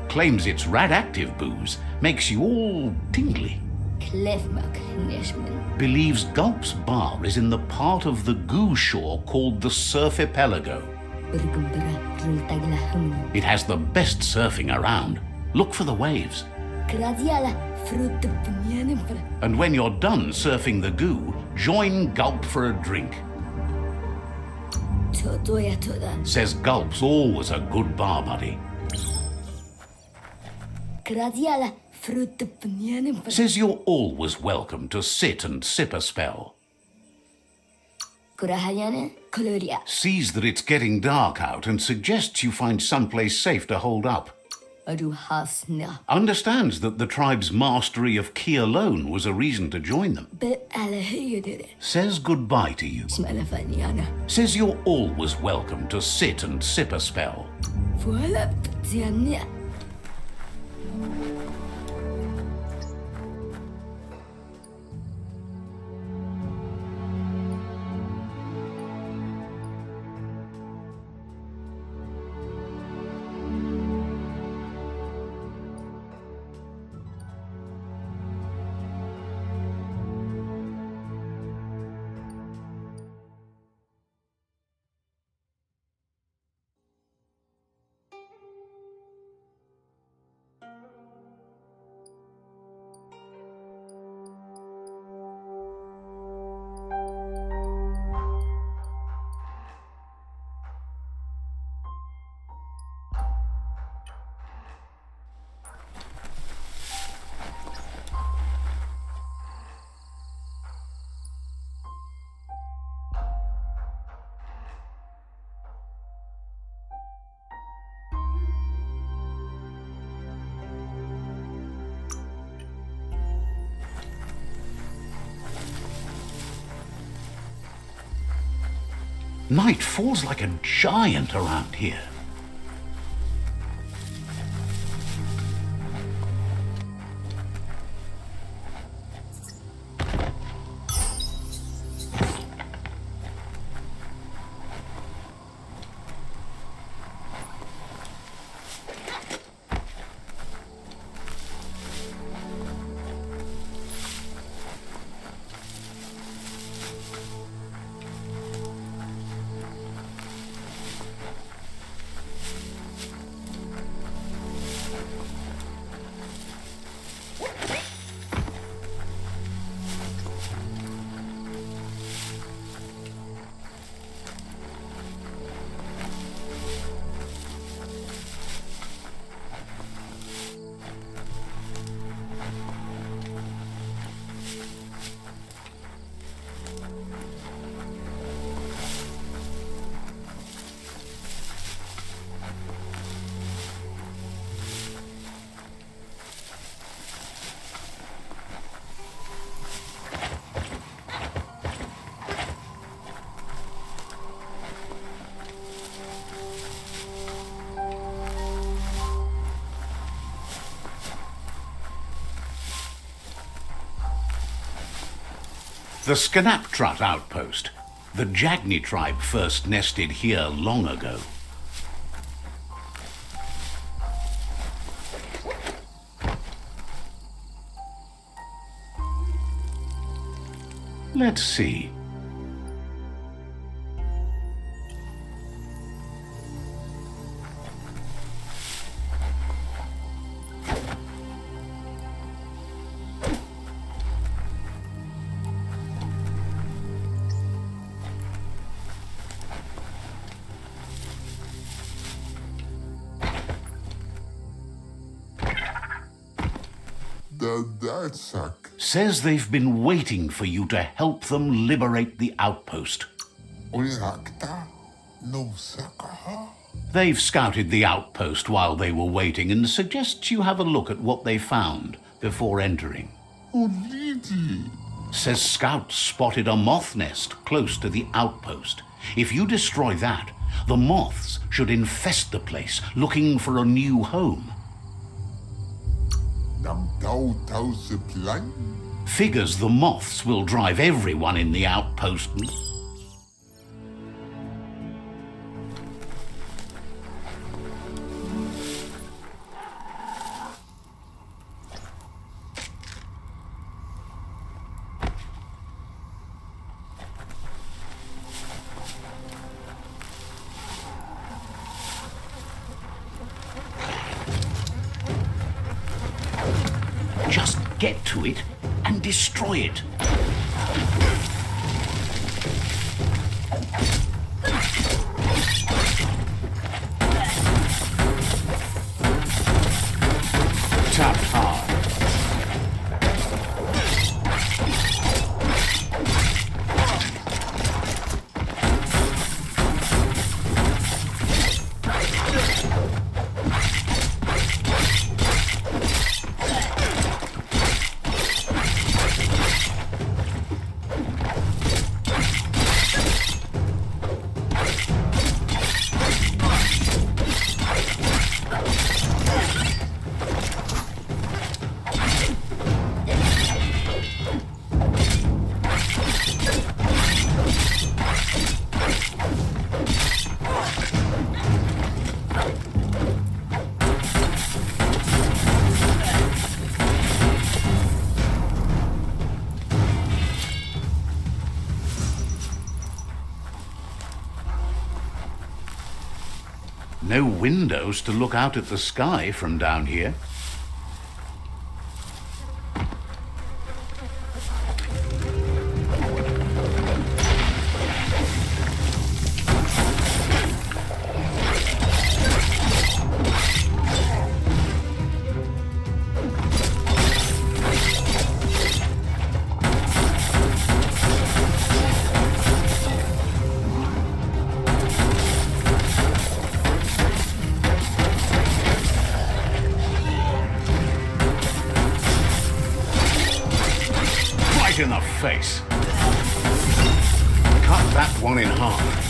Claims it's radioactive booze, makes you all tingly. Believes Gulp's bar is in the part of the goo shore called the Surf Archipelago. It has the best surfing around. Look for the waves. And when you're done surfing the goo, join Gulp for a drink. Says Gulp's always a good bar buddy. Says you're always welcome to sit and sip a spell. Sees that it's getting dark out and suggests you find someplace safe to hold up. Understands that the tribe's mastery of key alone was a reason to join them. Says goodbye to you. Says you're always welcome to sit and sip a spell. Night falls like a giant around here. The Scanaptrat outpost. The Jagni tribe first nested here long ago. Let's see. Says they've been waiting for you to help them liberate the outpost. They've scouted the outpost while they were waiting and suggests you have a look at what they found before entering. Says scouts spotted a moth nest close to the outpost. If you destroy that, the moths should infest the place looking for a new home. Figures the moths will drive everyone in the outpost. Just get to it and destroy it. Tapped hard. No windows to look out at the sky from down here. In the face. Cut that one in half.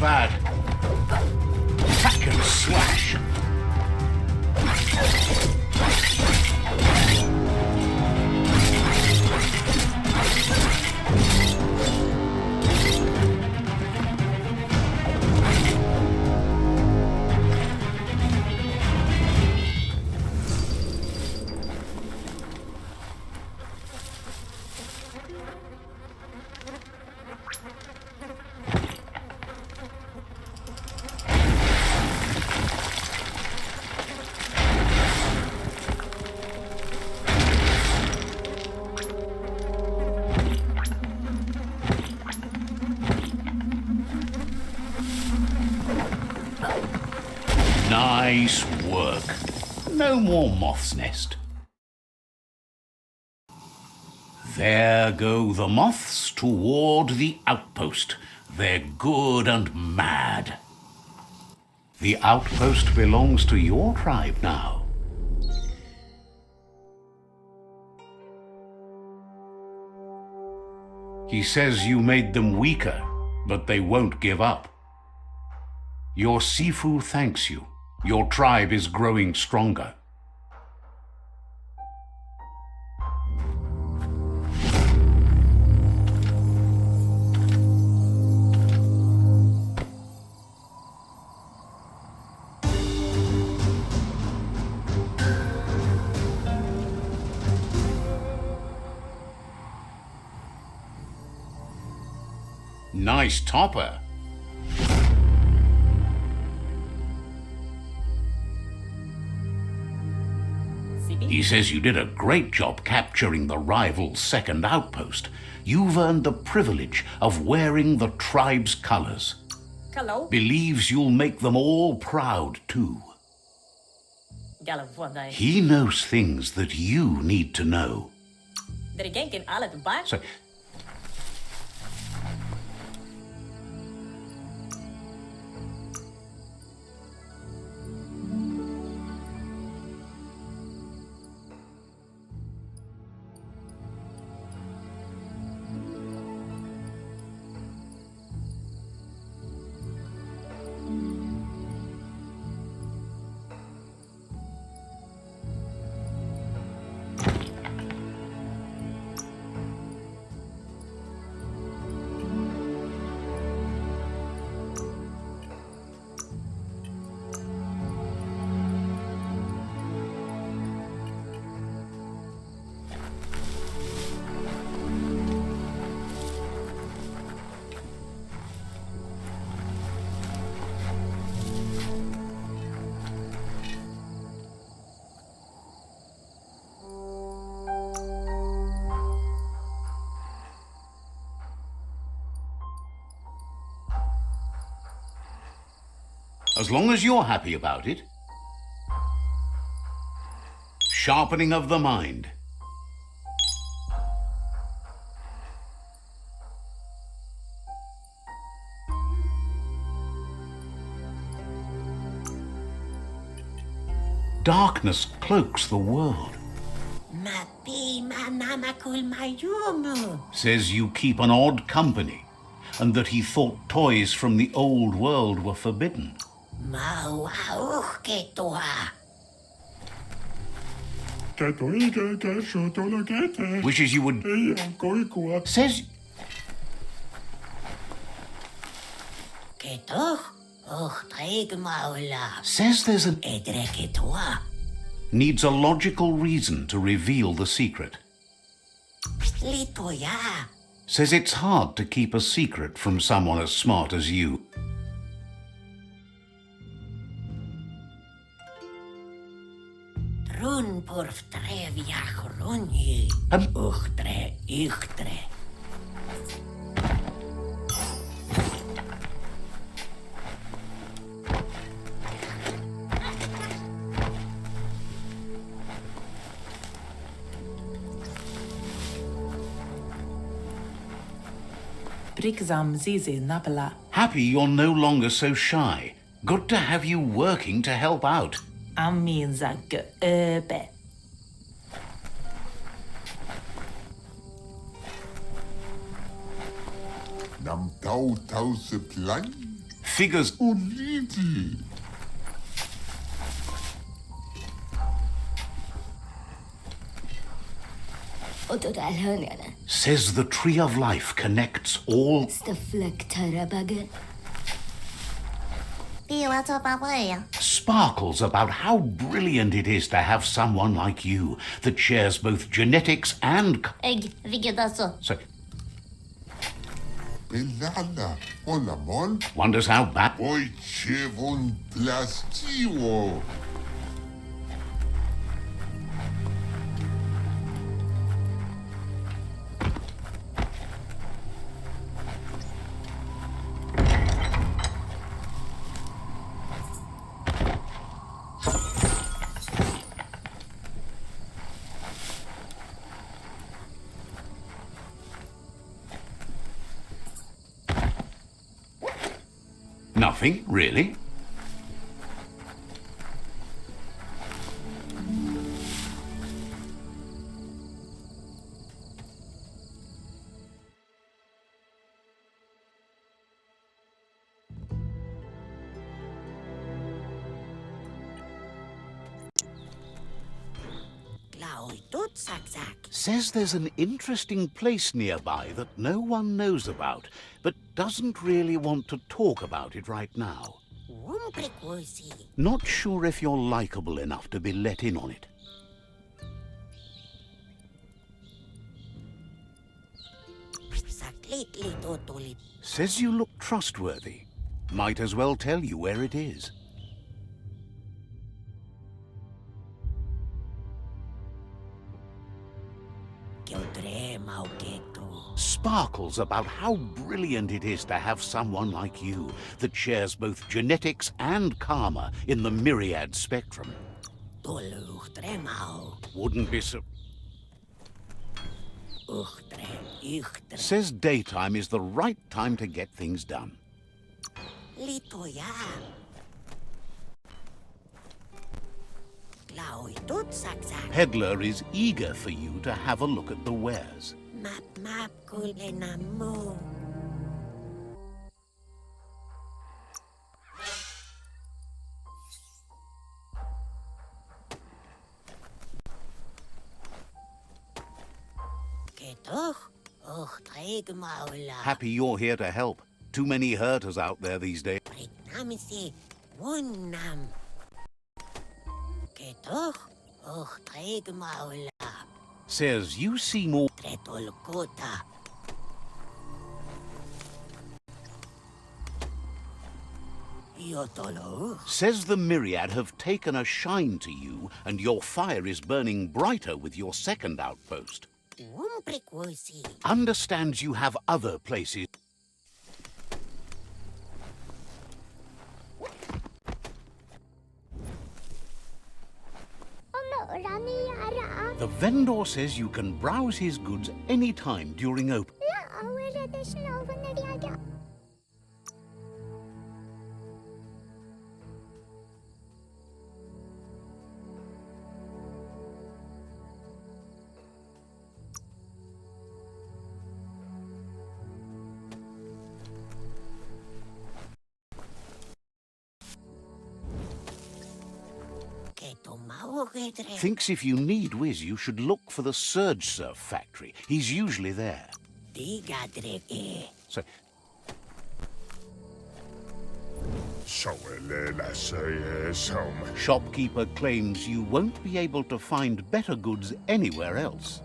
Bad. Attack and slash. Nice work. No more moth's nest. There go the moths toward the outpost. They're good and mad. The outpost belongs to your tribe now. He says you made them weaker, but they won't give up. Your Sifu thanks you. Your tribe is growing stronger. Nice topper. He says you did a great job capturing the rival's second outpost. You've earned the privilege of wearing the tribe's colors. Hello. Believes you'll make them all proud, too. He knows things that you need to know. So, As long as you're happy about it. Sharpening of the mind. Darkness cloaks the world. Mapi manamakul mayumu. Says you keep an odd company, and that he thought toys from the old world were forbidden. Mauauch ketoa. Wishes you would... Says... Ketoch? Och treig maula. Says there's an... Edre ketoa. Needs a logical reason to reveal the secret. Litoya. Says it's hard to keep a secret from someone as smart as you. Run porf treviach runji. Uchtre, ichtre. Brigzam zizi napala. Happy you're no longer so shy. Good to have you working to help out. Amin zag öbe. Nam tau tau se plan. Figures... Oliti. Says the tree of life connects all... Sparkles about how brilliant it is to have someone like you that shares both genetics and... So, Pelala. Hola mol. wonders how bad... Oi chevon plastivo. Nothing, really. Says there's an interesting place nearby that no one knows about, but doesn't really want to talk about it right now. Not sure if you're likable enough to be let in on it. Says you look trustworthy. Might as well tell you where it is. Sparkles about how brilliant it is to have someone like you that shares both genetics and karma in the myriad spectrum. Wouldn't be so... Says daytime is the right time to get things done. Peddler is eager for you to have a look at the wares. Happy you're here to help. Too many hurters out there these days. Says you seem all... Says the myriad have taken a shine to you, and your fire is burning brighter with your second outpost. Understands you have other places. Condor says you can browse his goods any time during open. Thinks if you need Wiz, you should look for the Surge Surf factory. He's usually there. So, shopkeeper claims you won't be able to find better goods anywhere else.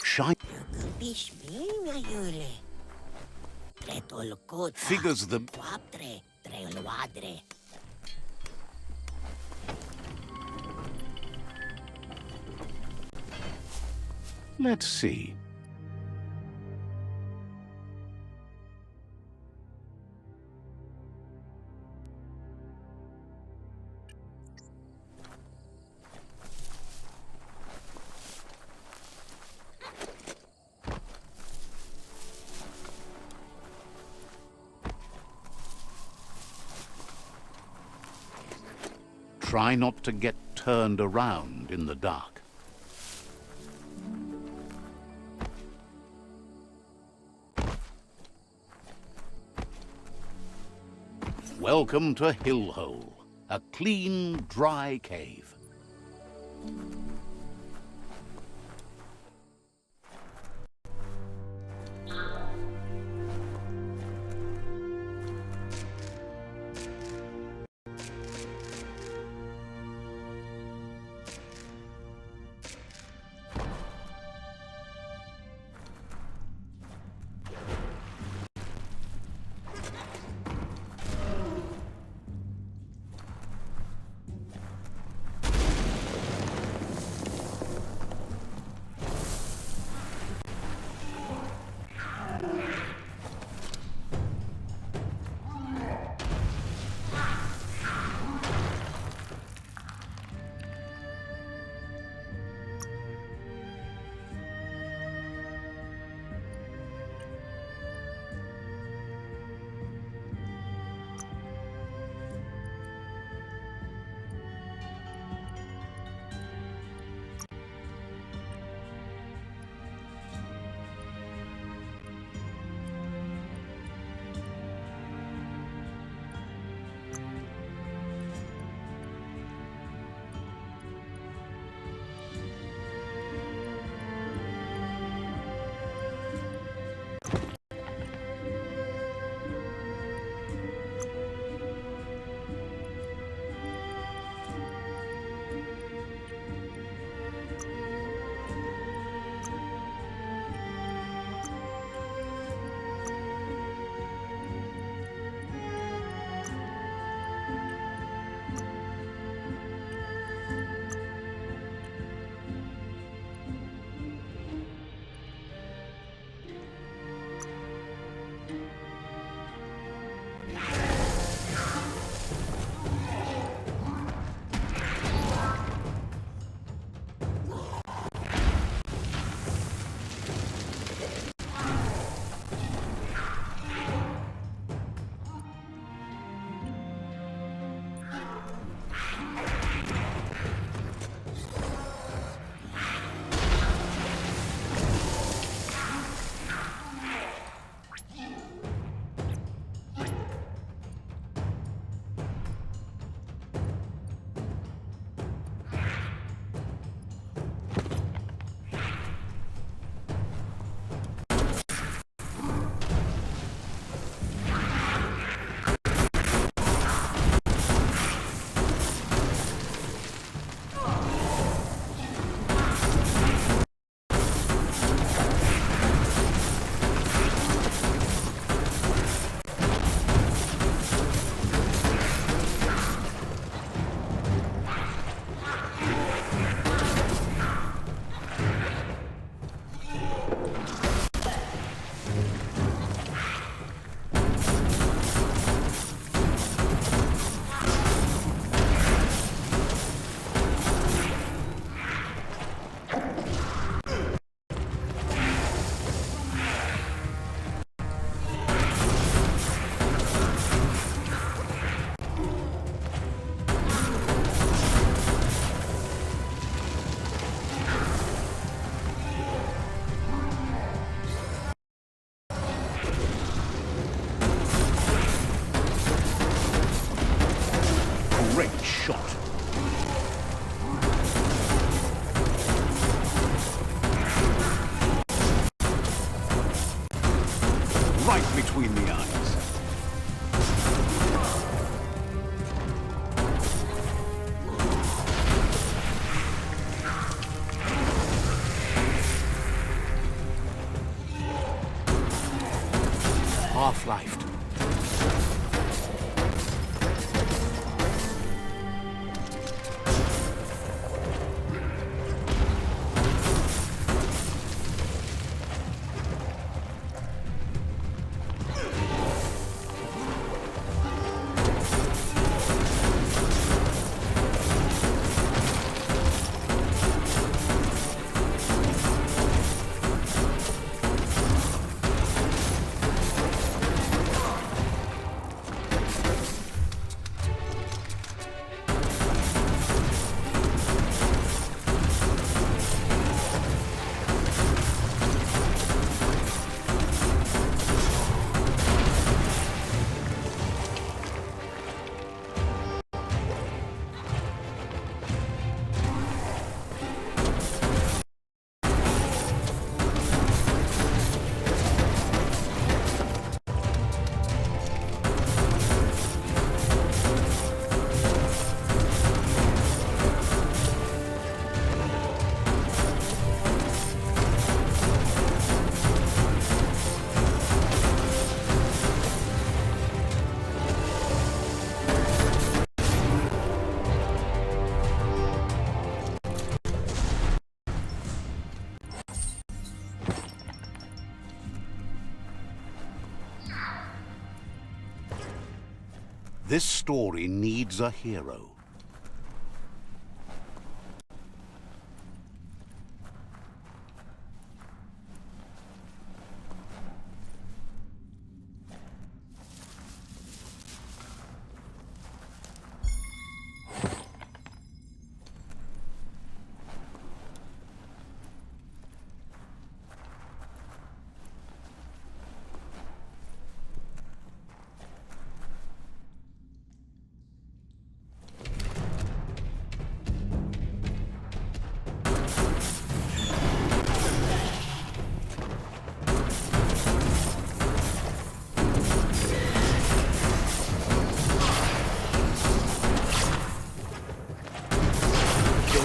Shine figures the... Let's see. Try not to get turned around in the dark. Welcome to Hillhole, a clean, dry cave. between the eyes. Half-lifed. This story needs a hero.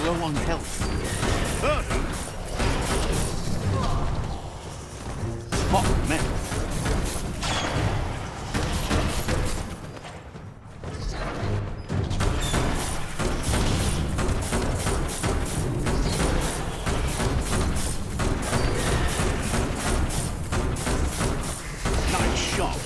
Low on health. Hot metal. Nice shot.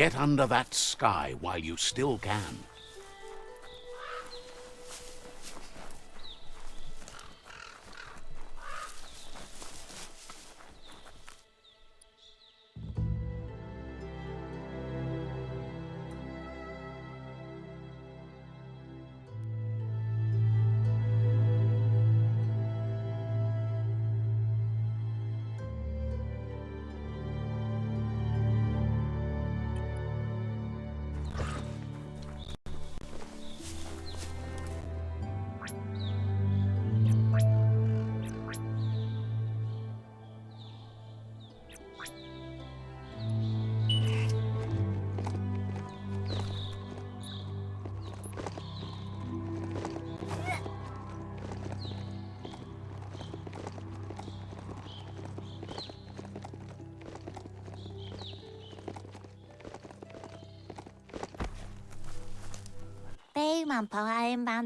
Get under that sky while you still can.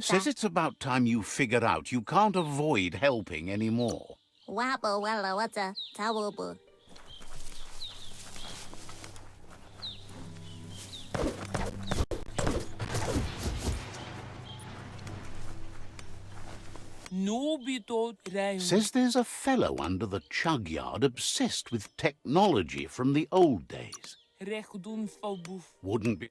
Says it's about time you figured out you can't avoid helping anymore. Says there's a fellow under the chug yard obsessed with technology from the old days. Wouldn't be...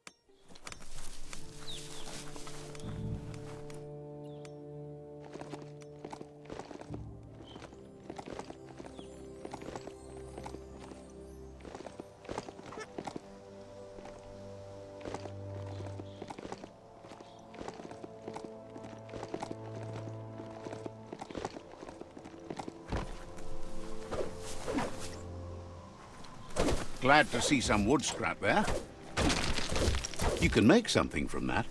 Glad to see some wood scrap there. You can make something from that.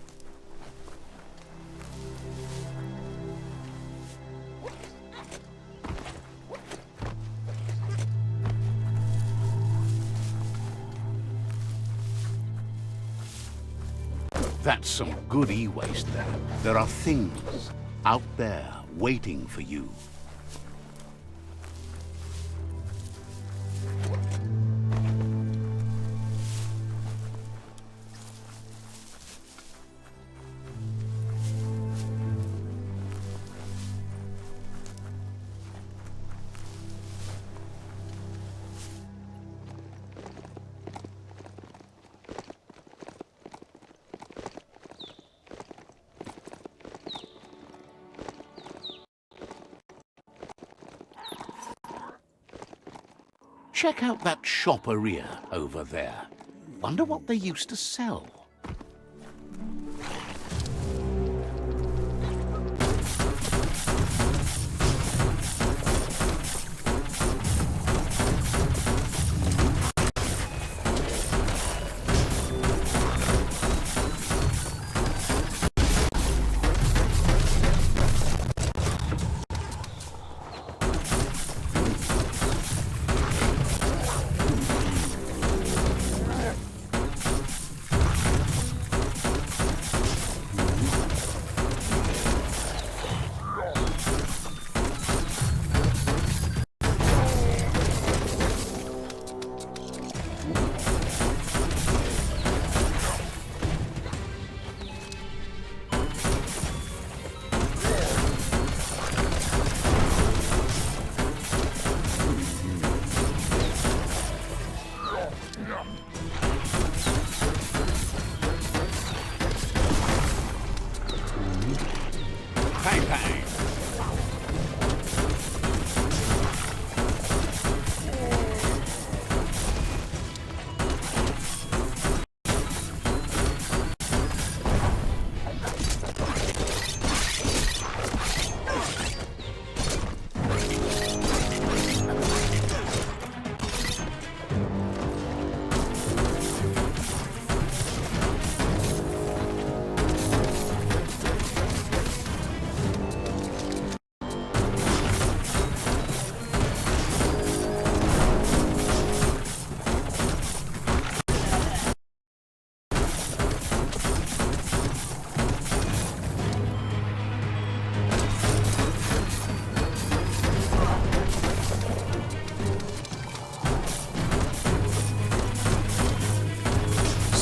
That's some good e-waste there. There are things out there waiting for you. Check out that shopperia over there. Wonder what they used to sell.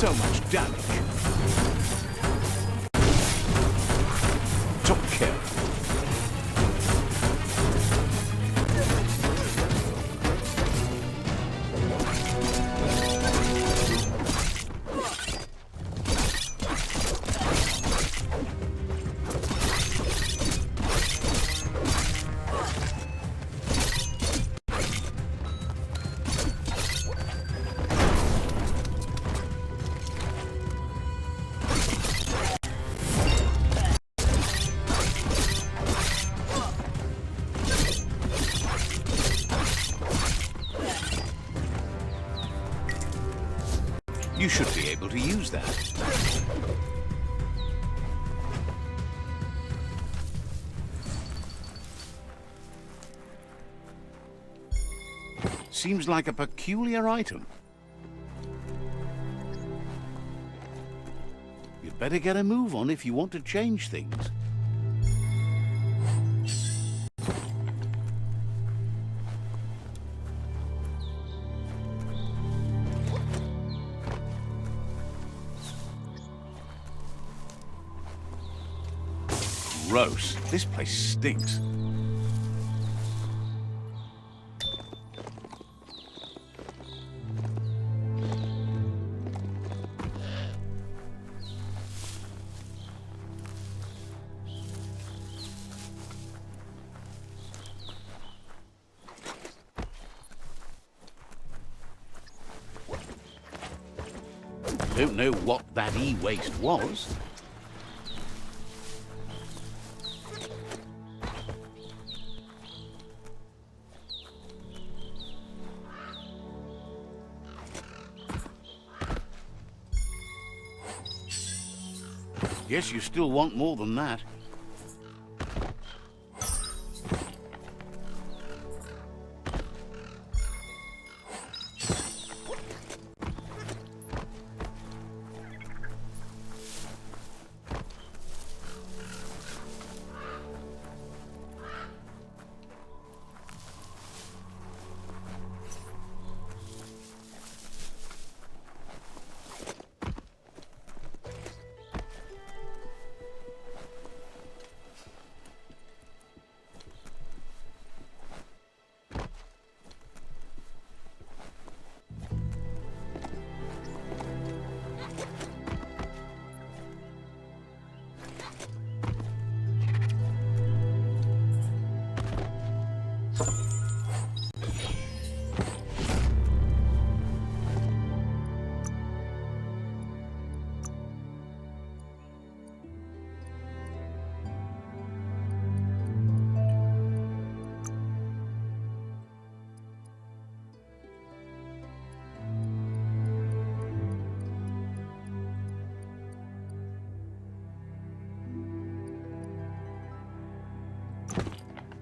So much damage. Took care. You should be able to use that. Seems like a peculiar item. You'd better get a move on if you want to change things. Gross. This place stinks. Don't know what that e-waste was. Guess you still want more than that.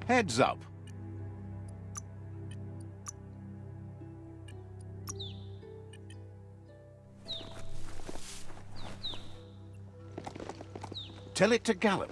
Heads up. Tell it to gallop.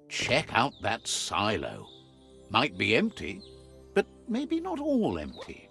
Check out that silo. Might be empty, but maybe not all empty.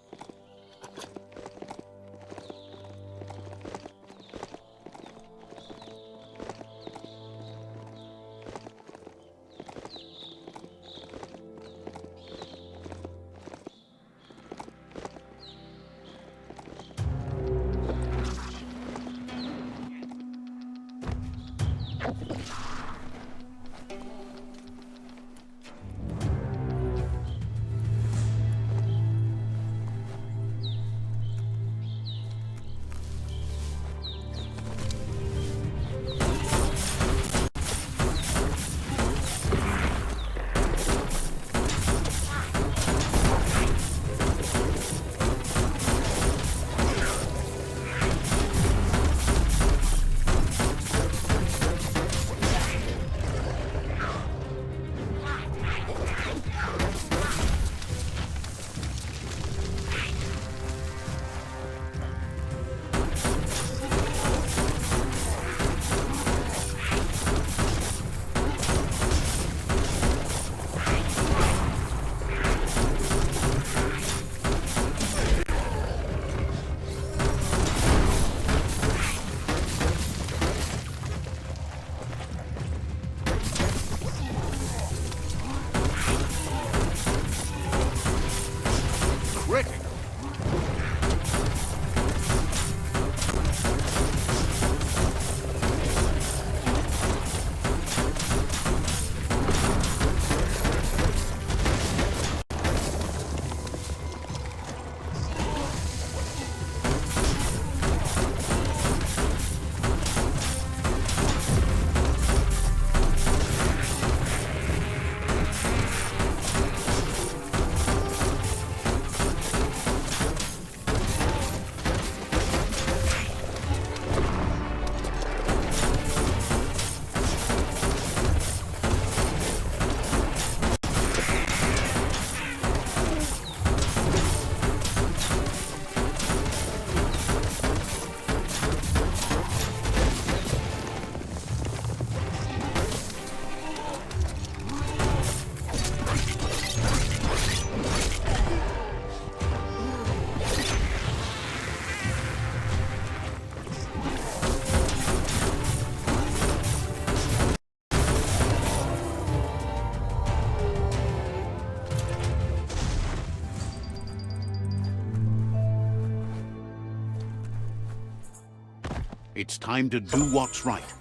It's time to do what's right,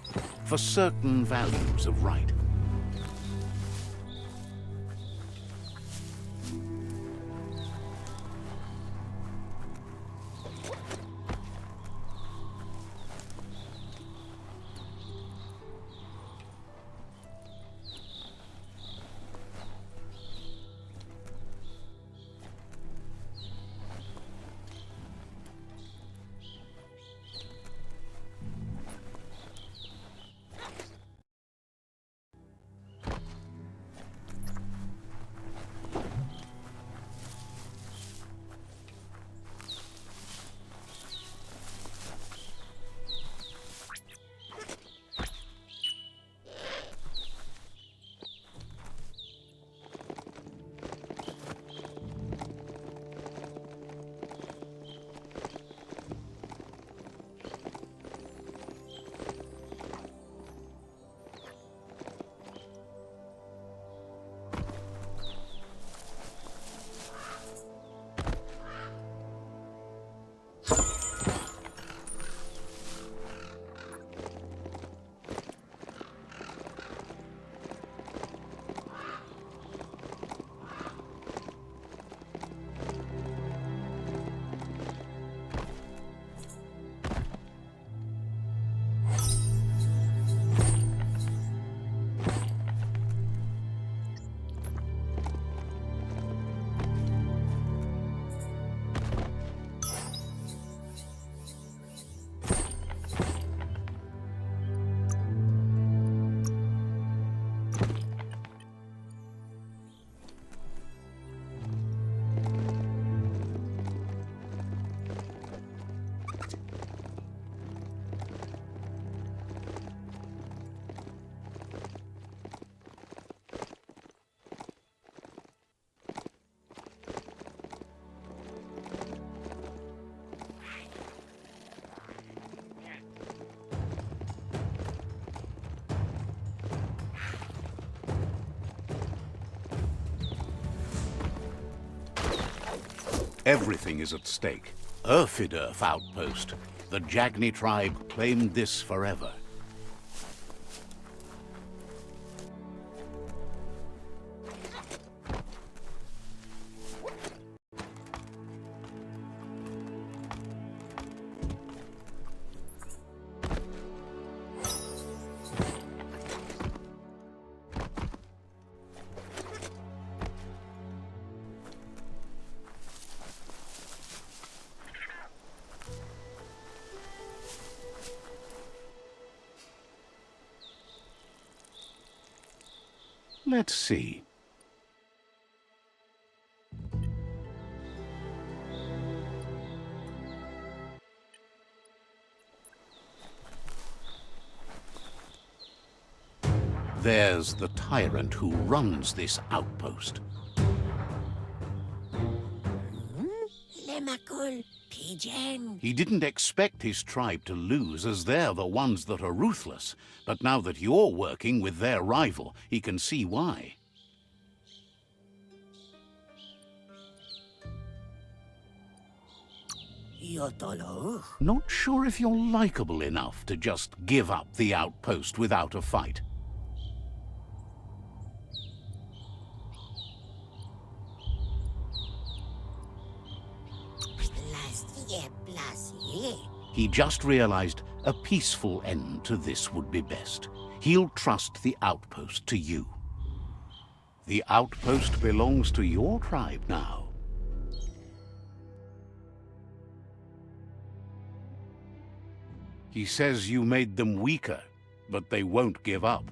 for certain values of right. Everything is at stake. Earth outpost. The Jagni tribe claimed this forever. Let's see. There's the tyrant who runs this outpost. Lemakul, pigeon. He didn't expect his tribe to lose, as they're the ones that are ruthless. But now that you're working with their rival, he can see why. Yotolo. Not sure if you're likable enough to just give up the outpost without a fight. He just realized a peaceful end to this would be best. He'll trust the outpost to you. The outpost belongs to your tribe now. He says you made them weaker, but they won't give up.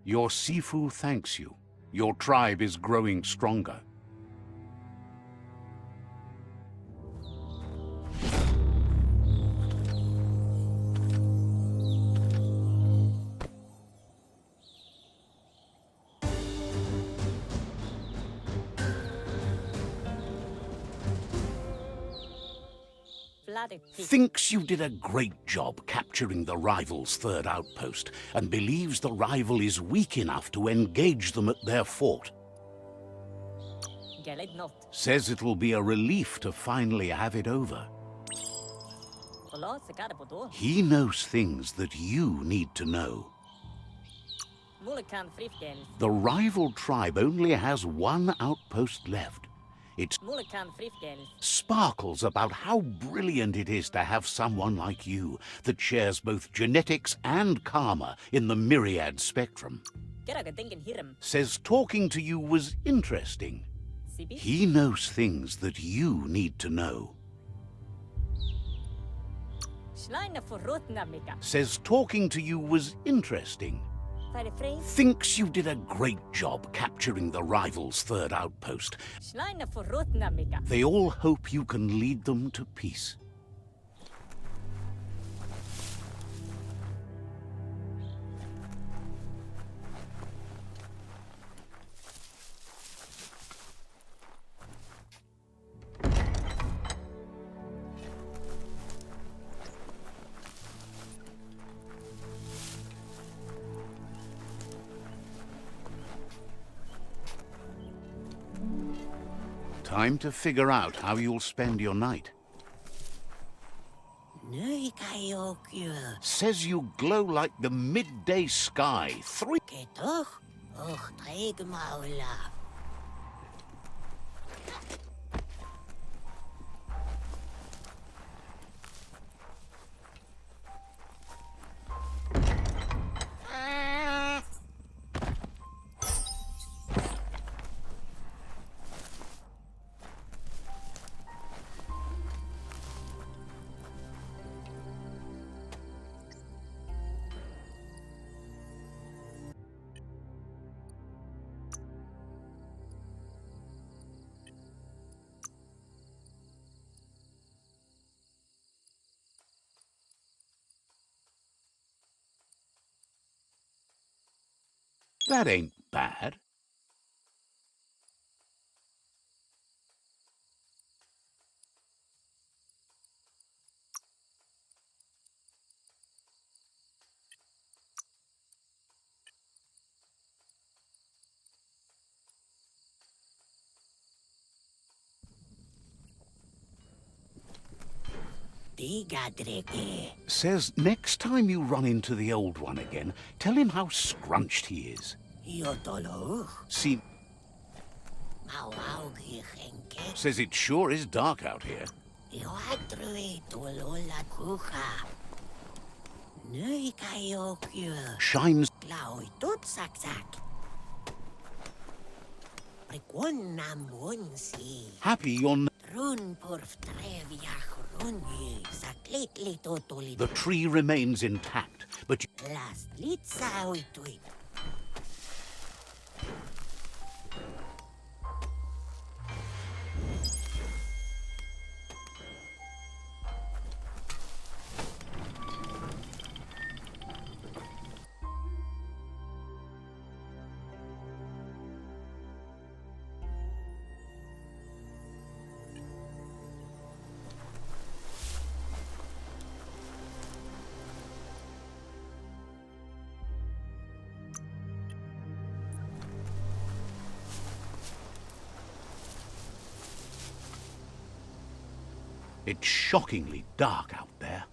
Your Sifu thanks you. Your tribe is growing stronger. Thinks you did a great job capturing the rival's third outpost, and believes the rival is weak enough to engage them at their fort. Says it'll be a relief to finally have it over. Olo sekada putu. He knows things that you need to know. Mulikan frifgels. The rival tribe only has one outpost left. It Mulikan frifgels. sparkles about how brilliant it is to have someone like you that shares both genetics and karma in the myriad spectrum. Keraga thinking hiram. Says talking to you was interesting. Sibi. He knows things that you need to know. Schleine verrotna mika. Says talking to you was interesting. Fire frame. Thinks you did a great job capturing the rival's third outpost. Schleine verrotna mika. They all hope you can lead them to peace. Time to figure out how you'll spend your night. Nui kayokyo. Says you glow like the midday sky. Ketoch? Och, taig maula. That ain't bad. Says next time you run into the old one again, tell him how scrunched he is. See, says it sure is dark out here. Shines happy you're the tree remains intact, but it's shockingly dark out there.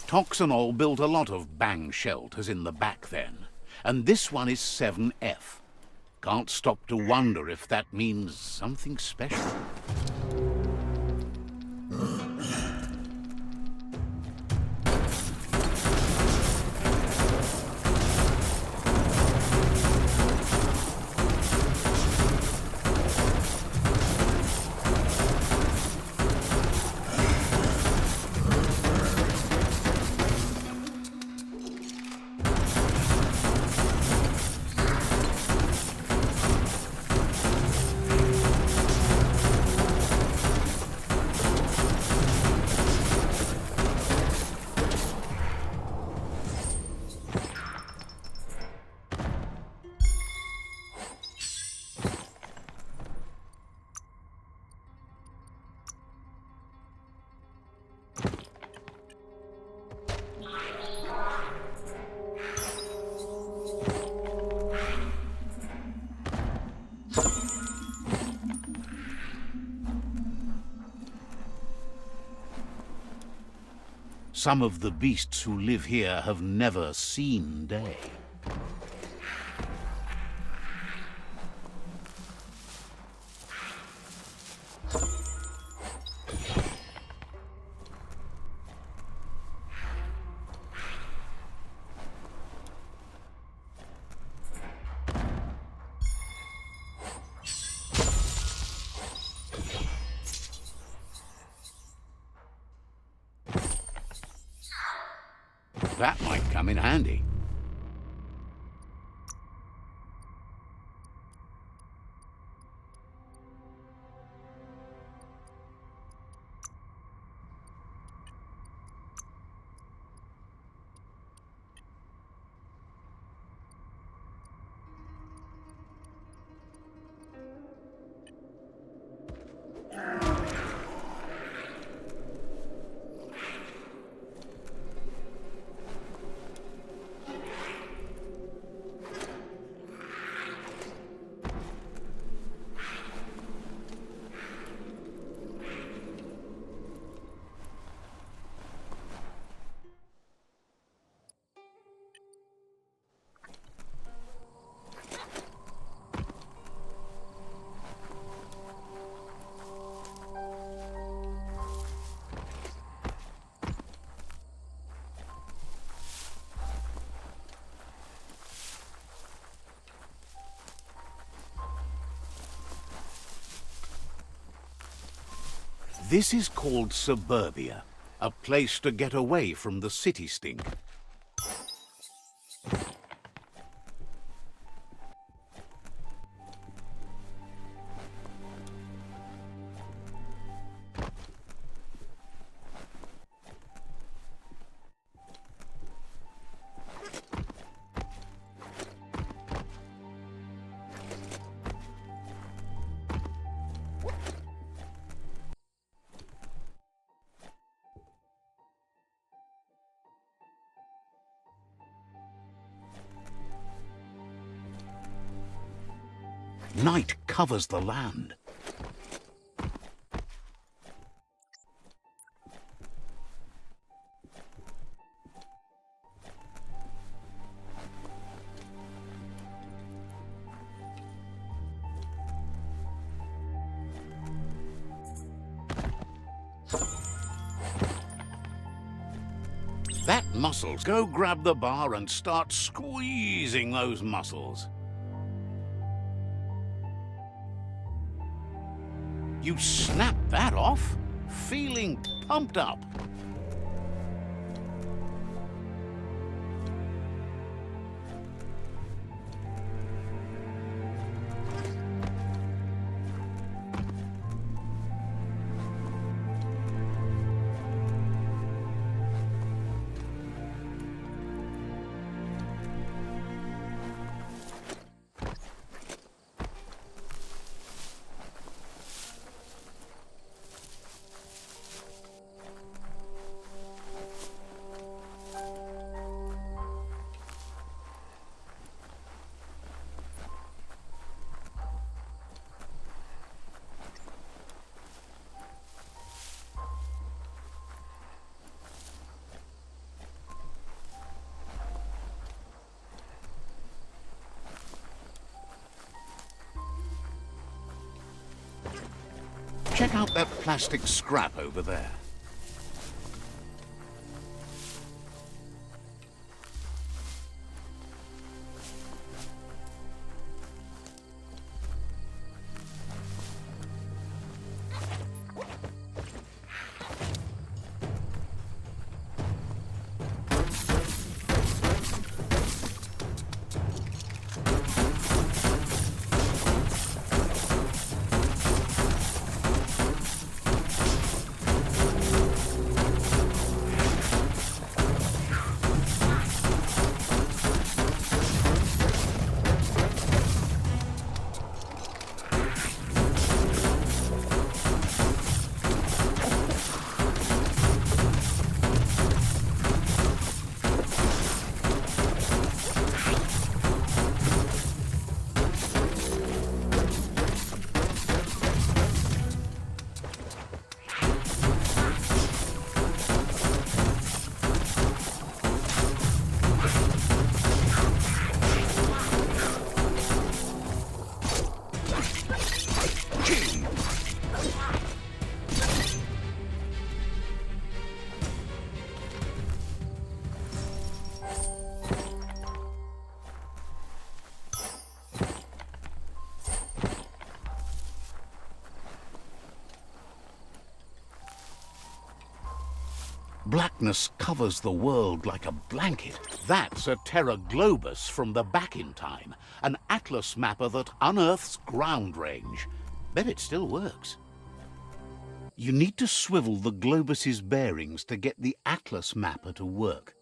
Toxanol built a lot of bang shelters in the back then. and this one is 7F. Can't stop to wonder if that means something special. Some of the beasts who live here have never seen day. That might come in handy. This is called suburbia, a place to get away from the city stink. Night covers the land. That muscles. Go grab the bar and start squeezing those muscles. You snap that off, feeling pumped up. check out that plastic scrap over there. Blackness covers the world like a blanket. That's a Terra Globus from the back in time, an atlas mapper that unearths ground range. Bet it still works. You need to swivel the Globus's bearings to get the atlas mapper to work.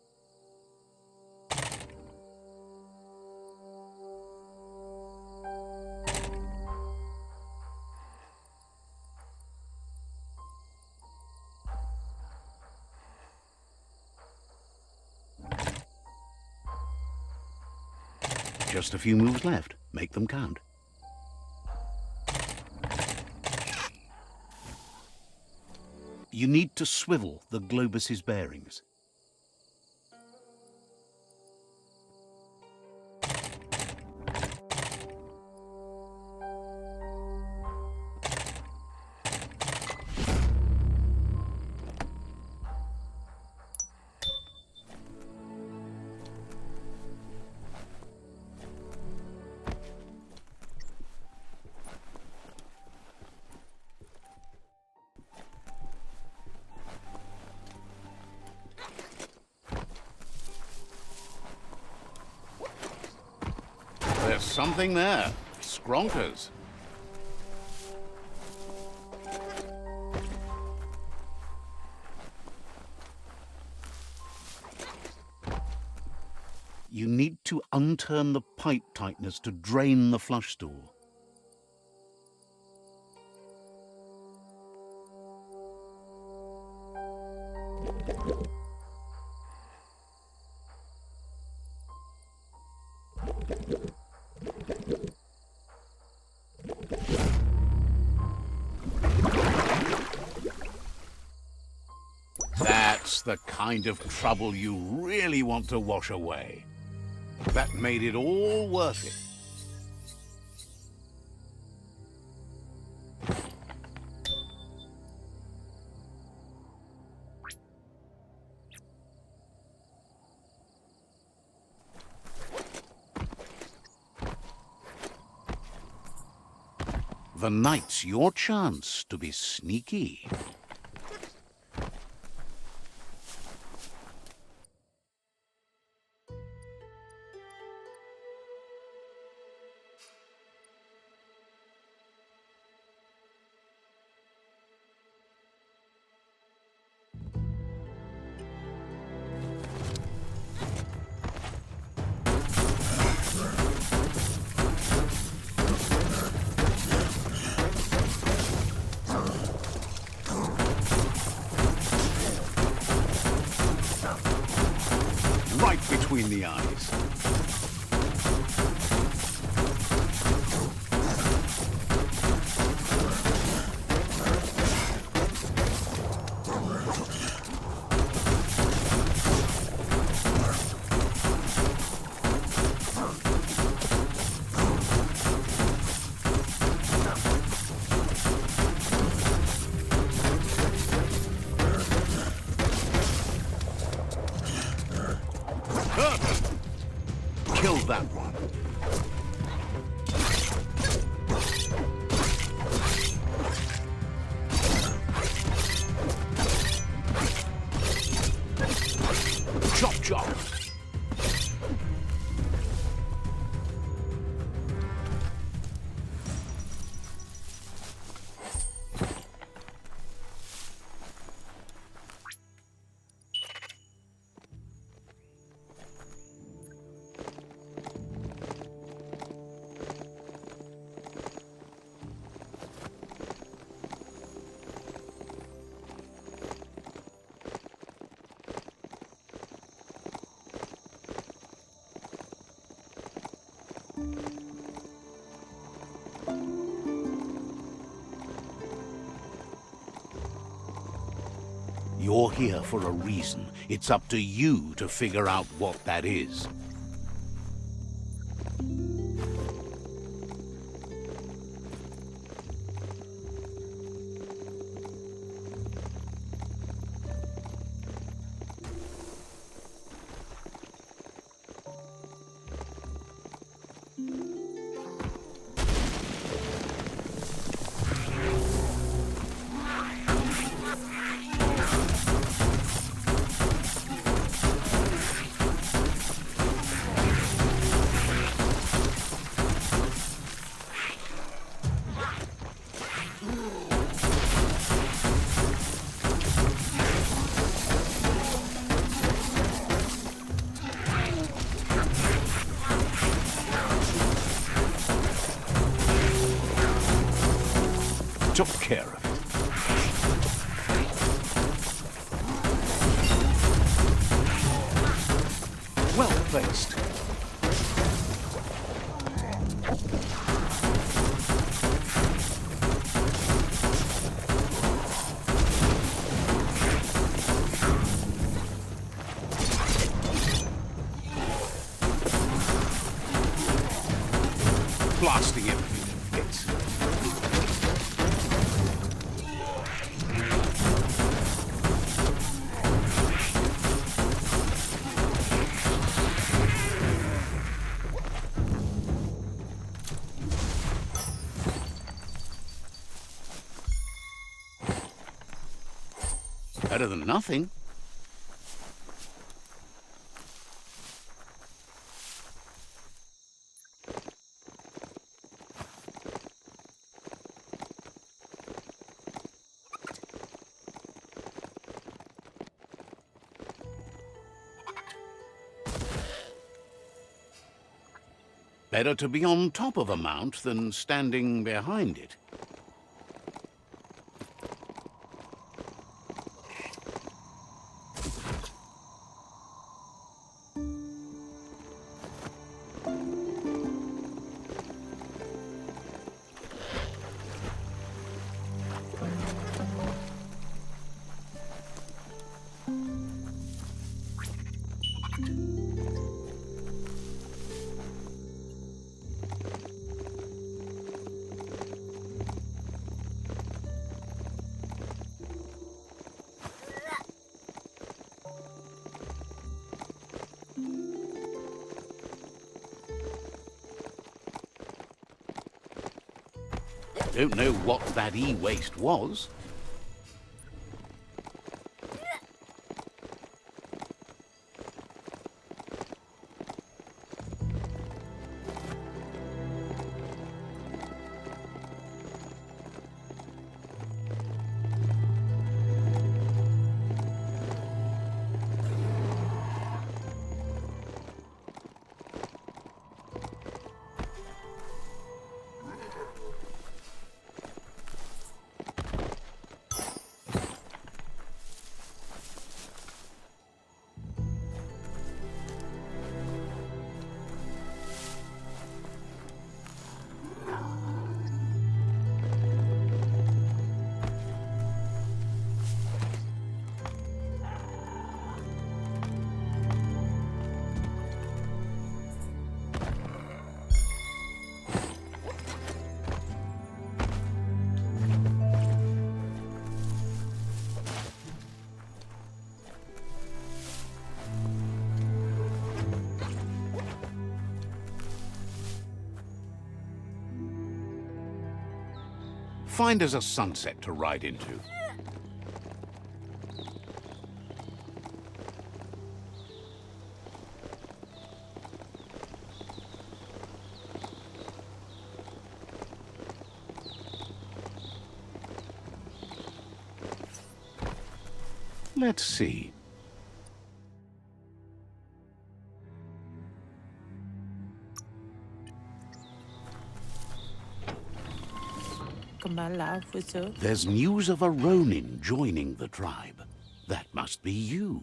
Just a few moves left. Make them count. You need to swivel the Globus's bearings. There's something there. Skronkers. You need to unturn the pipe tighteners to drain the flush stool. That's the kind of trouble you really want to wash away. That made it all worth it. The night's your chance to be sneaky. Right between the eyes. that one. Chop chop. You're here for a reason. It's up to you to figure out what that is. Took care of it. Well placed. Blasting everything to bits. Better than nothing. Better to be on top of a mount than standing behind it. Don't know what that e-waste was. Find us a sunset to ride into. Let's see. There's news of a Ronin joining the tribe. That must be you.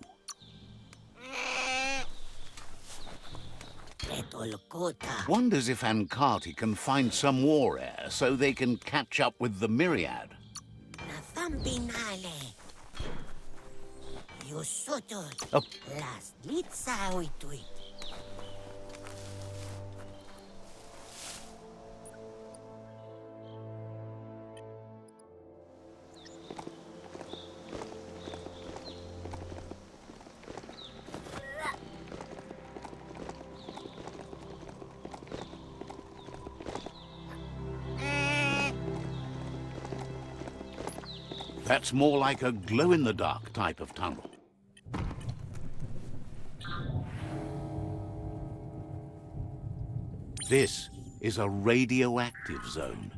Wonders if Ankati can find some war air so they can catch up with the Myriad. That's more like a glow-in-the-dark type of tunnel. This is a radioactive zone.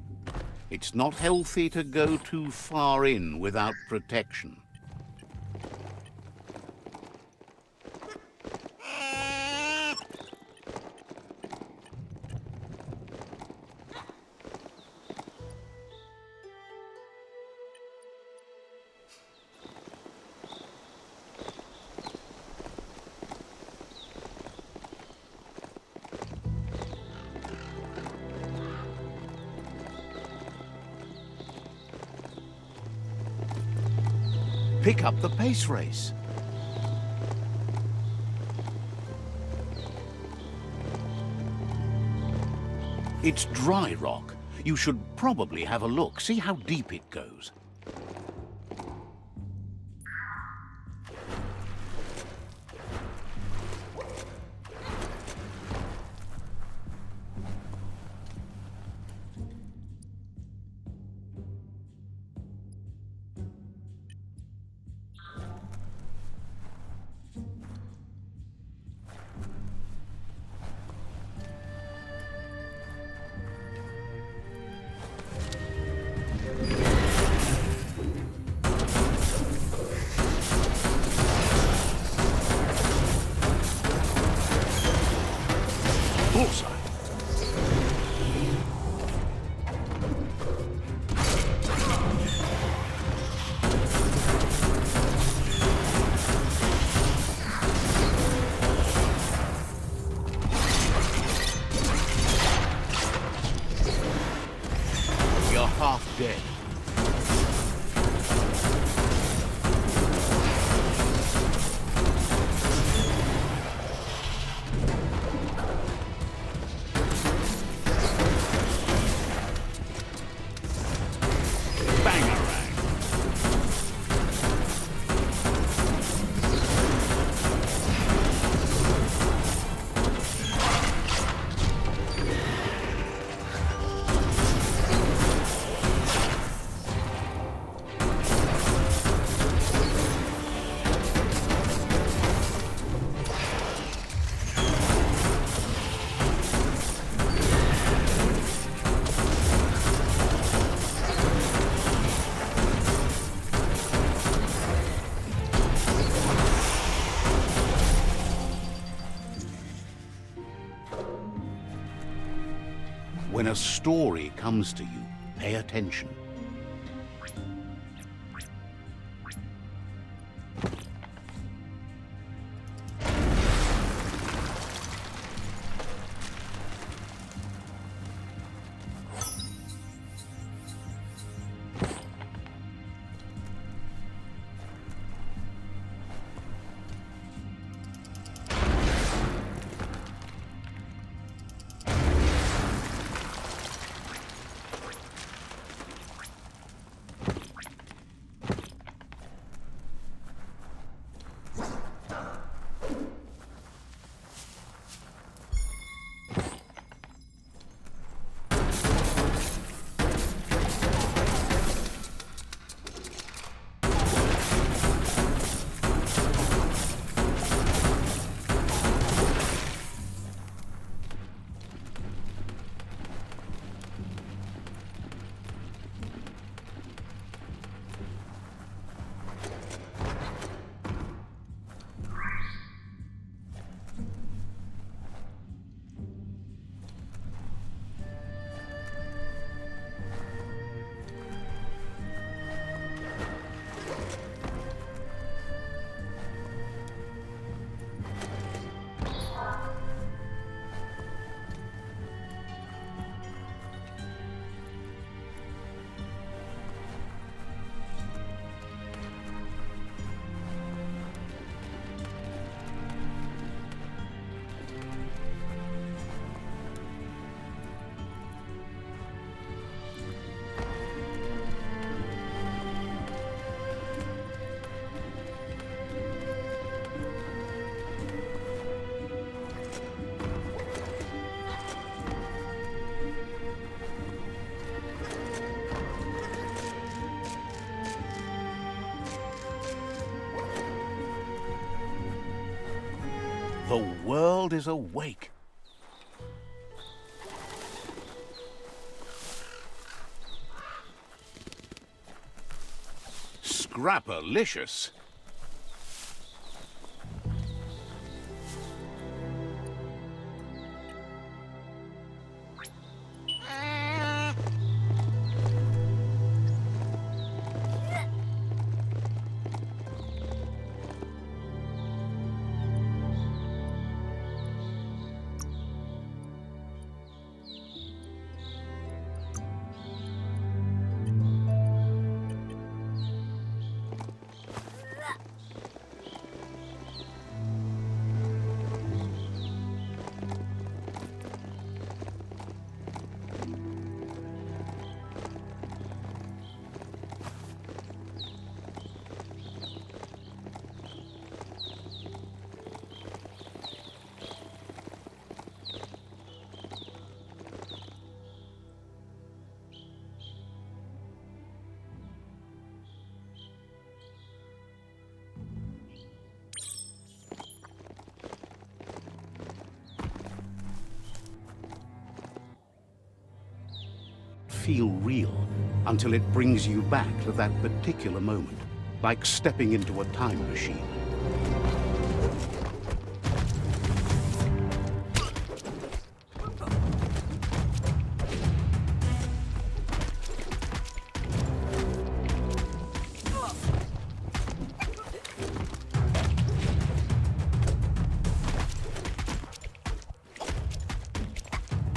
It's not healthy to go too far in without protection. Pick up the pace race. It's dry rock. You should probably have a look, see how deep it goes. Bullseye. You're half dead. When a story comes to you, pay attention. The world is awake. Scrapalicious. Feel real until it brings you back to that particular moment, like stepping into a time machine.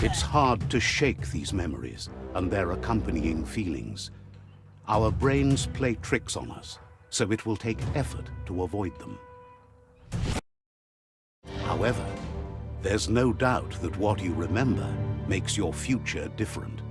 It's hard to shake these memories and their accompanying feelings. Our brains play tricks on us, so it will take effort to avoid them. However, there's no doubt that what you remember makes your future different.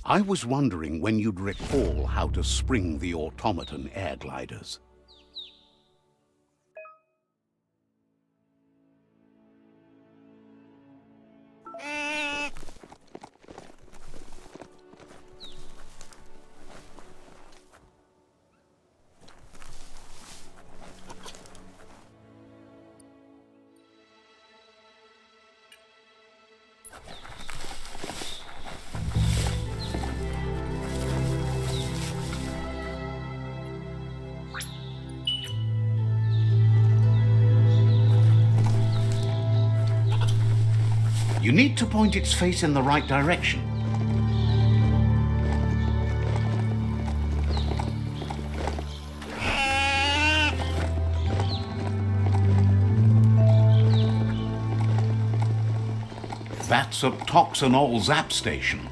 I was wondering when you'd recall how to spring the automaton air gliders. You need to point its face in the right direction. That's a toxinol zap station.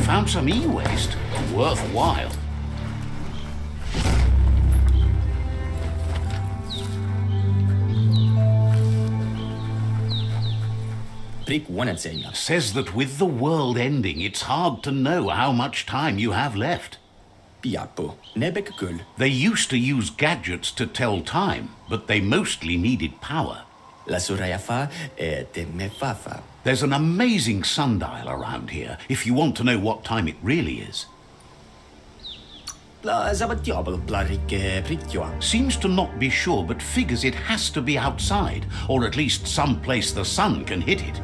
Found some e-waste. Worthwhile. Says that with the world ending, it's hard to know how much time you have left. They used to use gadgets to tell time, but they mostly needed power. There's an amazing sundial around here, if you want to know what time it really is. Seems to not be sure, but figures it has to be outside, or at least someplace the sun can hit it.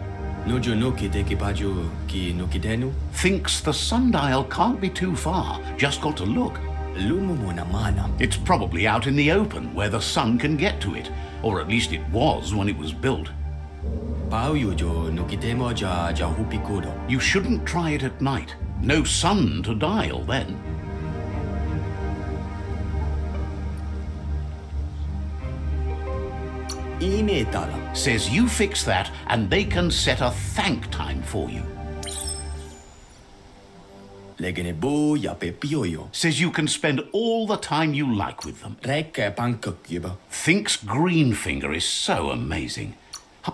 Thinks the sundial can't be too far, just got to look. Lumu na mana. It's probably out in the open where the sun can get to it, or at least it was when it was built. Pauyo nukitemo ja hupikudo. You shouldn't try it at night. No sun to dial then. Inetala. Says you fix that and they can set a thank time for you. Legenebo ya pepioyo. Says you can spend all the time you like with them. Reke pankukyiba. Thinks Greenfinger is so amazing.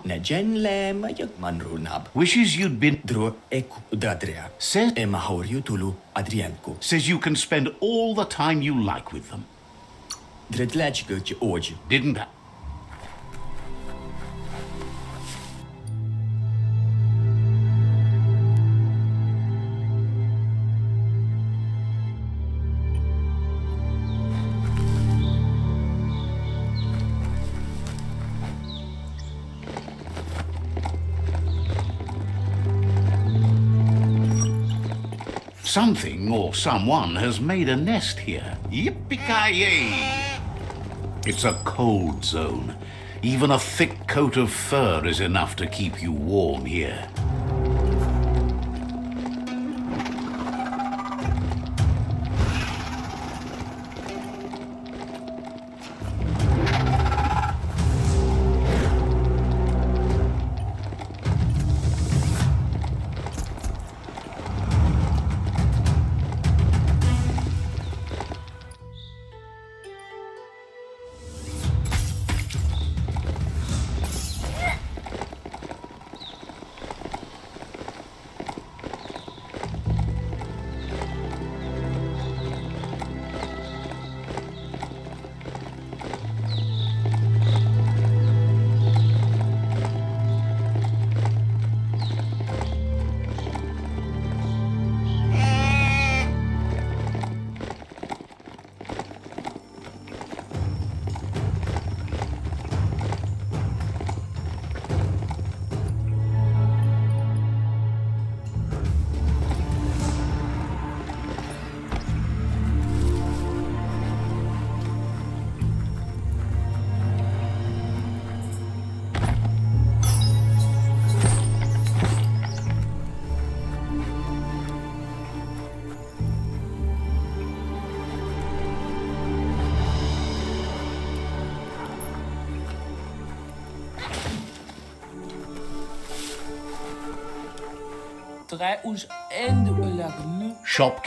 Ne genle mayak manrunab. Wishes you'd been... Dro eku dadrea. Says... Emahoriu tulu adrienko. Says you can spend all the time you like with them. Dredlechgurch oji. Didn't... Something or someone has made a nest here. Yippee-ki-yay! It's a cold zone. Even a thick coat of fur is enough to keep you warm here. Shop.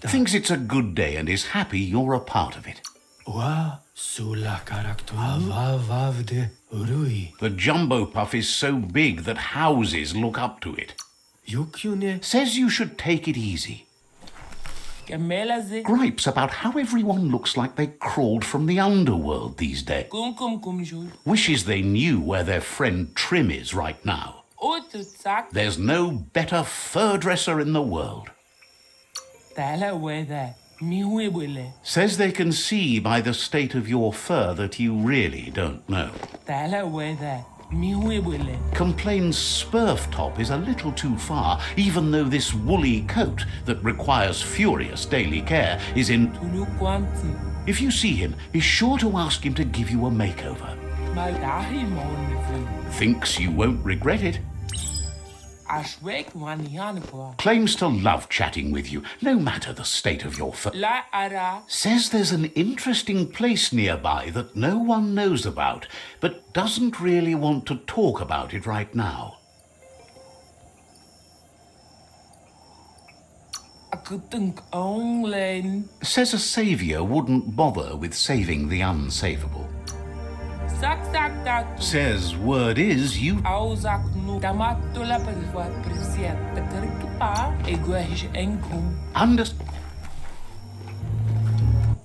Thinks it's a good day and is happy you're a part of it. The jumbo puff is so big that houses look up to it. Says you should take it easy. Gripes about how everyone looks like they crawled from the underworld these days. Wishes they knew where their friend Trim is right now. There's no better fur dresser in the world. Says they can see by the state of your fur that you really don't know. Complains Spurf Top is a little too far, even though this woolly coat that requires furious daily care is in... If you see him, be sure to ask him to give you a makeover. Thinks you won't regret it. Claims to love chatting with you, no matter the state of your fur. Says there's an interesting place nearby that no one knows about, but doesn't really want to talk about it right now. Says a savior wouldn't bother with saving the unsavable. Says word is you...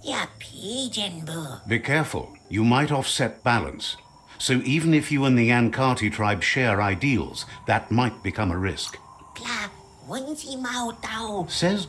Ya pigeon boo. Be careful. You might offset balance. So even if you and the Ankati tribe share ideals, that might become a risk. Pla, wunsi mau tau. Says